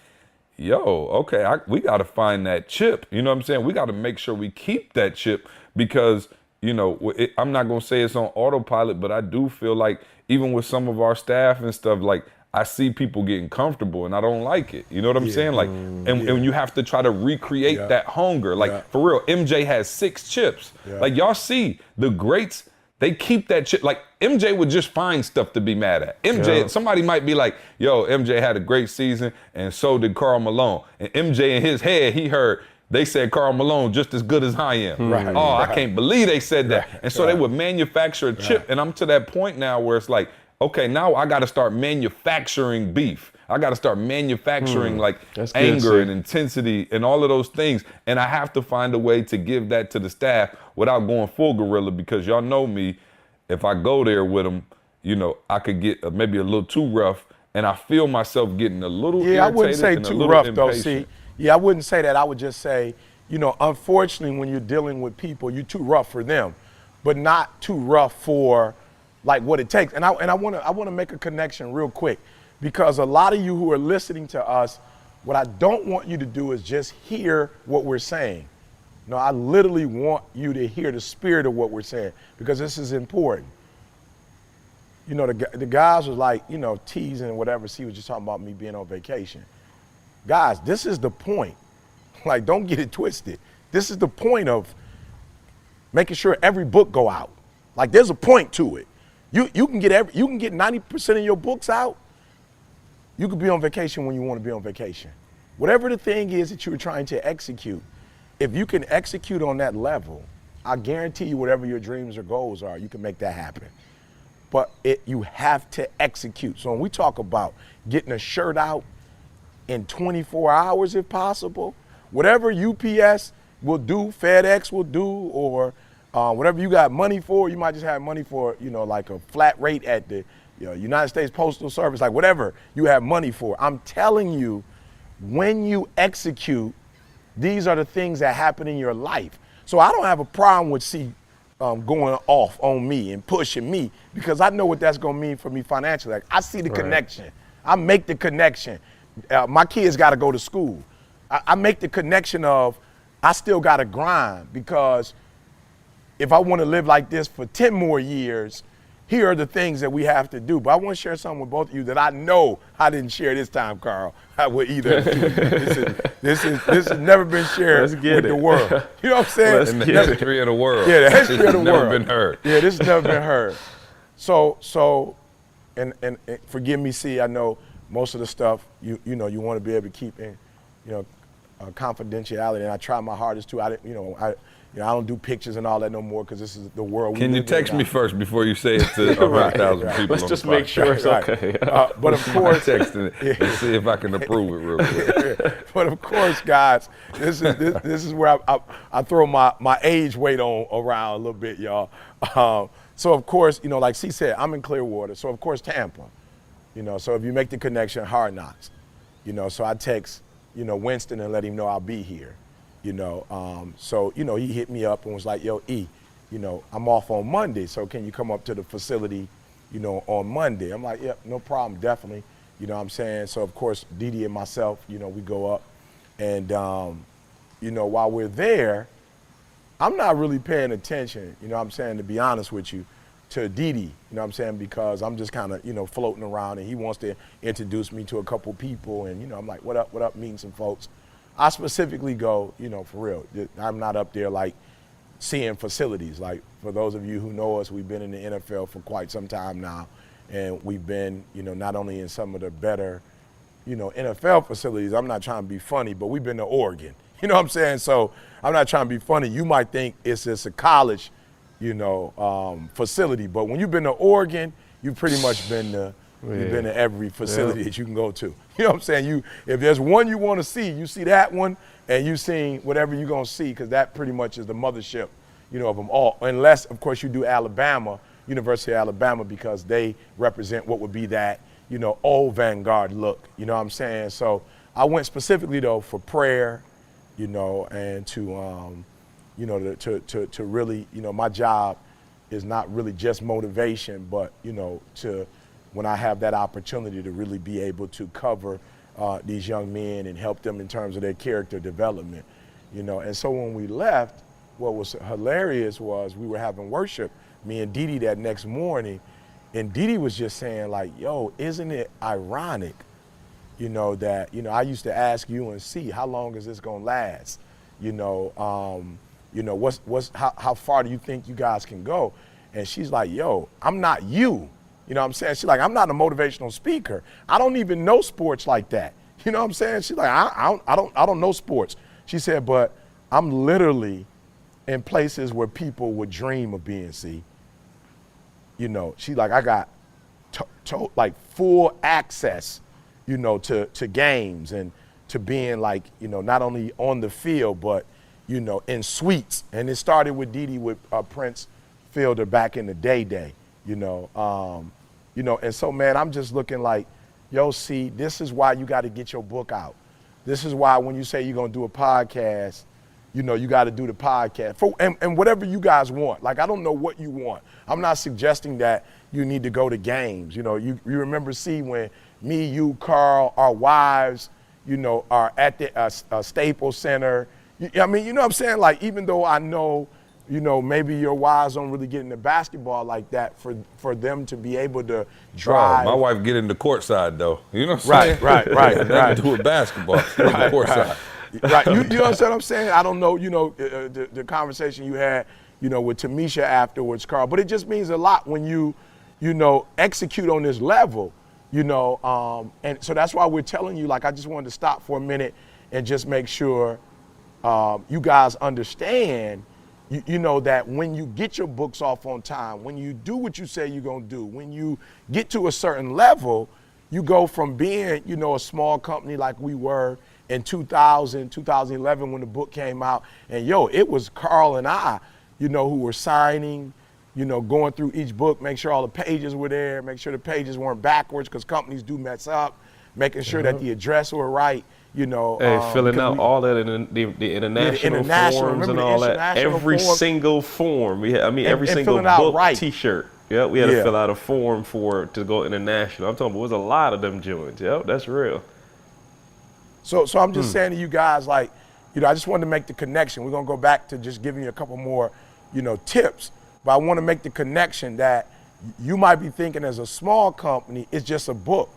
yo, okay, we got to find that chip. You know what I'm saying? We got to make sure we keep that chip because, I'm not going to say it's on autopilot, but I do feel like even with some of our staff and stuff, like I see people getting comfortable and I don't like it. You know what I'm saying? Like, and you have to try to recreate that hunger. Like for real, MJ has 6 chips. Like y'all see the greats, they keep that chip. Like MJ would just find stuff to be mad at. MJ, somebody might be like, yo, MJ had a great season and so did Karl Malone. And MJ in his head, he heard, they said Karl Malone just as good as I am. I can't believe they said that. And so they would manufacture a chip. And I'm to that point now where it's like, okay, now I got to start manufacturing beef. I got to start manufacturing anger and intensity and all of those things. And I have to find a way to give that to the staff without going full gorilla, because y'all know me, if I go there with them, I could get maybe a little too rough, and I feel myself getting a little irritated. I wouldn't say and too rough impatient. though, see. I wouldn't say that. I would just say, unfortunately when you're dealing with people, you're too rough for them, but not too rough for like what it takes. And I want to make a connection real quick, because a lot of you who are listening to us, what I don't want you to do is just hear what we're saying. No, I literally want you to hear the spirit of what we're saying, because this is important. The guys was like, teasing and whatever. See, was just talking about me being on vacation. Guys, this is the point. Like, don't get it twisted. This is the point of making sure every book go out. Like, there's a point to it. You can get 90% of your books out. You could be on vacation when you want to be on vacation. Whatever the thing is that you're trying to execute, if you can execute on that level, I guarantee you whatever your dreams or goals are, you can make that happen. But you have to execute. So when we talk about getting a shirt out in 24 hours if possible, whatever UPS will do, FedEx will do, or whatever you got money for, you might just have money for, like a flat rate at the United States Postal Service, like whatever you have money for. I'm telling you, when you execute, these are the things that happen in your life. So I don't have a problem with going off on me and pushing me, because I know what that's going to mean for me financially. Like, I see the connection. I make the connection. My kids got to go to school. I make the connection of I still got to grind, because if I want to live like this for 10 more years, here are the things that we have to do. But I want to share something with both of you that I know I didn't share this time, Carl, with either of you. This has never been shared with the world. You know what I'm saying? In the history of the world. Yeah, the history of the world. Never been heard. Yeah, this has never been heard. So, and forgive me, see, I know most of the stuff you want to be able to keep in, confidentiality, and I try my hardest to. I don't do pictures and all that no more, because this is the world. Can you text me first before you say it to 100,000 people? Let's just make sure it's okay. But of course, texting it and see if I can approve it real quick. But of course, guys, this is where I throw my age weight around a little bit, y'all. So of course, like C said, I'm in Clearwater. So of course, Tampa. So if you make the connection, Hard Knocks. So I text Winston and let him know I'll be here. So he hit me up and was like, yo, E, I'm off on Monday, so can you come up to the facility, on Monday? I'm like, yep, no problem, definitely. You know what I'm saying? So of course, Didi and myself, we go up, and while we're there, I'm not really paying attention, to be honest with you, to Didi, because I'm just kind of, floating around, and he wants to introduce me to a couple people, and I'm like, what up, meeting some folks. I specifically go, for real. I'm not up there like seeing facilities. Like, for those of you who know us, we've been in the NFL for quite some time now, and we've been, not only in some of the better, NFL facilities. I'm not trying to be funny, but we've been to Oregon. You know what I'm saying? So I'm not trying to be funny. You might think it's just a college, facility, but when you've been to Oregon, you've pretty much been to You've been to every facility that you can go to. You know what I'm saying? If there's one you want to see, you see that one, and you seen whatever you're going to see, because that pretty much is the mothership, of them all. Unless, of course, you do Alabama, University of Alabama, because they represent what would be that, old Vanguard look. You know what I'm saying? So I went specifically, though, for prayer, and to really, my job is not really just motivation, but, to when I have that opportunity to really be able to cover these young men and help them in terms of their character development, And so when we left, what was hilarious was we were having worship, me and Didi, that next morning, and Didi was just saying, like, yo, isn't it ironic, that, I used to ask UNC, how long is this gonna last? How far do you think you guys can go? And she's like, yo, I'm not you. You know what I'm saying? She's like, I'm not a motivational speaker. I don't even know sports like that. You know what I'm saying? She's like, I don't know sports. She said, but I'm literally in places where people would dream of being. See, she's like, I got like full access, to games and to being like, not only on the field, but, in suites. And it started with Didi with Prince Fielder back in the day. And so, man, I'm just looking like, yo, see, this is why you got to get your book out. This is why when you say you're going to do a podcast, you got to do the podcast. And whatever you guys want. Like, I don't know what you want. I'm not suggesting that you need to go to games. You remember, see, when me, you, Carl, our wives, are at the Staples Center. I mean, you know what I'm saying? Like, even though I know, maybe your wives don't really get into basketball like that for them to be able to drive. Oh, my wife get into courtside, though. You know what I'm saying? Right. Nothing to do with basketball. Courtside. Right. You understand what I'm saying? I don't know, the conversation you had, with Tamisha afterwards, Carl, but it just means a lot when you execute on this level, and so that's why we're telling you, like, I just wanted to stop for a minute and just make sure you guys understand, that when you get your books off on time, when you do what you say you're gonna do, when you get to a certain level, you go from being, a small company like we were in 2011 when the book came out, and it was Carl and I, who were signing, going through each book, make sure all the pages were there, make sure the pages weren't backwards because companies do mess up, making sure that the address were right, filling out all that in the international forms and all that. Every single form. Every single book, T-shirt. Yeah, we had to fill out a form to go international. I'm talking about, it was a lot of them joints. Yep, that's real. So I'm just saying to you guys, like, I just wanted to make the connection. We're gonna go back to just giving you a couple more, tips. But I want to make the connection that you might be thinking as a small company, it's just a book.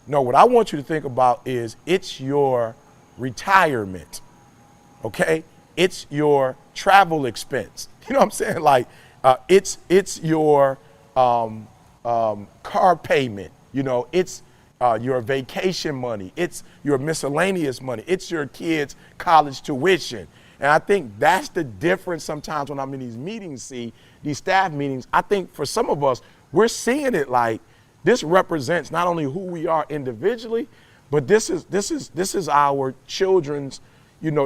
No, what I want you to think about is it's your retirement, okay? It's your travel expense. You know what I'm saying? Like, it's your car payment. It's your vacation money. It's your miscellaneous money. It's your kids' college tuition. And I think that's the difference sometimes when I'm in these meetings, these staff meetings. I think for some of us, we're seeing it like this represents not only who we are individually, but this is our children's,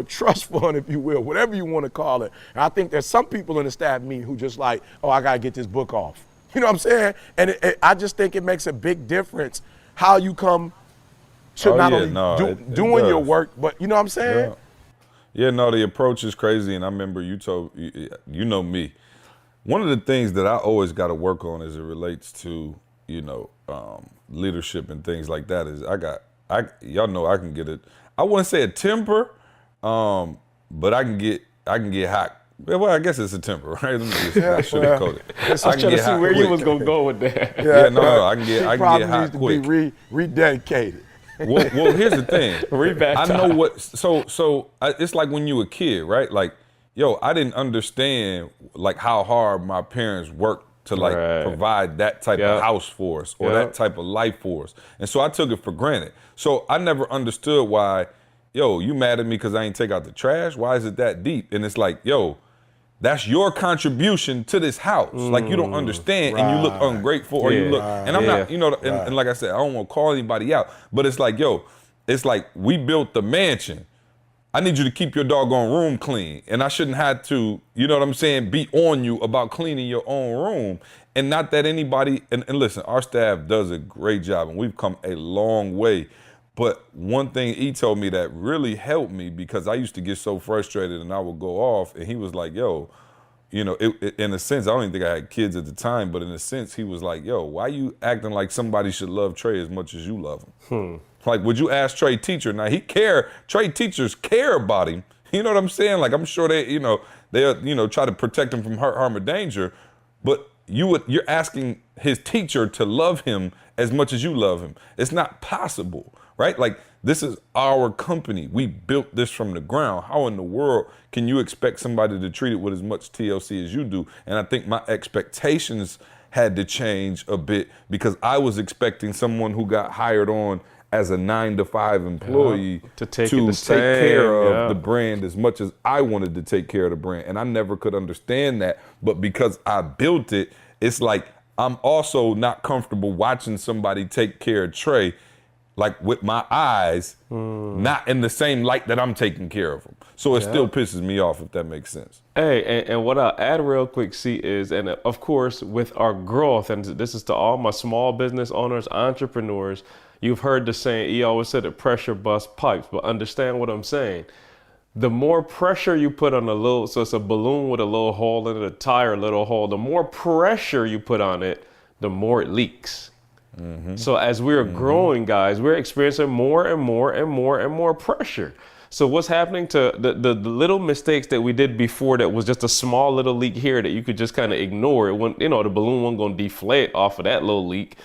trust fund, if you will, whatever you want to call it. And I think there's some people in the staff meeting who just like, oh, I got to get this book off. You know what I'm saying? And I just think it makes a big difference how you come to doing your work, but you know what I'm saying? Yeah, no, the approach is crazy. And I remember you know me. One of the things that I always got to work on as it relates to, leadership and things like that is y'all know I can get it. I wouldn't say a temper, but I can get hot. Well, I guess it's a temper, right? Let me just sugarcoat it. I was trying to see where you was gonna go with that. No, I can get hot quick. Needs to be rededicated. Well, here's the thing. I know what. So it's like when you were a kid, right? Like, I didn't understand like how hard my parents worked to provide that type of house for us or that type of life for us, and so I took it for granted. So I never understood why, you mad at me because I ain't take out the trash? Why is it that deep? And it's like, that's your contribution to this house. Like, you don't understand, and you look ungrateful, or you look, and I'm not, and like I said, I don't want to call anybody out, but it's like, it's like we built the mansion. I need you to keep your doggone room clean, and I shouldn't have to, be on you about cleaning your own room. And not that anybody, and listen, our staff does a great job, and we've come a long way. But one thing he told me that really helped me, because I used to get so frustrated and I would go off, and he was like, in a sense, I don't even think I had kids at the time, but in a sense, he was like, why you acting like somebody should love Trey as much as you love him? Like, would you ask Trey teacher? Now, Trey teachers care about him. You know what I'm saying? Like, I'm sure they'll try to protect him from hurt, harm, or danger, but you're asking his teacher to love him as much as you love him. It's not possible. Right? Like, this is our company. We built this from the ground. How in the world can you expect somebody to treat it with as much TLC as you do? And I think my expectations had to change a bit, because I was expecting someone who got hired on as a 9-to-5 employee to take care of the brand as much as I wanted to take care of the brand. And I never could understand that. But because I built it, it's like I'm also not comfortable watching somebody take care of Trey, like with my eyes, not in the same light that I'm taking care of them. So it still pisses me off, if that makes sense. Hey, and what I'll add real quick, is, and of course, with our growth, and this is to all my small business owners, entrepreneurs, you've heard the saying, he always said that pressure busts pipes, but understand what I'm saying. The more pressure you put on so it's a balloon with a little hole in it, a tire, a little hole, the more pressure you put on it, the more it leaks. So as we're growing, guys, we're experiencing more and more and more and more pressure. So what's happening to the little mistakes that we did before, that was just a small little leak here that you could just kind of ignore it when, the balloon wasn't going to deflate off of that little leak.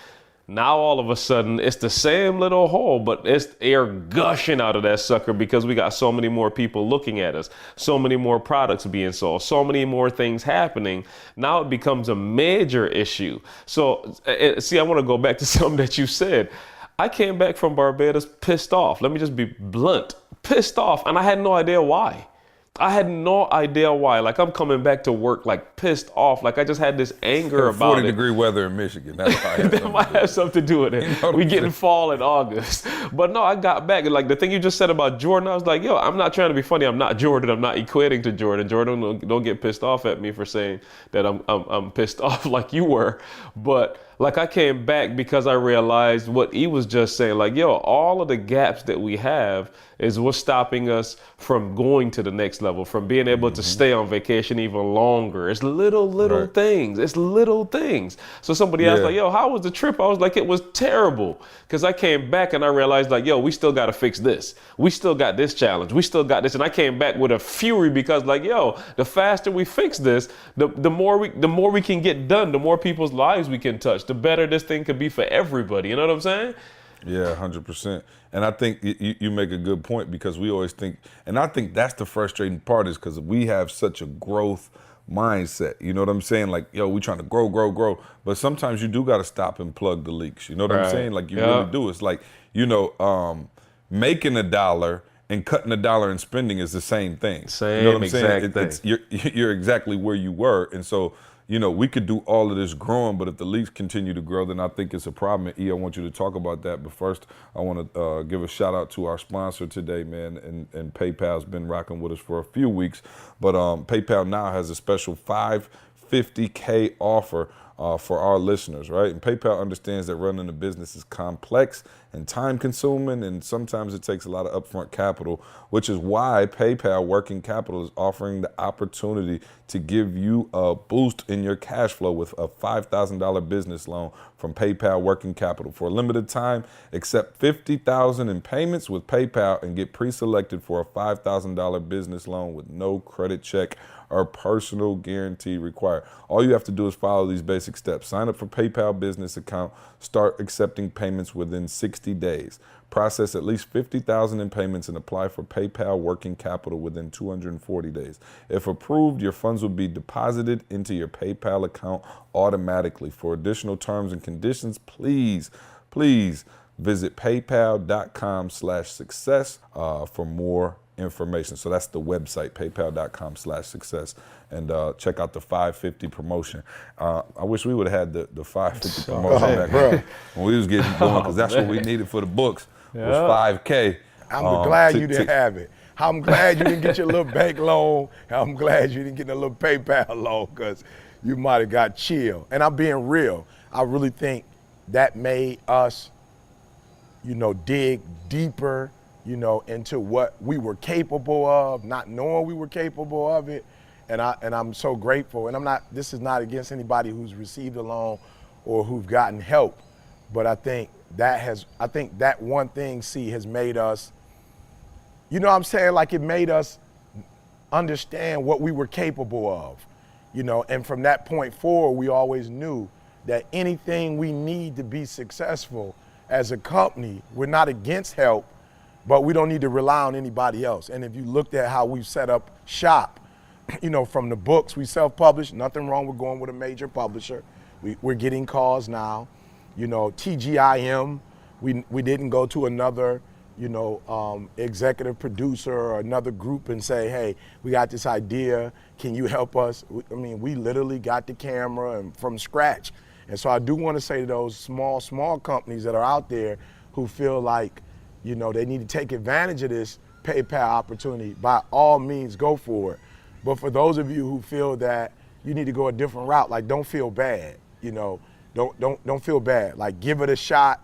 Now all of a sudden it's the same little hole, but it's air gushing out of that sucker because we got so many more people looking at us, so many more products being sold, so many more things happening. Now it becomes a major issue. So see, I want to go back to something that you said. I came back from Barbados pissed off. Let me just be blunt, pissed off. And I had no idea why. I had no idea why. Like, I'm coming back to work like pissed off. Like, I just had this anger about 40-degree weather in Michigan. That's why that might have something to do with it. You know We getting fall in August. But no, I got back. Like, the thing you just said about Jordan, I was like, yo, I'm not trying to be funny. I'm not Jordan. I'm not equating to Jordan. Jordan, don't get pissed off at me for saying that I'm pissed off like you were. But like, I came back because I realized what he was just saying. Like, yo, all of the gaps that we have is what's stopping us from going to the next level, from being able to stay on vacation even longer. It's little Right. things. It's little things. So somebody asked, Yeah. like, yo, how was the trip? I was like, it was terrible. Because I came back and I realized, like, yo, we still got to fix this. We still got this challenge. We still got this. And I came back with a fury because, like, yo, the faster we fix this, the more we can get done, the more people's lives we can touch, the better this thing could be for everybody. You know what I'm saying? Yeah, 100%. And I think you make a good point, because we always think, and I think that's the frustrating part, is because we have such a growth mindset. You know what I'm saying? Like, yo, we trying to grow. But sometimes you do got to stop and plug the leaks. You know what I'm Right. saying? Like, you Yeah. really do. It's like, making $1 and cutting $1 and spending is the same thing. Same you know what I'm saying? exact thing. You're exactly where you were. And so, we could do all of this growing, but if the leaks continue to grow, then I think it's a problem. And E, I want you to talk about that. But first, I want to give a shout out to our sponsor today, man. And PayPal's been rocking with us for a few weeks. But PayPal now has a special $550K offer for our listeners, right? And PayPal understands that running a business is complex and time consuming, and sometimes it takes a lot of upfront capital, which is why PayPal Working Capital is offering the opportunity to give you a boost in your cash flow with a $5,000 business loan from PayPal Working Capital. For a limited time, accept $50,000 in payments with PayPal and get pre-selected for a $5,000 business loan with no credit check or personal guarantee required. All you have to do is follow these basic steps. Sign up for PayPal business account, start accepting payments within 60 days. Process at least $50,000 in payments and apply for PayPal Working Capital within 240 days. If approved, your funds will be deposited into your PayPal account automatically. For additional terms and conditions, please visit paypal.com/success for more information. So that's the website, paypal.com/success, and check out the 550 promotion. I wish we would have had the 550 promotion back when we was getting going, because that's what we needed for the books, was 5K. I'm glad you didn't have it. I'm glad you didn't get your little bank loan. I'm glad you didn't get a little PayPal loan, because you might have got chill. And I'm being real. I really think that made us, dig deeper, into what we were capable of, not knowing we were capable of it. And I'm so grateful. And this is not against anybody who's received a loan or who've gotten help. But I think that one thing, has made us, like, it made us understand what we were capable of, and from that point forward, we always knew that anything we need to be successful as a company, we're not against help, but we don't need to rely on anybody else. And if you looked at how we've set up shop, from the books we self-publish, nothing wrong with going with a major publisher. We're getting calls now. TGIM, we didn't go to another, executive producer or another group and say, hey, we got this idea, can you help us? We literally got the camera and from scratch. And so I do want to say to those small companies that are out there who feel like, they need to take advantage of this PayPal opportunity, by all means, go for it. But for those of you who feel that you need to go a different route, like, don't feel bad, don't feel bad. Like, give it a shot,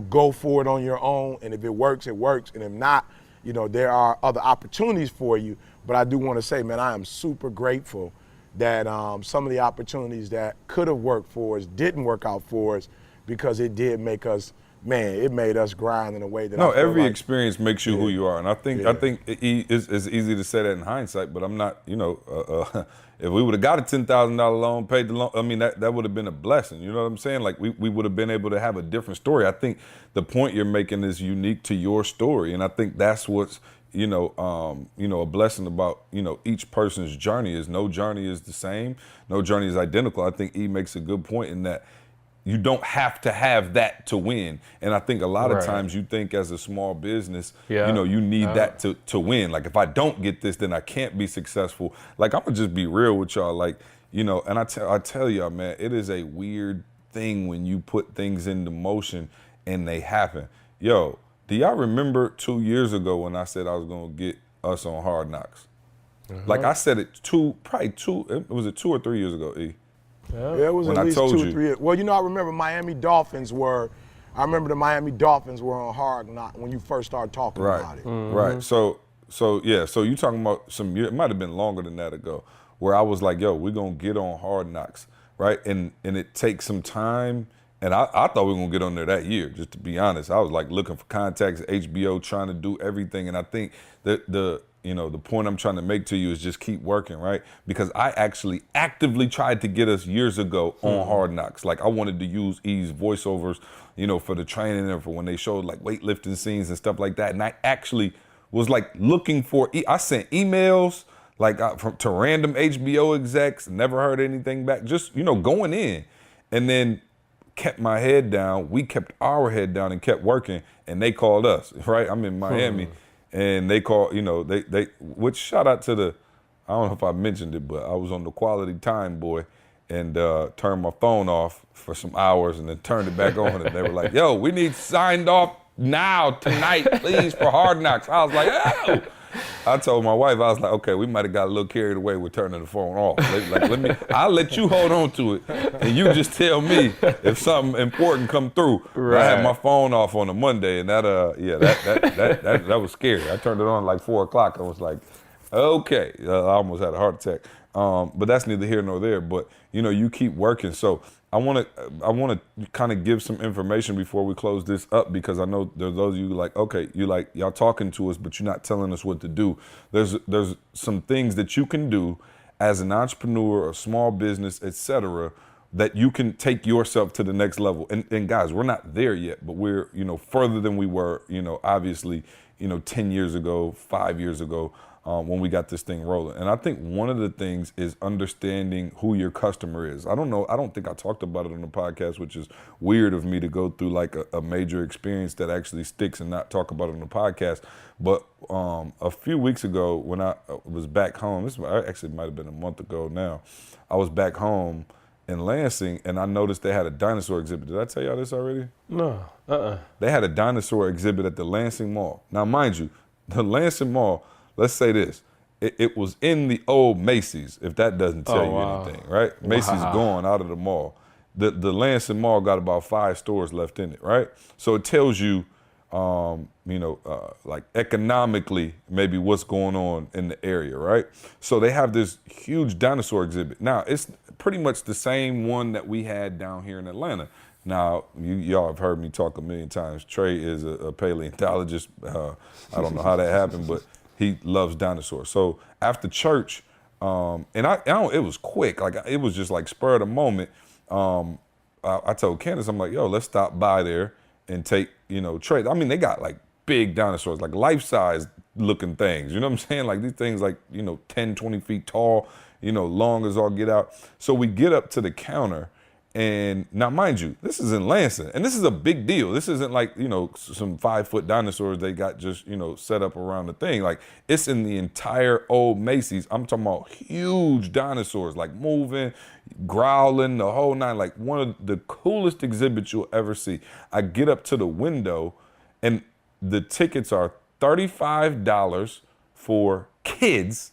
go for it on your own. And if it works, it works. And if not, there are other opportunities for you. But I do want to say, man, I am super grateful that some of the opportunities that could have worked for us didn't work out for us, because it did make us man, it made us grind in a way that No, I feel every like, experience makes you who you are, and I think it's easy to say that in hindsight, but I'm not. If we would have got a $10,000 loan, paid the loan, I mean that would have been a blessing. You know what I'm saying? Like we would have been able to have a different story. I think the point you're making is unique to your story, and I think that's what's a blessing about each person's journey is no journey is the same, no journey is identical. I think E makes a good point in that. You don't have to have that to win. And I think a lot of times you think as a small business, you need that to win. Like if I don't get this, then I can't be successful. Like I'm gonna just be real with y'all. Like, and I tell y'all, man, it is a weird thing when you put things into motion and they happen. Yo, do y'all remember 2 years ago when I said I was gonna get us on Hard Knocks? Like I said it was it 2 or 3 years ago, E? Yeah, it was when at least I told 2 or you. 3 years. Well, I remember the Miami Dolphins were on Hard Knock when you first started talking about it. Right. So you talking about it might have been longer than that ago, where I was like, yo, we're gonna get on Hard Knocks, right? And it takes some time. And I thought we were gonna get on there that year, just to be honest. I was like looking for contacts at HBO, trying to do everything. And I think that the point I'm trying to make to you is just keep working, right? Because I actually actively tried to get us years ago on Hard Knocks. Like I wanted to use E's voiceovers, for the training and for when they showed like weightlifting scenes and stuff like that. And I actually was like looking for, I sent emails like to random HBO execs, never heard anything back, just, going in. And then kept my head down, we kept our head down and kept working, and they called us, right? I'm in Miami. And they call, which shout out to I don't know if I mentioned it, but I was on the Quality Time, boy, and turned my phone off for some hours and then turned it back on. And they were like, yo, we need signed off now, tonight, please, for Hard Knocks. I was like, oh. I told my wife, I was like, okay, we might have got a little carried away with turning the phone off. I'll let you hold on to it, and you just tell me if something important come through. Right. I had my phone off on a Monday, and that was scary. I turned it on like 4 o'clock. I was like, okay, I almost had a heart attack. But that's neither here nor there. But you keep working. So I want to kind of give some information before we close this up, because I know there's those of you like, okay, y'all talking to us, but you're not telling us what to do. There's some things that you can do as an entrepreneur, a small business, etc., that you can take yourself to the next level. And guys, we're not there yet, but we're further than we were, obviously, 10 years ago, 5 years ago. When we got this thing rolling. And I think one of the things is understanding who your customer is. I don't think I talked about it on the podcast, which is weird of me to go through like a major experience that actually sticks and not talk about it on the podcast. But a few weeks ago when I was back home, this actually might have been a month ago now, I was back home in Lansing and I noticed they had a dinosaur exhibit. Did I tell y'all this already? No. They had a dinosaur exhibit at the Lansing Mall. Now, mind you, the Lansing Mall, let's say this, it was in the old Macy's, if that doesn't tell you anything, right? Macy's gone out of the mall. The Lansing Mall got about 5 stores left in it, right? So it tells you, like economically, maybe what's going on in the area, right? So they have this huge dinosaur exhibit. Now, it's pretty much the same one that we had down here in Atlanta. Now, y'all have heard me talk a million times. Trey is a paleontologist. I don't know how that happened, but he loves dinosaurs. So after church, and it was quick. Like it was just like spur of the moment. I told Candace, I'm like, yo, let's stop by there and take, Trey. I mean, they got like big dinosaurs, like life-size looking things. You know what I'm saying? Like these things like, 10, 20 feet tall, long as all get out. So we get up to the counter. And now, mind you, this is in Lansing, and this is a big deal. This isn't like, some 5-foot dinosaurs they got just, set up around the thing. Like, it's in the entire old Macy's. I'm talking about huge dinosaurs, like moving, growling, the whole nine. Like, one of the coolest exhibits you'll ever see. I get up to the window, and the tickets are $35 for kids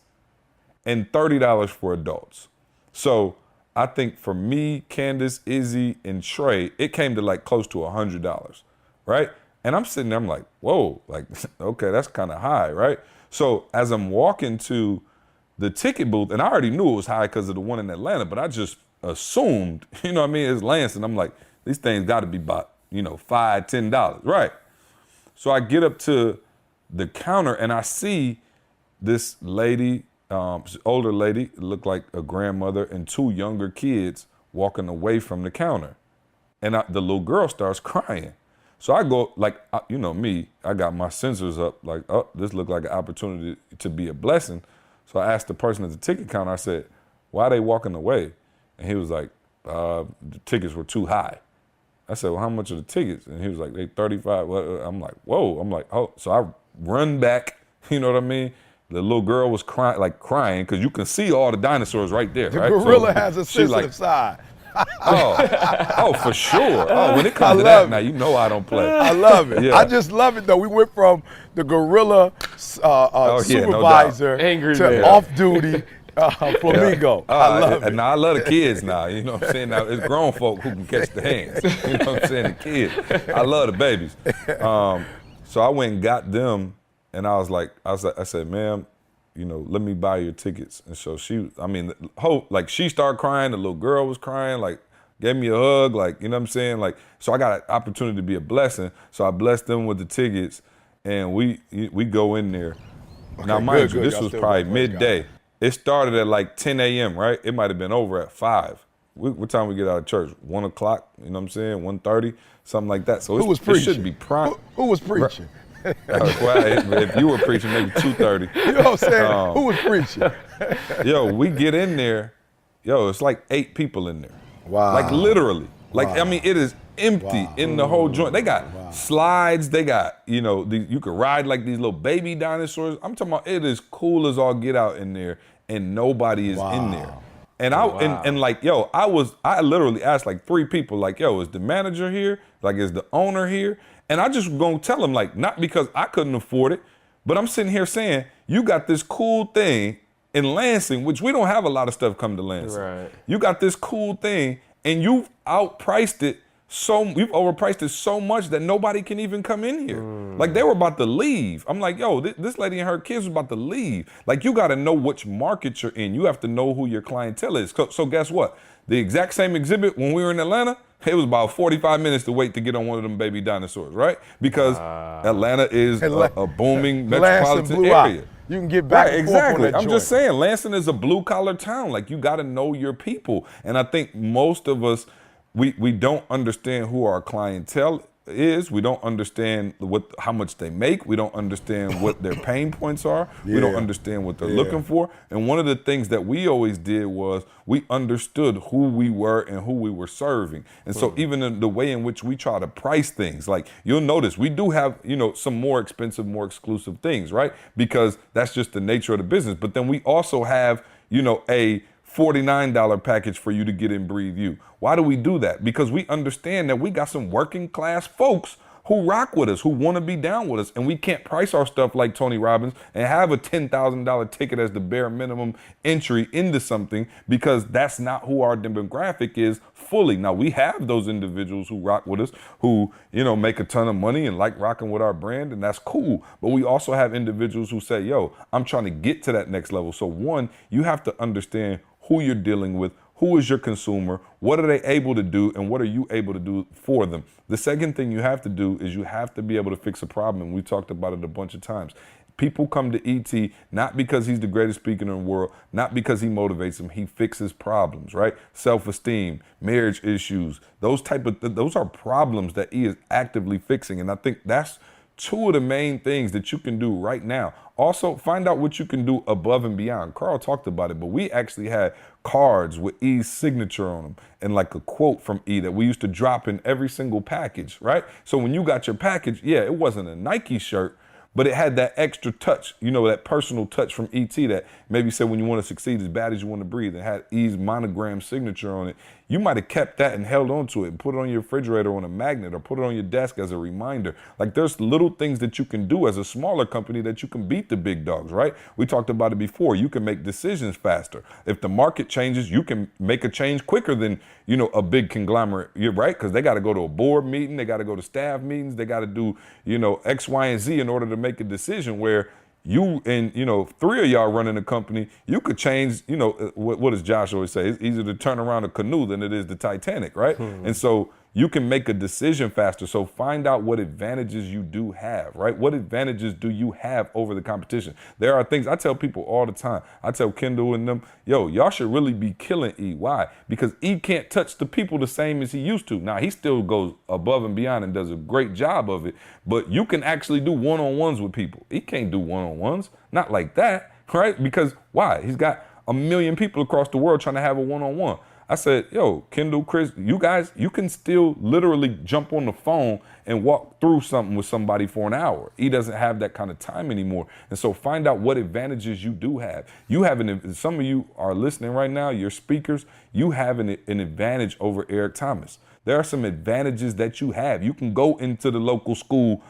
and $30 for adults. So I think for me, Candace, Izzy, and Trey, it came to like close to $100, right? And I'm sitting there, I'm like, whoa, like, okay, that's kind of high, right? So as I'm walking to the ticket booth, and I already knew it was high because of the one in Atlanta, but I just assumed, it's Lansing. I'm like, these things got to be about, $5, $10, right? So I get up to the counter and I see this lady, older lady, looked like a grandmother, and 2 younger kids walking away from the counter. And the little girl starts crying. So I go, like, you know me, I got my sensors up, like, oh, this looked like an opportunity to be a blessing. So I asked the person at the ticket counter, I said, why are they walking away? And he was like, the tickets were too high. I said, well, how much are the tickets? And he was like, they 35. Well, I'm like, whoa. I'm like, oh. So I run back, you know what I mean? The little girl was crying, because you can see all the dinosaurs right there, The right? gorilla So has a she sensitive side. Oh, for sure. Oh, when it comes to that, now you know I don't play. I love it. Yeah. I just love it though. We went from the gorilla supervisor Angry to man. off-duty flamingo. I love it. Now I love the kids now, you know what I'm saying? Now it's grown folk who can catch the hands. You know what I'm saying? The kids. I love the babies. So I went and got them, and I said, ma'am, let me buy your tickets. And so she started crying, the little girl was crying, like, gave me a hug, like, you know what I'm saying? Like, so I got an opportunity to be a blessing. So I blessed them with the tickets, and we go in there. Okay, now, mind good. you, this Y'all was still probably got praise midday. God. It started at like 10 a.m., right? It might have been over at 5. What time we get out of church? 1 o'clock, you know what I'm saying? 1:30, something like that. So Who was preaching? It should be prime. Who was preaching? Well, if you were preaching, maybe 2:30. You know what I'm saying? Who was preaching? Yo, we get in there. Yo, it's like 8 people in there. Wow. Like literally. Like, Wow. I mean, it is empty in the whole joint. They got slides. They got, you could ride like these little baby dinosaurs. I'm talking about, it is cool as all get out in there, and nobody is in there. And I literally asked like 3 people, like, yo, is the manager here? Like, is the owner here? And I just gonna tell them, like, not because I couldn't afford it, but I'm sitting here saying, you got this cool thing in Lansing, which we don't have a lot of stuff come to Lansing. Right. You got this cool thing, and you've overpriced it so much that nobody can even come in here. Like, they were about to leave. I'm like, yo, this lady and her kids was about to leave. Like, you got to know which market you're in. You have to know who your clientele is. So guess what? The exact same exhibit when we were in Atlanta, it was about 45 minutes to wait to get on one of them baby dinosaurs, right? Because Atlanta is a booming metropolitan area. You can get back and forth on exactly. that I'm joint. just saying, Lansing is a blue-collar town. Like, you got to know your people. And I think most of us, we don't understand who our clientele is. We don't understand how much they make. We don't understand what their pain points are. We don't understand what they're looking for. And one of the things that we always did was we understood who we were and who we were serving. And so even in the way in which we try to price things, like, you'll notice we do have, some more expensive, more exclusive things, right? Because that's just the nature of the business. But then we also have, a $49 package for you to get in Breathe You. Why do we do that? Because we understand that we got some working class folks who rock with us, who want to be down with us, and we can't price our stuff like Tony Robbins and have a $10,000 ticket as the bare minimum entry into something, because that's not who our demographic is fully. Now, we have those individuals who rock with us, who, make a ton of money and like rocking with our brand, and that's cool. But we also have individuals who say, yo, I'm trying to get to that next level. So one, you have to understand who you're dealing with, who is your consumer, what are they able to do, and what are you able to do for them. The second thing you have to do is you have to be able to fix a problem, and we talked about it a bunch of times. People come to ET not because he's the greatest speaker in the world, not because he motivates them. He fixes problems, right? Self-esteem, marriage issues, those are problems that he is actively fixing. And I think that's 2 of the main things that you can do right now. Also, find out what you can do above and beyond. Carl talked about it, but we actually had cards with E's signature on them and like a quote from E that we used to drop in every single package, right? So when you got your package, it wasn't a Nike shirt, but it had that extra touch, that personal touch from ET that maybe said when you want to succeed as bad as you want to breathe. It had E's monogram signature on it. You might have kept that and held on to it and put it on your refrigerator on a magnet or put it on your desk as a reminder. Like, there's little things that you can do as a smaller company that you can beat the big dogs, right? We talked about it before. You can make decisions faster. If the market changes, you can make a change quicker than, a big conglomerate, you're right? Because they got to go to a board meeting. They got to go to staff meetings. They got to do, X, Y, and Z in order to make a decision where you and, 3 of y'all running a company, you could change, what does Josh always say? It's easier to turn around a canoe than it is the Titanic, right? And so, you can make a decision faster. So find out what advantages you do have, right? What advantages do you have over the competition? There are things I tell people all the time. I tell Kendall and them, yo, y'all should really be killing E. Why? Because E can't touch the people the same as he used to. Now, he still goes above and beyond and does a great job of it, but you can actually do one-on-ones with people. He can't do one-on-ones, not like that, right? Because why? He's got a million people across the world trying to have a one-on-one. I said, yo, Kendall, Chris, you guys, you can still literally jump on the phone and walk through something with somebody for an hour. He doesn't have that kind of time anymore. And so find out what advantages you do have. You have some of you are listening right now, you're speakers, you have an advantage over Eric Thomas. There are some advantages that you have. You can go into the local school,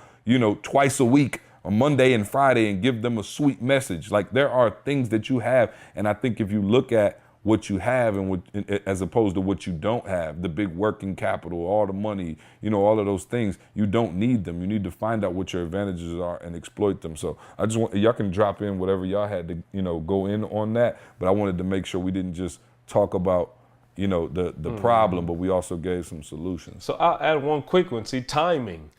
twice a week, on Monday and Friday, and give them a sweet message. Like, there are things that you have. And I think if you look at what you have and as opposed to what you don't have, the big working capital, all the money, all of those things, you don't need them. You need to find out what your advantages are and exploit them. So I just want, y'all can drop in whatever y'all had to, go in on that. But I wanted to make sure we didn't just talk about, the problem, but we also gave some solutions. So I'll add one quick one. See, timing.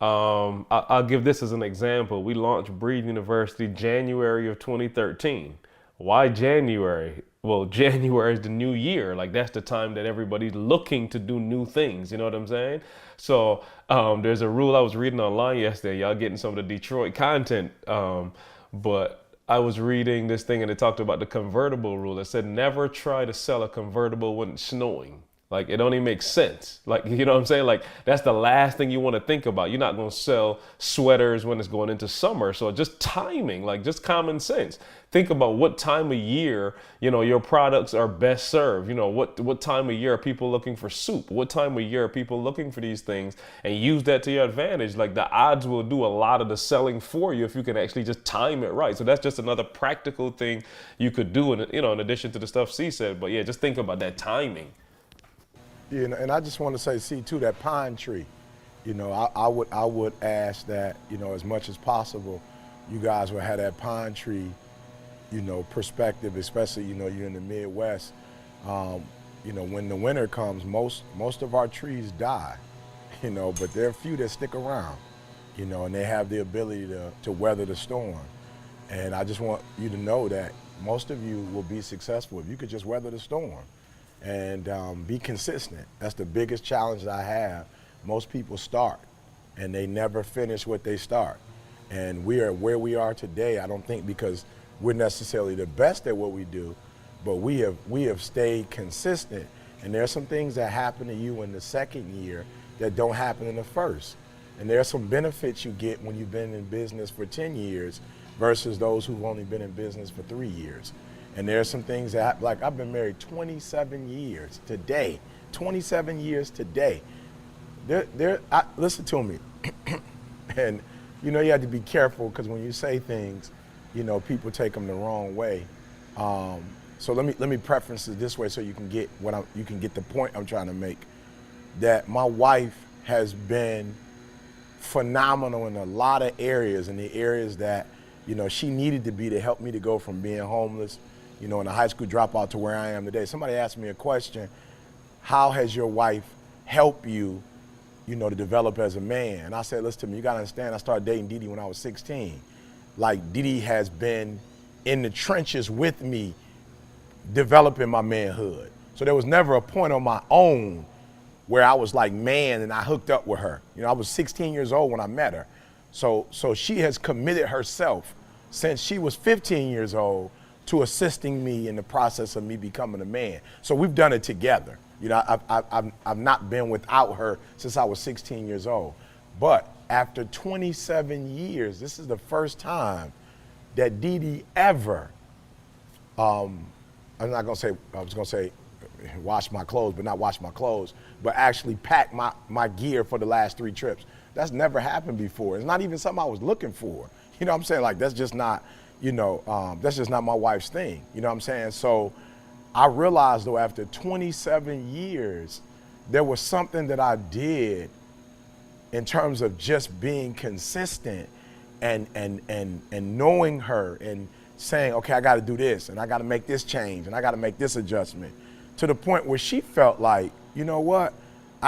I'll give this as an example. We launched Breathe University January of 2013. Why January? Well, January is the new year. Like, that's the time that everybody's looking to do new things. You know what I'm saying? So there's a rule I was reading online yesterday. Y'all getting some of the Detroit content. But I was reading this thing and it talked about the convertible rule. It said, never try to sell a convertible when it's snowing. Like, it only makes sense. Like, you know what I'm saying? Like, that's the last thing you want to think about. You're not going to sell sweaters when it's going into summer. So just timing, like just common sense. Think about what time of year, your products are best served. What time of year are people looking for soup? What time of year are people looking for these things? And use that to your advantage. Like, the odds will do a lot of the selling for you if you can actually just time it right. So that's just another practical thing you could do, in addition to the stuff C said. But yeah, just think about that timing. Yeah, and I just want to say, see, too, that pine tree, I would ask that, as much as possible, you guys would have that pine tree, perspective, especially, you're in the Midwest. When the winter comes, most of our trees die, but there are a few that stick around, and they have the ability to weather the storm. And I just want you to know that most of you will be successful if you could just weather the storm. And be consistent. That's the biggest challenge that I have. Most people start and they never finish what they start. And we are where we are today, I don't think because we're necessarily the best at what we do, but we have stayed consistent. And there are some things that happen to you in the second year that don't happen in the first. And there are some benefits you get when you've been in business for 10 years versus those who've only been in business for 3 years. And there are some things that, like, I've been married 27 years today, 27 years today. Listen to me. And, you have to be careful because when you say things, people take them the wrong way. So let me preference it this way so you can get you can get the point I'm trying to make. That my wife has been phenomenal in a lot of areas, in the areas that, she needed to be to help me to go from being homeless, in a high school dropout to where I am today. Somebody asked me a question, how has your wife helped you, to develop as a man? And I said, listen to me, you gotta understand, I started dating Dee Dee when I was 16. Like, Dee Dee has been in the trenches with me, developing my manhood. So there was never a point on my own where I was like, man, and I hooked up with her. I was 16 years old when I met her. So she has committed herself since she was 15 years old to assisting me in the process of me becoming a man. So we've done it together. I've not been without her since I was 16 years old. But after 27 years, this is the first time that Dee Dee ever, I'm not gonna say, I was gonna say wash my clothes, but not wash my clothes, but actually pack my gear for the last 3 trips. That's never happened before. It's not even something I was looking for. You know what I'm saying? Like, that's just not, that's just not my wife's thing. You know what I'm saying? So I realized, though, after 27 years, there was something that I did in terms of just being consistent and knowing her and saying, okay, I got to do this and I got to make this change and I got to make this adjustment, to the point where she felt like, you know what,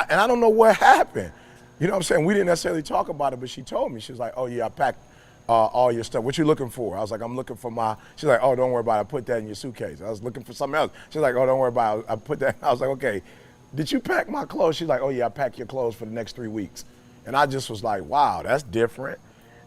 And I don't know what happened. You know what I'm saying? We didn't necessarily talk about it, but she told me. She was like, oh, yeah, I packed all your stuff. What you looking for? I was like, I'm looking for my, she's like, oh, don't worry about it. I put that in your suitcase. I was looking for something else. She's like, oh, don't worry about it. I put that. I was like, okay, did you pack my clothes? She's like, oh, yeah, I packed your clothes for the next 3 weeks. And I just was like, wow, that's different.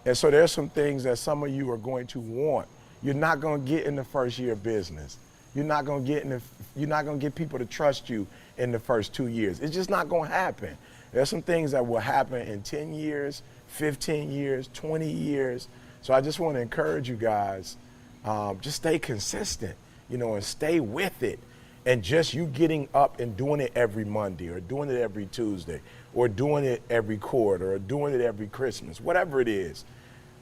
And so there's some things that some of you are going to want. You're not going to get in the first year of business. You're not going to get people to trust you in the first 2 years. It's just not going to happen. There's some things that will happen in 10 years, 15 years, 20 years. So I just want to encourage you guys, just stay consistent, and stay with it. And just you getting up and doing it every Monday or doing it every Tuesday or doing it every quarter or doing it every Christmas, whatever it is,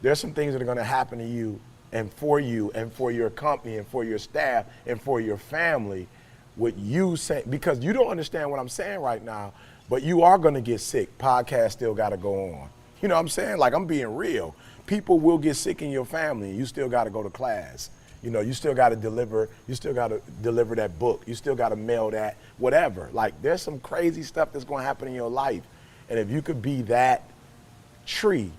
there's some things that are going to happen to you and for your company and for your staff and for your family with you saying, because you don't understand what I'm saying right now, but you are going to get sick. Podcast still got to go on. You know what I'm saying? Like, I'm being real. People will get sick in your family and you still got to go to class. You still got to deliver. You still got to deliver that book. You still got to mail that, whatever. Like, there's some crazy stuff that's going to happen in your life. And if you could be that tree,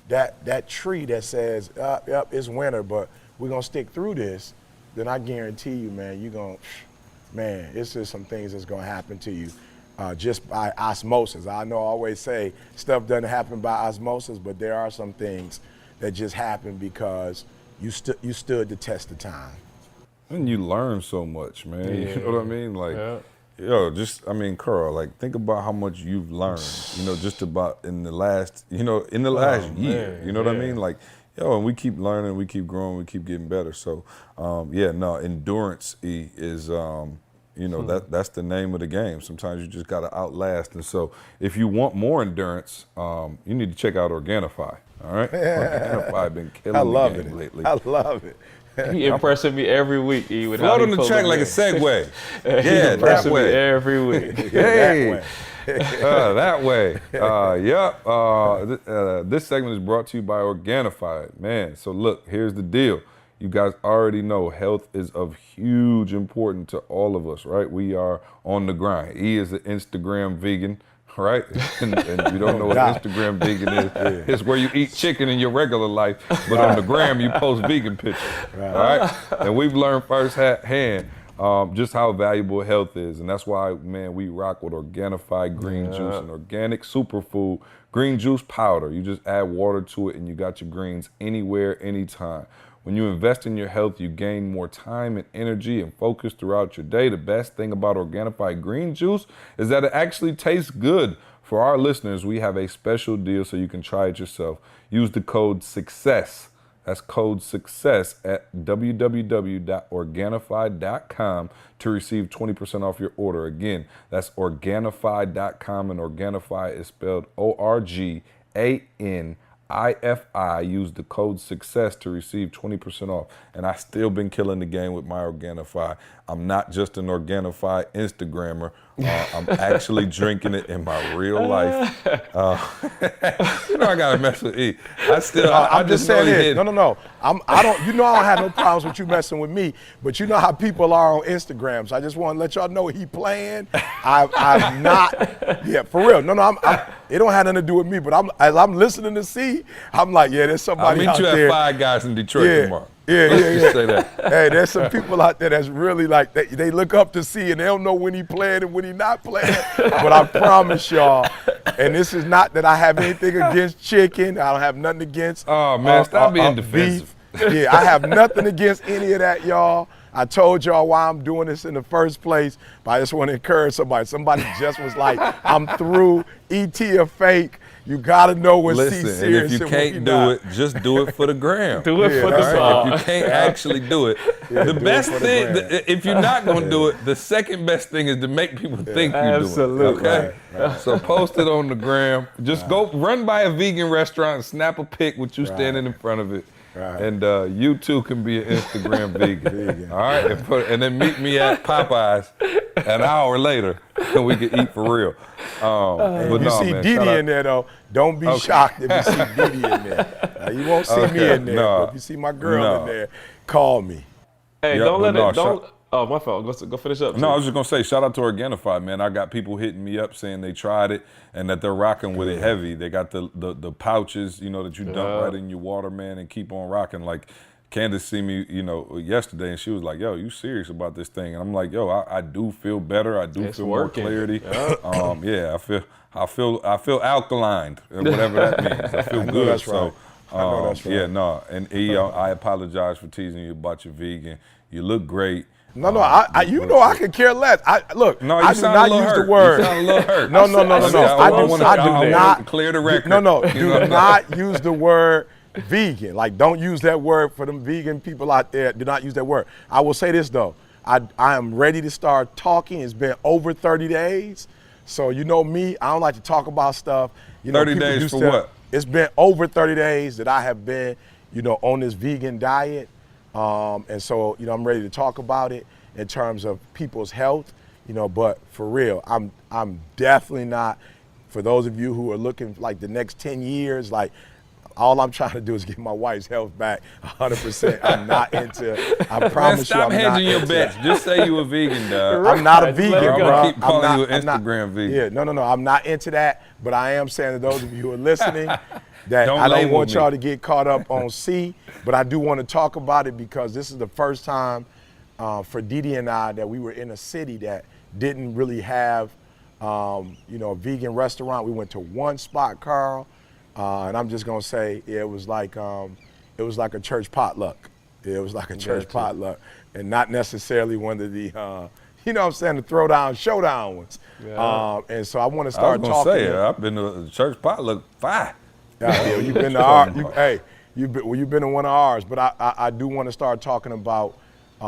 that tree that says, yep, it's winter, but we're going to stick through this, then I guarantee you, man, it's just some things that's going to happen to you just by osmosis. I know I always say stuff doesn't happen by osmosis, but there are some things that just happen because you stood the test of time. And you learn so much, man. Yeah. You know what I mean? Like, Carl, like, think about how much you've learned, just about in the last year. Man, you know what I mean? Like, and we keep learning, we keep growing, we keep getting better. So, endurance is, that's the name of the game. Sometimes you just got to outlast. And so if you want more endurance, you need to check out Organifi. All right? Organifi been killing the game lately. I love it. He impressing me every week. Float on the track like a Segway. Yeah, that way. Me every week. Hey, that way. This segment is brought to you by Organifi. Man, so look, here's the deal. You guys already know health is of huge importance to all of us, right? We are on the grind. E is an Instagram vegan, right? and you don't know what Instagram vegan is. It's where you eat chicken in your regular life, but on the gram you post vegan pictures, all right? And we've learned firsthand just how valuable health is. And that's why, man, we rock with Organifi green juice and organic superfood green juice powder. You just add water to it and you got your greens anywhere, anytime. When you invest in your health, you gain more time and energy and focus throughout your day. The best thing about Organifi green juice is that it actually tastes good. For our listeners, we have a special deal so you can try it yourself. Use the code SUCCESS. That's code SUCCESS at www.organifi.com to receive 20% off your order. Again, that's Organifi.com, and Organifi is spelled ORGANIFI. Use the code SUCCESS to receive 20% off. And I still been killing the game with my Organifi. I'm not just an Organifi Instagrammer. I'm actually drinking it in my real life. I gotta mess with E. I'm just saying this. No. I don't have no problems with you messing with me, but you know how people are on Instagram. So I just want to let y'all know he playing. I'm not. Yeah, for real. No. It don't have nothing to do with me. But as I'm listening to C, I'm like, yeah, there's somebody out there. I'll meet you at Five Guys in Detroit tomorrow. Yeah. Just say that. Hey, there's some people out there that's really like, they look up to C and they don't know when he playing and when he not playing. But I promise y'all, and this is not that I have anything against chicken. I don't have nothing against Oh, man, stop being defensive. Beef. Yeah, I have nothing against any of that, y'all. I told y'all why I'm doing this in the first place, but I just want to encourage somebody. Somebody just was like, I'm through, ET a fake. You gotta know when Listen, C serious and if you can't do it, just do it for the gram. Do it for the song. If you can't actually do it, the best thing, if you're not gonna do it, the second best thing is to make people think you're doing it. Okay? Right. So post it on the gram. Just go run by a vegan restaurant and snap a pic with you standing in front of it. Right. And you too can be an Instagram vegan. All right, and then meet me at Popeyes an hour later, and we can eat for real. But if you see Didi in there though, don't be shocked if you see Didi in there. You won't see me in there. But if you see my girl in there, call me. Hey, Oh, my fault. Go finish up. No, I was just gonna say, shout out to Organifi, man. I got people hitting me up saying they tried it and that they're rocking with it heavy. They got the pouches, you know, that you dump right in your water, man, and keep on rocking. Like Candace see me, you know, yesterday, and she was like, "Yo, you serious about this thing?" And I'm like, "Yo, I do feel better. I do feel working. more clarity. Yeah, I feel alkalined, whatever that means. I feel good." That's right. I know that's right. Yeah, no, and I apologize for teasing you about your vegan. You look great. No, I could care less. Look, No, you I do sound not a little use hurt. the word. You sound a little hurt. No. I do not clear the record. Do not use the word vegan. Like, don't use that word for them vegan people out there. Do not use that word. I will say this though. I am ready to start talking. It's been over 30 days. So you know me, I don't like to talk about stuff. 30 days for what? It's been over 30 days that I have been, on this vegan diet. And so, I'm ready to talk about it in terms of people's health, but for real, I'm definitely not, for those of you who are looking like the next 10 years, like all I'm trying to do is get my wife's health back 100%. I'm not into, I promise you, I'm not hedging your into bets. that. Just say you a vegan, dog. I'm not a vegan, I'm bro. gonna keep calling you an I'm not- Instagram vegan. Yeah, no, I'm not into that, but I am saying to those of you who are listening, that Don't I don't label want me. y'all to get caught up on C, but I do want to talk about it because this is the first time for Didi and I that we were in a city that didn't really have, a vegan restaurant. We went to one spot, Carl, and I'm just gonna say it was like a church potluck. It was like a church potluck, and not necessarily one of the, the throwdown, showdown ones. Yeah. And so I want to I start was gonna talking. say, I've been to a church potluck 5. Yeah, you've been to our, you've been to one of ours, but I do want to start talking about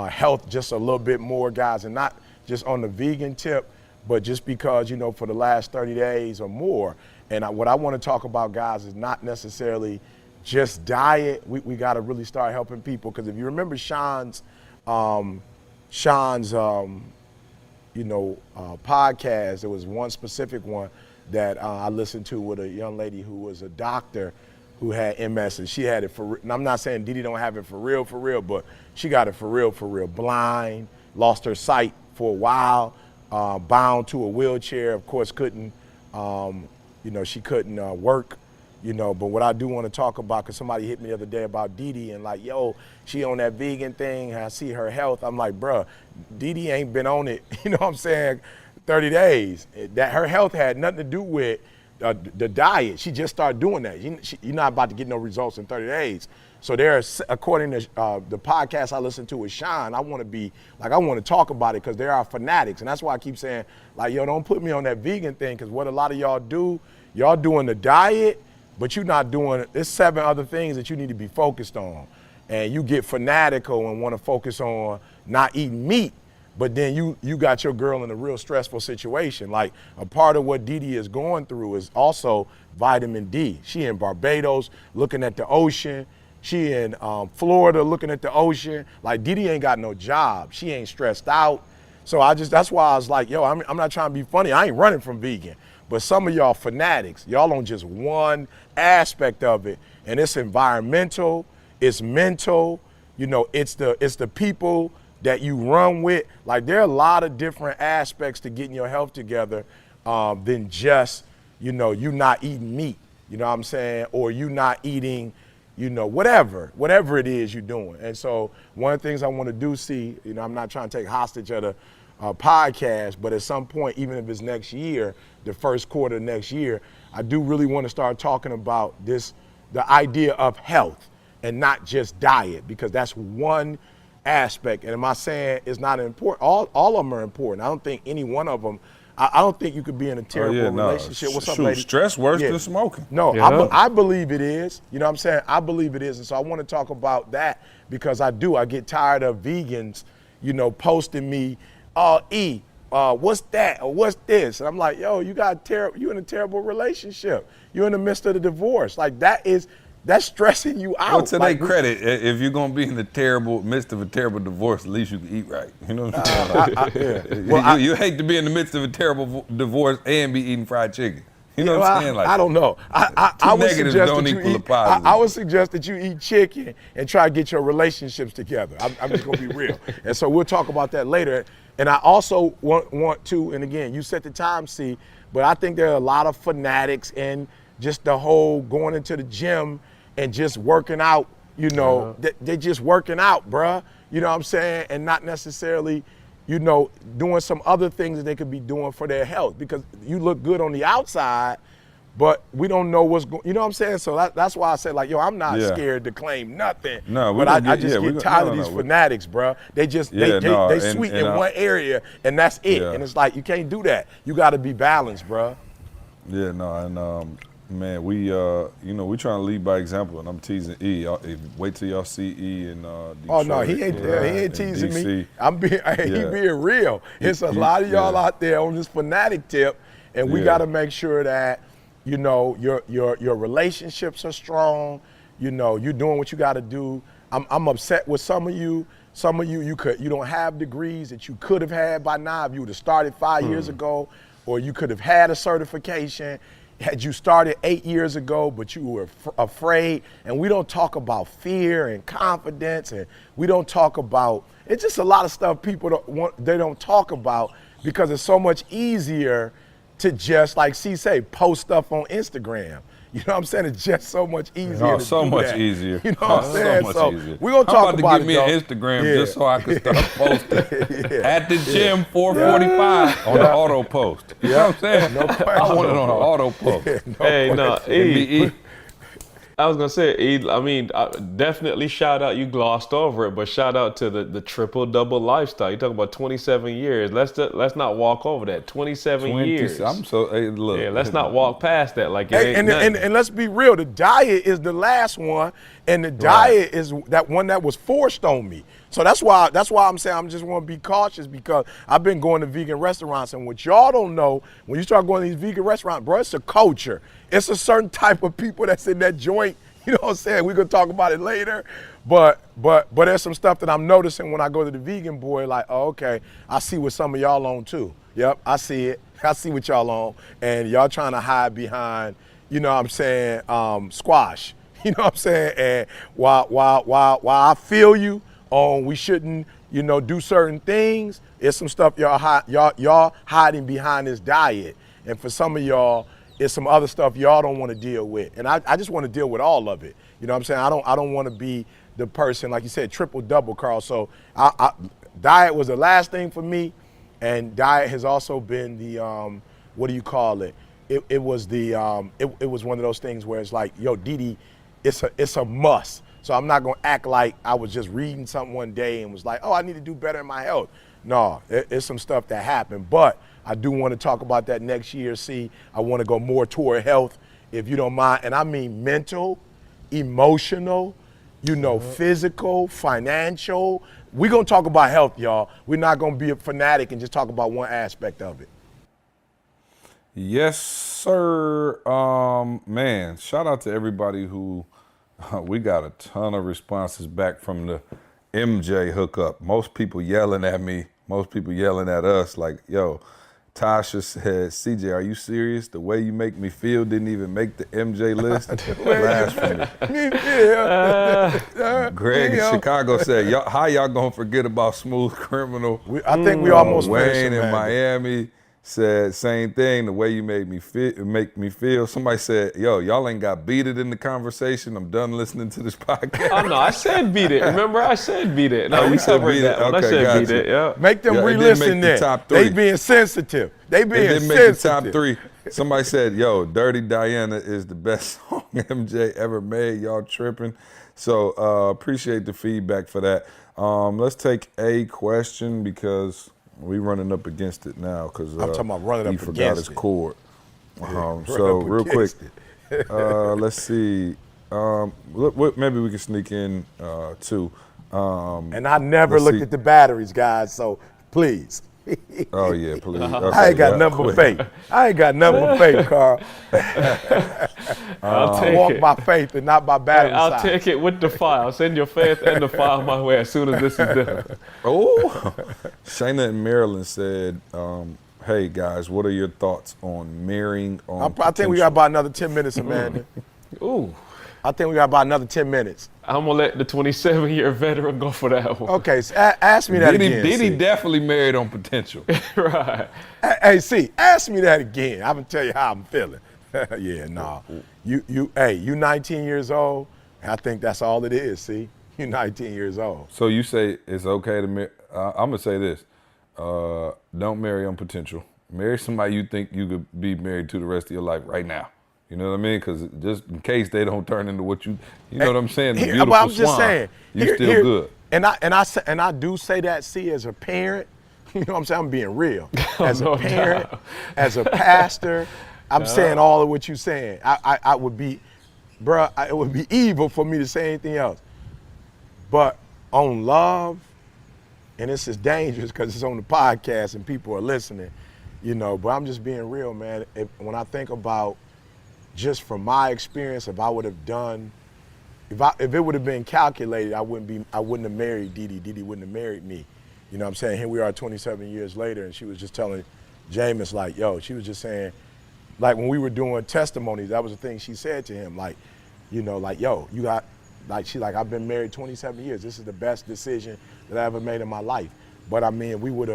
health just a little bit more, guys, and not just on the vegan tip, but just because, for the last 30 days or more. And what I want to talk about, guys, is not necessarily just diet. We got to really start helping people, because if you remember Sean's podcast, there was one specific one that I listened to with a young lady who was a doctor who had MS, and she had it for, and I'm not saying Didi don't have it for real, but she got it for real, blind, lost her sight for a while, bound to a wheelchair, of course couldn't, she couldn't work, but what I do want to talk about, because somebody hit me the other day about Didi and like, yo, she on that vegan thing, I see her health. I'm like, bruh, Didi ain't been on it, 30 days. That her health had nothing to do with the diet. She just started doing that. You're not about to get no results in 30 days. So there's, according to the podcast I listened to with Sean, I want to talk about it because there are fanatics. And that's why I keep saying, like, yo, don't put me on that vegan thing, because what a lot of y'all do, y'all doing the diet, but you're not doing, there's 7 other things that you need to be focused on. And you get fanatical and want to focus on not eating meat, but then you got your girl in a real stressful situation. Like, a part of what Didi is going through is also vitamin D. She in Barbados looking at the ocean. She in Florida looking at the ocean. Like, Didi ain't got no job. She ain't stressed out. So that's why I was like, yo, I'm not trying to be funny. I ain't running from vegan. But some of y'all fanatics, y'all on just one aspect of it. And it's environmental, it's mental, it's the people that you run with. Like, there are a lot of different aspects to getting your health together than just, you not eating meat, you know what I'm saying? Or you not eating, whatever it is you're doing. And so one of the things I want to do, see, I'm not trying to take hostage of the podcast, but at some point, even if it's next year, the first quarter of next year, I do really want to start talking about the idea of health and not just diet, because that's one aspect. And am I saying it's not important? All of them are important. I don't think any one of them, I don't think you could be in a terrible relationship. What's up, lady? Stress worse than smoking. No, Yeah. I believe it is. You know what I'm saying? I believe it is. And so I want to talk about that, because I get tired of vegans, posting me, what's that? Or what's this? And I'm like, yo, you in a terrible relationship. You're in the midst of the divorce. Like, that's stressing you out. Well, to their credit, if you're gonna be in the midst of a terrible divorce, at least you can eat right. You know what I'm saying? You hate to be in the midst of a terrible divorce and be eating fried chicken. You know what I'm saying? Like, I don't know. I would negatives suggest don't that you equal a eat. positive. I would suggest that you eat chicken and try to get your relationships together. I'm just gonna be real. And so we'll talk about that later. And I also want to, and again, you set the time, C, but I think there are a lot of fanatics in just the whole going into the gym and just working out. You know, they're just working out, bruh. You know what I'm saying? And not necessarily, you know, doing some other things that they could be doing for their health, because you look good on the outside, but we don't know what's going, you know what I'm saying? So that's why I said, like, yo, I'm not scared to claim nothing. No, but I just get tired of these fanatics, bro. They just, they sweet in one area and that's it. And it's like, you can't do that. You got to be balanced, bro. Yeah, no, and man, we you know, we trying to lead by example, and I'm teasing E. Wait till y'all see E in Detroit. Oh no, he ain't teasing me. I'm being, he being real. It's a lot of y'all out there on this fanatic tip, and we got to make sure that, you know, your relationships are strong. You know, you're doing what you got to do. I'm upset with some of you. Some of you, you don't have degrees that you could have had by now if you would have started 5 years ago, or you could have had a certification. Had you started 8 years ago, but you were afraid. And we don't talk about fear and confidence, and we don't talk about, it's just a lot of stuff people they don't talk about, because it's so much easier to just, like C say, post stuff on Instagram. You know what I'm saying? It's just so much easier. So much easier. You know what I'm saying? So much easier. We're going to talk about it, though. I'm about to get me an Instagram just so I can start posting. At the gym, 4:45 on the auto post. You know what I'm saying? No question. I want it on an auto post. Hey, no, E. I was gonna say, E, I mean, definitely shout out. You glossed over it, but shout out to the triple double lifestyle. You talking about 27 years. Let's not walk over that. 27 years. I'm so look. Yeah, let's not walk past that. Like it ain't nothing. And let's be real. The diet is the last one, and the diet is that one that was forced on me. So that's why I'm saying I'm just want to be cautious, because I've been going to vegan restaurants, and what y'all don't know, when you start going to these vegan restaurants, bro, it's a culture. It's a certain type of people that's in that joint. You know what I'm saying? We're gonna talk about it later. But there's some stuff that I'm noticing when I go to the vegan boy, like, oh, okay, I see what some of y'all on too. Yep, I see it. I see what y'all on. And y'all trying to hide behind, you know what I'm saying, squash. You know what I'm saying? And while I feel you on we shouldn't, you know, do certain things, there's some stuff y'all hiding behind this diet. And for some of y'all, it's some other stuff y'all don't want to deal with. And I just want to deal with all of it. You know what I'm saying? I don't want to be the person, like you said, triple double, Carl. So diet was the last thing for me, and diet has also been the what do you call it? It was one of those things where it's like, yo, Didi, it's a must. So I'm not gonna act like I was just reading something one day and was like, oh, I need to do better in my health. No, it's some stuff that happened, but I do want to talk about that next year. See, I want to go more toward health, if you don't mind. And I mean mental, emotional, you know, physical, financial. We're going to talk about health, y'all. We're not going to be a fanatic and just talk about one aspect of it. Yes, sir. Man, shout out to everybody who, we got a ton of responses back from the MJ hookup. Most people yelling at me. Most people yelling at us like, yo, Tasha said, CJ, are you serious? The way you make me feel didn't even make the MJ list. Greg in Chicago said, how y'all gonna forget about Smooth Criminal? I think we almost Wayne in Miami said same thing. The way you make me feel. Somebody said, yo, y'all ain't got beat it in the conversation. I'm done listening to this podcast. Oh no, I said beat it. Remember, I said beat it. No, you said beat it. Okay, I said gotcha. beat it. Yeah. Make them re-listen then. They being sensitive. They being sensitive. Make the top 3. Somebody said, yo, Dirty Diana is the best song MJ ever made. Y'all tripping. So appreciate the feedback for that. Let's take a question because we running up against it now because I'm talking about running up he against forgot his cord. So real quick, let's see. Maybe we can sneak in 2. And I never looked at the batteries, guys. So please. Oh yeah, please. Okay, I ain't got nothing but faith. I ain't got nothing but faith, Carl. I'll take walk it. by faith and not by battery I'll size. take it with the file. Send your faith and the file my way as soon as this is done. Oh, Shayna in Maryland said, hey guys, what are your thoughts on marrying on I think we got about another 10 minutes, Amanda. Ooh. I think we got about another 10 minutes. I'm gonna let the 27-year veteran go for that one. Okay, so ask me that again. Diddy C. definitely married on potential. Right. Hey, C, ask me that again. I'm gonna tell you how I'm feeling. Yeah, nah. You 19 years old. I think that's all it is. See, you 19 years old. So you say it's okay to marry. I'm gonna say this: don't marry on potential. Marry somebody you think you could be married to the rest of your life right now. You know what I mean? Because just in case they don't turn into what you know what I'm saying. The beautiful I'm just swan, saying, you still good. And I do say that, C, as a parent. You know what I'm saying? I'm being real. As a parent, as a pastor, I'm saying all of what you're saying. I would be, bruh, it would be evil for me to say anything else. But on love, and this is dangerous because it's on the podcast and people are listening, you know, but I'm just being real, man. When I think about just from my experience, if I would have done, if it would have been calculated, I wouldn't have married Didi. Didi wouldn't have married me. You know what I'm saying? Here we are 27 years later, and she was just telling Jameis, like, yo, she was just saying, like when we were doing testimonies, that was the thing she said to him, like, you know, like, yo, you got, like, she's like, I've been married 27 years. This is the best decision that I ever made in my life. But I mean, if we would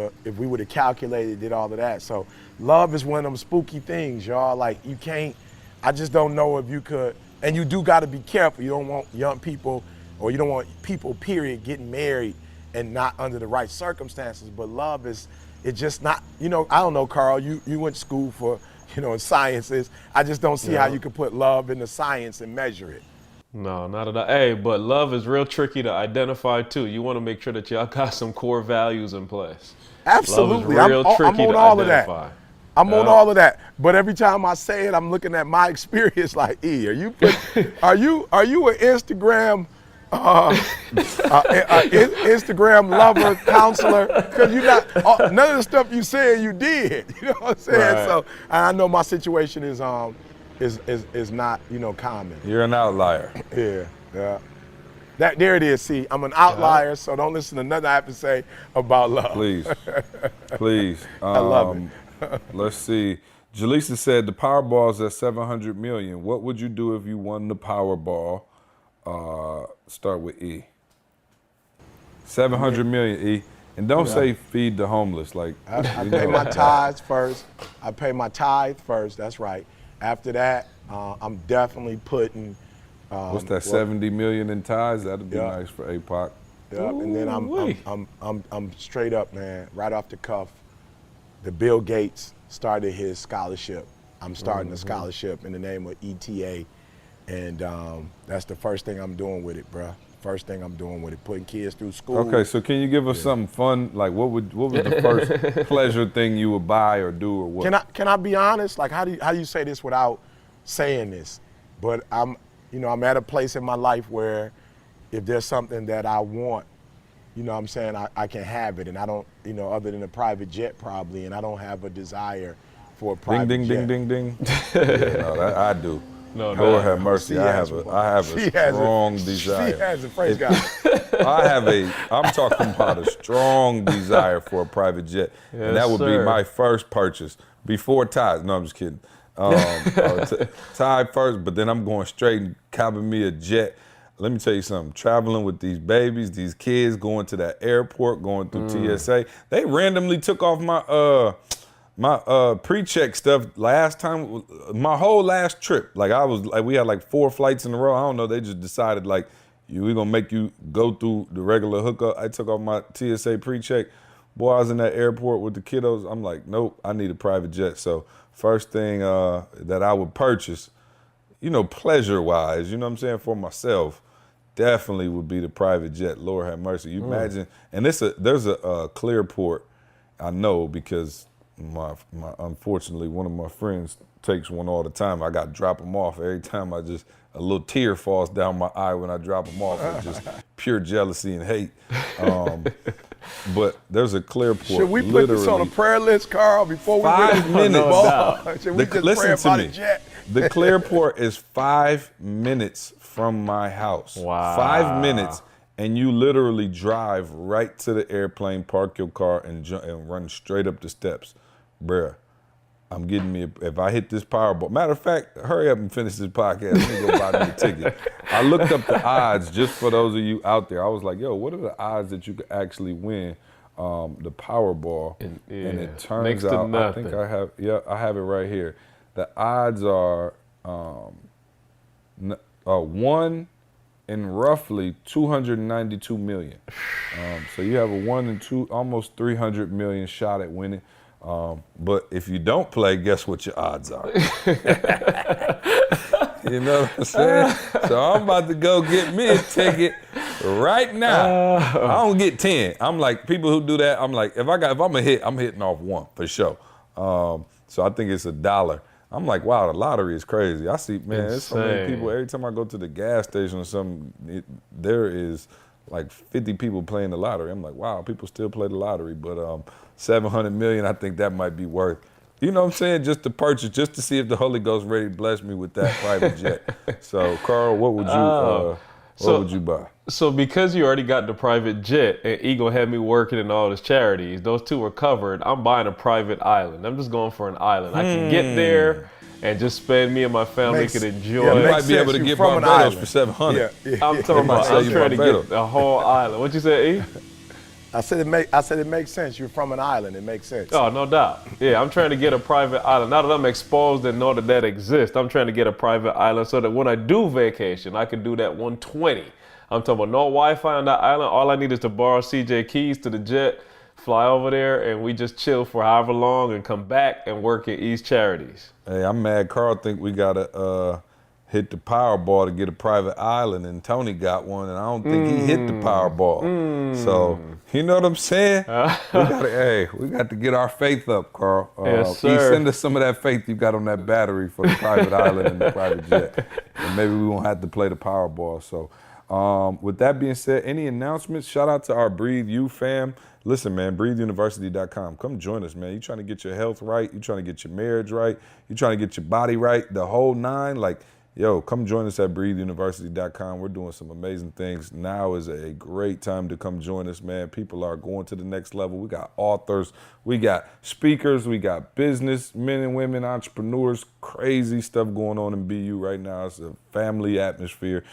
have calculated, did all of that. So love is one of them spooky things, y'all. Like, you can't, I just don't know if you could, and you do got to be careful. You don't want young people, or you don't want people, period, getting married and not under the right circumstances. But love is, it's just not, you know, I don't know, Carl, you went to school for, you know, sciences. I just don't see how you could put love into science and measure it. No, not at all. Hey, but love is real tricky to identify too. You want to make sure that y'all got some core values in place. Absolutely. Love is real I'm tricky on to all identify. of that. I'm on all of that. But every time I say it, I'm looking at my experience like, E, are you an Instagram Instagram lover, counselor? Because you not none of the stuff you said you did. You know what I'm saying? Right. So I know my situation is not, you know, common. You're an outlier. Yeah. There it is. See, I'm an outlier, so don't listen to nothing I have to say about love. Please, please. I love it. Let's see. Jaleesa said the Powerball's at 700 million. What would you do if you won the Powerball? Start with E. 700 million, E. And don't say feed the homeless. Like I pay my tithes first. I pay my tithe first. That's right. After that, I'm definitely putting. What's that? 70 million in tithes? That'd be nice for APOC. Yep. And then I'm straight up, man. Right off the cuff. The Bill Gates started his scholarship. I'm starting a scholarship in the name of ETA, and that's the first thing I'm doing with it, bruh. First thing I'm doing with it, putting kids through school. Okay, so can you give us something fun? Like, what was the first pleasure thing you would buy or do or what? Can I be honest? Like, how do you say this without saying this? But I'm at a place in my life where if there's something that I want, you know what I'm saying, I can have it, and I don't, you know, other than a private jet probably, and I don't have a desire for a private jet. Ding. No, that I do. No, Lord have mercy. I have a She strong desire. She has a praise God. I'm talking about a strong desire for a private jet. Yes, and that would sir. be my first purchase before tithes. No, I'm just kidding. Tithe first, but then I'm going straight and copping me a jet. Let me tell you something, traveling with these babies, these kids, going to that airport, going through TSA. They randomly took off my pre-check stuff last time, my whole last trip. Like we had like 4 flights in a row. I don't know, they just decided like, we're gonna make you go through the regular hookup. I took off my TSA pre-check. Boy, I was in that airport with the kiddos. I'm like, nope, I need a private jet. So first thing that I would purchase, you know, pleasure-wise, you know what I'm saying, for myself, definitely would be the private jet. Lord have mercy. You imagine, and there's a Clearport, I know, because my unfortunately one of my friends takes one all the time. I got to drop them off every time. A little tear falls down my eye when I drop them off. It's just pure jealousy and hate. But there's a Clearport. Should we put this on a prayer list, Carl, before we 5 minutes. Should we just Listen pray to about me. a jet? The Clearport is 5 minutes from my house. Wow. 5 minutes, and you literally drive right to the airplane, park your car, and run straight up the steps. bruh, I'm getting me, if I hit this Powerball. Matter of fact, hurry up and finish this podcast. Let me go buy me a ticket. I looked up the odds just for those of you out there. I was like, yo, what are the odds that you could actually win the Powerball? And it turns next to out, nothing. I think I have it right here. The odds are 1 in roughly 292 million. So you have a 1 in 2, almost 300 million shot at winning. But if you don't play, guess what your odds are? You know what I'm saying? So I'm about to go get me a ticket right now. I don't get 10. I'm like, people who do that, I'm like, if I'm a hit, I'm hitting off 1 for sure. So I think it's $1. I'm like, wow, the lottery is crazy. I see, man, there's so many people. Every time I go to the gas station or something, there is like 50 people playing the lottery. I'm like, wow, people still play the lottery. But 700 million, I think that might be worth, you know what I'm saying, just to purchase, just to see if the Holy Ghost ready to bless me with that private jet. So, Carl, what would you buy? So because you already got the private jet and Eagle had me working in all his charities, those two were covered. I'm buying a private island. I'm just going for an island. I can get there and just spend, me and my family could enjoy. You might be able to get Barbados for 700. I'm talking about, I'm trying to get the whole island. What you say, E? I said it makes sense. You're from an island. It makes sense. Oh, no doubt. Yeah, I'm trying to get a private island. Now that I'm exposed and know that exists, I'm trying to get a private island so that when I do vacation, I can do that 120. I'm talking about no Wi-Fi on that island. All I need is to borrow CJ keys to the jet, fly over there, and we just chill for however long and come back and work in East Charities. Hey, I'm mad. Carl think we gotta hit the Powerball to get a private island, and Tony got one, and I don't think he hit the Powerball. So, you know what I'm saying? We got to get our faith up, Carl. Yes, sir. Send us some of that faith you got on that battery for the private island and the private jet, and maybe we won't have to play the Powerball. So, with that being said, any announcements? Shout out to our Breathe U fam. Listen, man, breatheuniversity.com. Come join us, man. You trying to get your health right. You trying to get your marriage right. You trying to get your body right. The whole 9, like, yo, come join us at breatheuniversity.com. We're doing some amazing things. Now is a great time to come join us, man. People are going to the next level. We got authors, we got speakers, we got business men and women, entrepreneurs, crazy stuff going on in BU right now. It's a family atmosphere.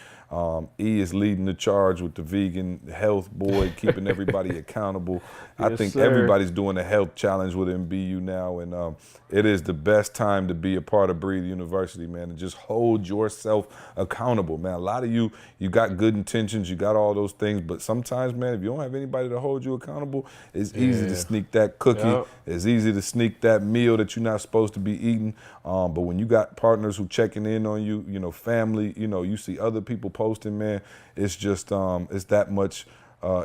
E is leading the charge with the vegan health boy, keeping everybody accountable. I think everybody's doing a health challenge within BU now, and it is the best time to be a part of Breathe University, man, and just hold yourself accountable, man. A lot of you got good intentions, you got all those things, but sometimes, man, if you don't have anybody to hold you accountable, it's easy to sneak that cookie. Yep. It's easy to sneak that meal that you're not supposed to be eating. But when you got partners who checking in on you, you know, family, you know, you see other people posting, man, it's just, it's that much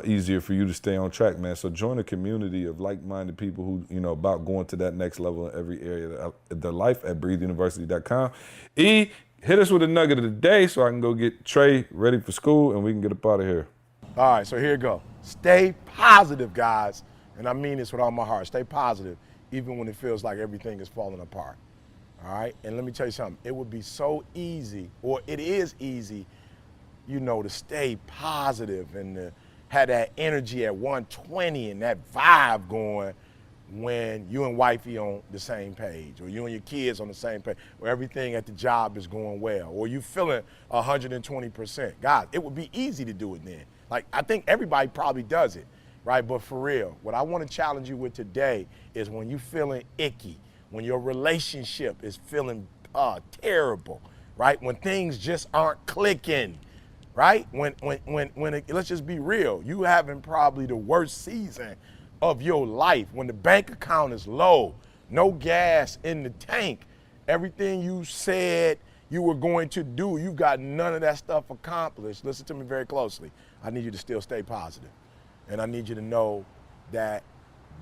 easier for you to stay on track, man. So join a community of like-minded people who, you know, about going to that next level in every area of their life at breatheuniversity.com. E, hit us with a nugget of the day so I can go get Trey ready for school and we can get up out of here. All right, so here you go. Stay positive, guys. And I mean this with all my heart. Stay positive, even when it feels like everything is falling apart. All right, and let me tell you something. It would be so easy, or it is easy, you know, to stay positive and to have that energy at 120 and that vibe going when you and wifey on the same page, or you and your kids on the same page, or everything at the job is going well, or you feeling 120%. Guys, it would be easy to do it then. Like, I think everybody probably does it, right? But for real, what I want to challenge you with today is when you feeling icky, when your relationship is feeling terrible, right? When things just aren't clicking, right? When let's just be real, you having probably the worst season of your life, when the bank account is low, no gas in the tank, everything you said you were going to do, you got none of that stuff accomplished. Listen to me very closely. I need you to still stay positive. And I need you to know that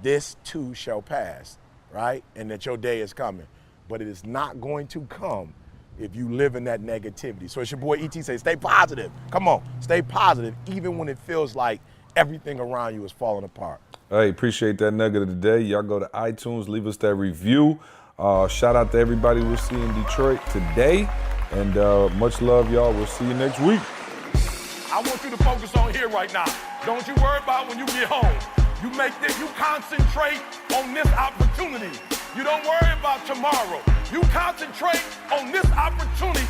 this too shall pass, right? And that your day is coming. But it is not going to come if you live in that negativity. So it's your boy E.T. say, stay positive. Come on, stay positive, even when it feels like everything around you is falling apart. Hey, appreciate that nugget of the day. Y'all go to iTunes, leave us that review. Shout out to everybody we'll see in Detroit today. And much love, y'all. We'll see you next week. I want you to focus on here right now. Don't you worry about when you get home. You concentrate on this opportunity. You don't worry about tomorrow. You concentrate on this opportunity